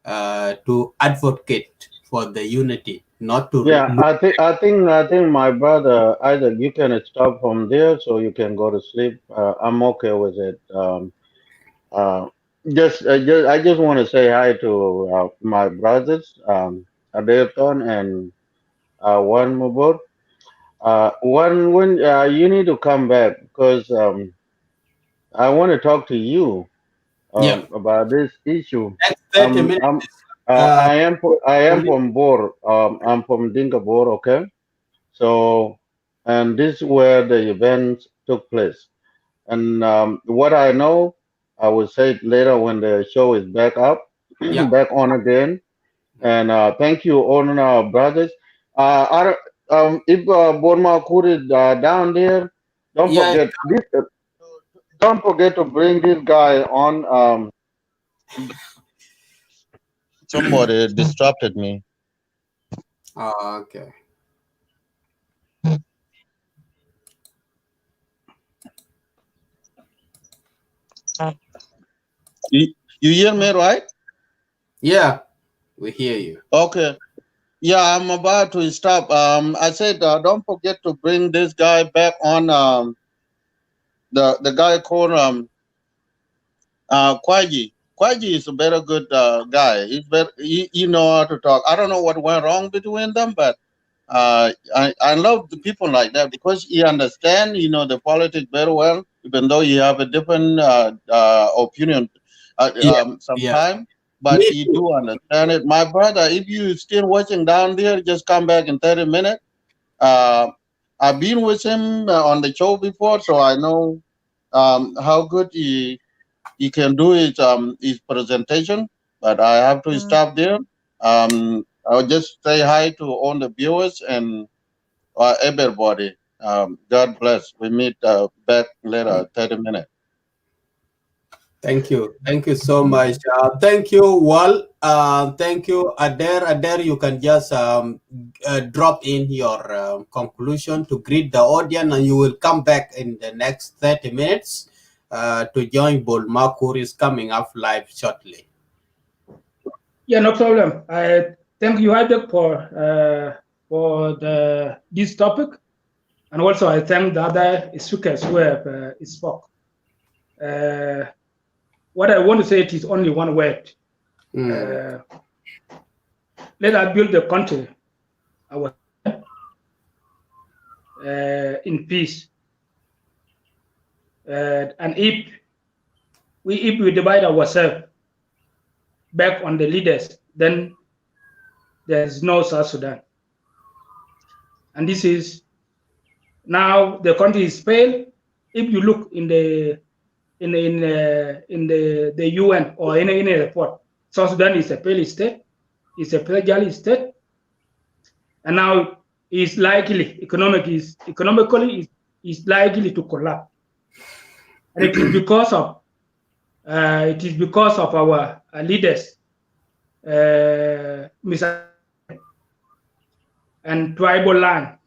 to advocate for the unity, not to. Yeah, I think my brother Isaac, you can stop from there so you can go to sleep. I'm okay with it. I just want to say hi to my brothers, Adeton and Juan Mubur. when you need to come back because I want to talk to you Yeah. about this issue. Next 30 minutes. Uh, I am from Bor. I'm from Dinka Bor. Okay, so and this is where the event took place. And what I know, I will say it later when the show is back up, yeah. back on again. And thank you, all our brothers. If Borma Kur is down there, don't Yeah. forget this. Don't forget to bring this guy on. Somebody disrupted me. Okay. You hear me, right? Yeah, we hear you. Okay. Yeah, I'm about to stop. I said, don't forget to bring this guy back on. The guy called Kwaji. Kwaji is a very good guy. He know how to talk. I don't know what went wrong between them, but I love the people like that because he understand, the politics very well, even though he have a different opinion Yeah. sometimes. But Me he too. do understand it. My brother, if you still watching down there, just come back in 30 minutes. I've been with him on the show before, so I know how good he can do his presentation. But I have to stop there. I'll just say hi to all the viewers and everybody. God bless. We meet back later, 30 minutes. Thank you. Thank you so much. Thank you, Wal. Thank you, Adair. Adair, you can just drop in your conclusion to greet the audience, and you will come back in the next 30 minutes to join Bol Makur is coming up live shortly. Yeah, no problem. I thank you, Isaac, for this topic, and also I thank the other speakers who have spoke. What I want to say it is only one word. Let us build the country in peace. And if we divide ourselves back on the leaders, then there is no South Sudan. And this is now the country is failed. If you look in the UN or in any report, South Sudan is a failed state, it's a fragile state, and now is likely economically is likely to collapse. And it is because of our leaders and tribal land.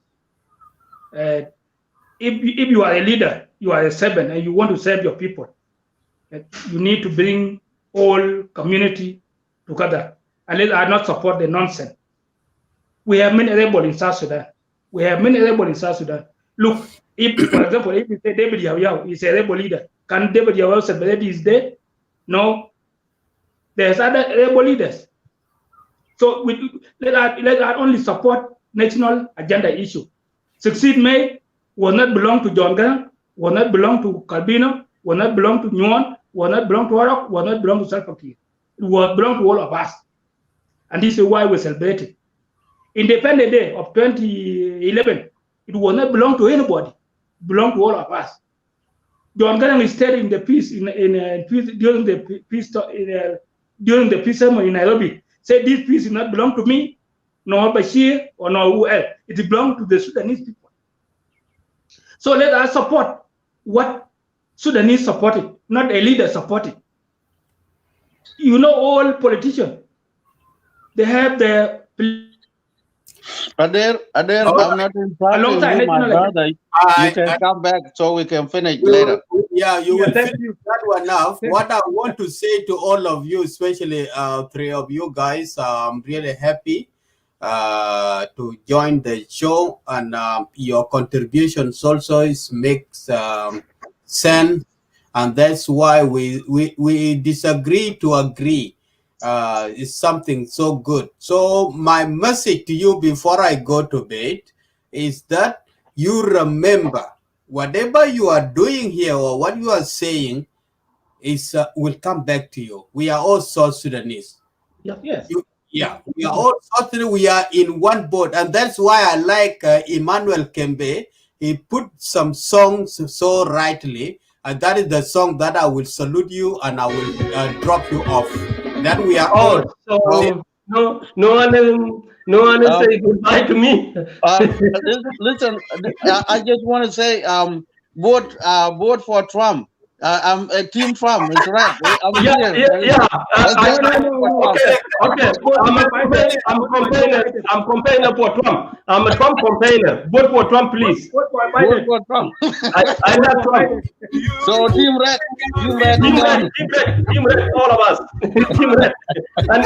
If you are a leader, you are a servant, and you want to serve your people, you need to bring all community together, and let us not support the nonsense. We have many rebels in South Sudan. Look, if, for example, if you say David Yao is a rebel leader, can David Yao celebrate his day? No. There's other rebel leaders. So let us only support national agenda issue. Succeed May will not belong to John Grant, will not belong to Carbino, will not belong to Nguyen, will not belong to Arok, will not belong to Salva Kiir. It will belong to all of us. And this is why we celebrate it. Independent Day of 2011, it will not belong to anybody. It belongs to all of us. John Garang stayed in the peace during the peace ceremony in Nairobi. Said this peace does not belong to me, nor Bashir, or nor who else. It belongs to the Sudanese people. So let us support what Sudanese supported, not a leader supported. You know, all politicians, they have their. Adair, I'm not interrupting you, my brother. You can come back so we can finish later. Yeah, you will finish that one off. What I want to say to all of you, especially three of you guys, I'm really happy to join the show, and your contributions also makes sense, and that's why we disagree to agree. Is something so good. So my message to you before I go to bed is that you remember whatever you are doing here or what you are saying is will come back to you. We are all South Sudanese. Yes. We are all South Sudanese. We are in one boat, and that's why I like Emmanuel Kembe. He put some songs so rightly, and that is the song that I will salute you and I will drop you off. That we are all. So no one is say goodbye to me. Listen, I just want to say, vote for Trump. I'm a team Trump. It's right. I'm here. Okay. I'm campaigner for Trump. I'm a Trump campaigner. Vote for Trump, please. Vote for Trump. I love Trump. So team red. Team red, all of us. Team red. And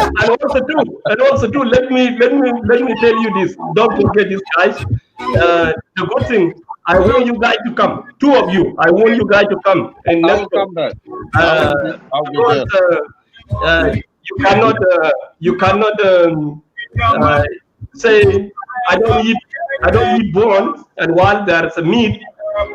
also too, let me tell you this. Don't forget this, guys. The good thing, I want you guys to come. Two of you, I want you guys to come. And I will come back. You cannot say I don't eat bones, and while there's a meat,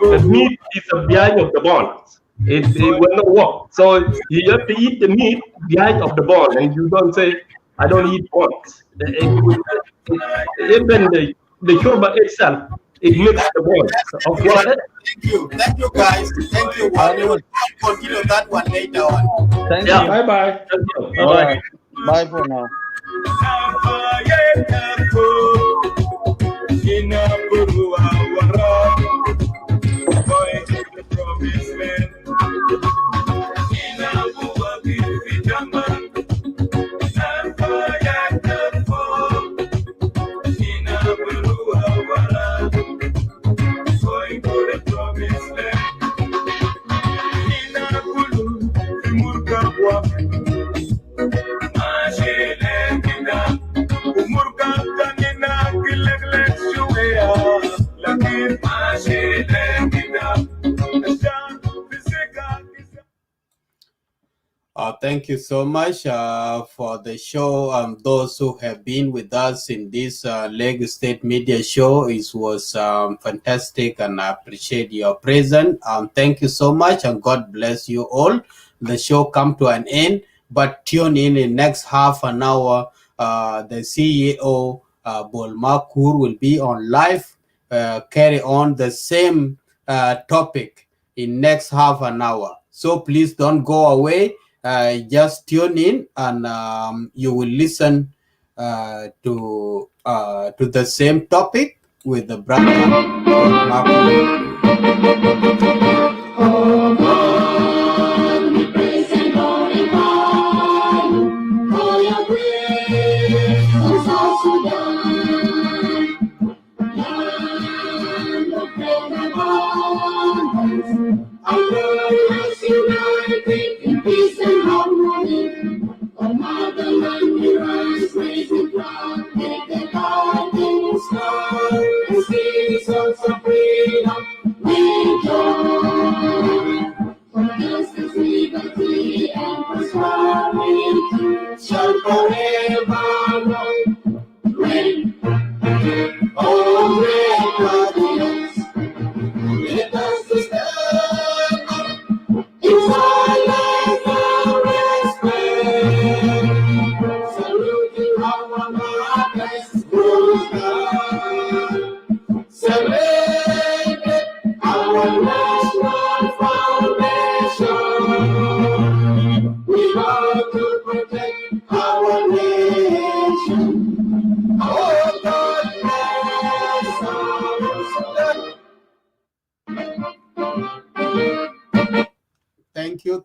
the meat is behind of the bones. It will not work. So you have to eat the meat behind of the bone, and you don't say I don't eat bones. Even the shorba itself, it makes the bones of water. Thank you guys. Thank you. We will continue that one later on. Thank you. Bye. All right. Bye for now. Thank you so much for the show. Those who have been with us in this Leg State Media show, it was fantastic, and I appreciate your presence. Thank you so much, and God bless you all. The show come to an end, but tune in next half an hour. The CEO Bolmakur will be on live, carry on the same topic in next half an hour. So please don't go away. Just tune in, and you will listen to the same topic with the brother. In peace and harmony, oh motherland, we rise, raising proud, make the garden sky, and see songs of freedom, we joy. For justice, liberty, and prosperity shall forever reign. Oh, great guardians, let us stand up in silence and respect, saluting our martyrs who died, celebrating our national foundation. We vow to protect our nation. Oh, God bless our Sudan. Thank you.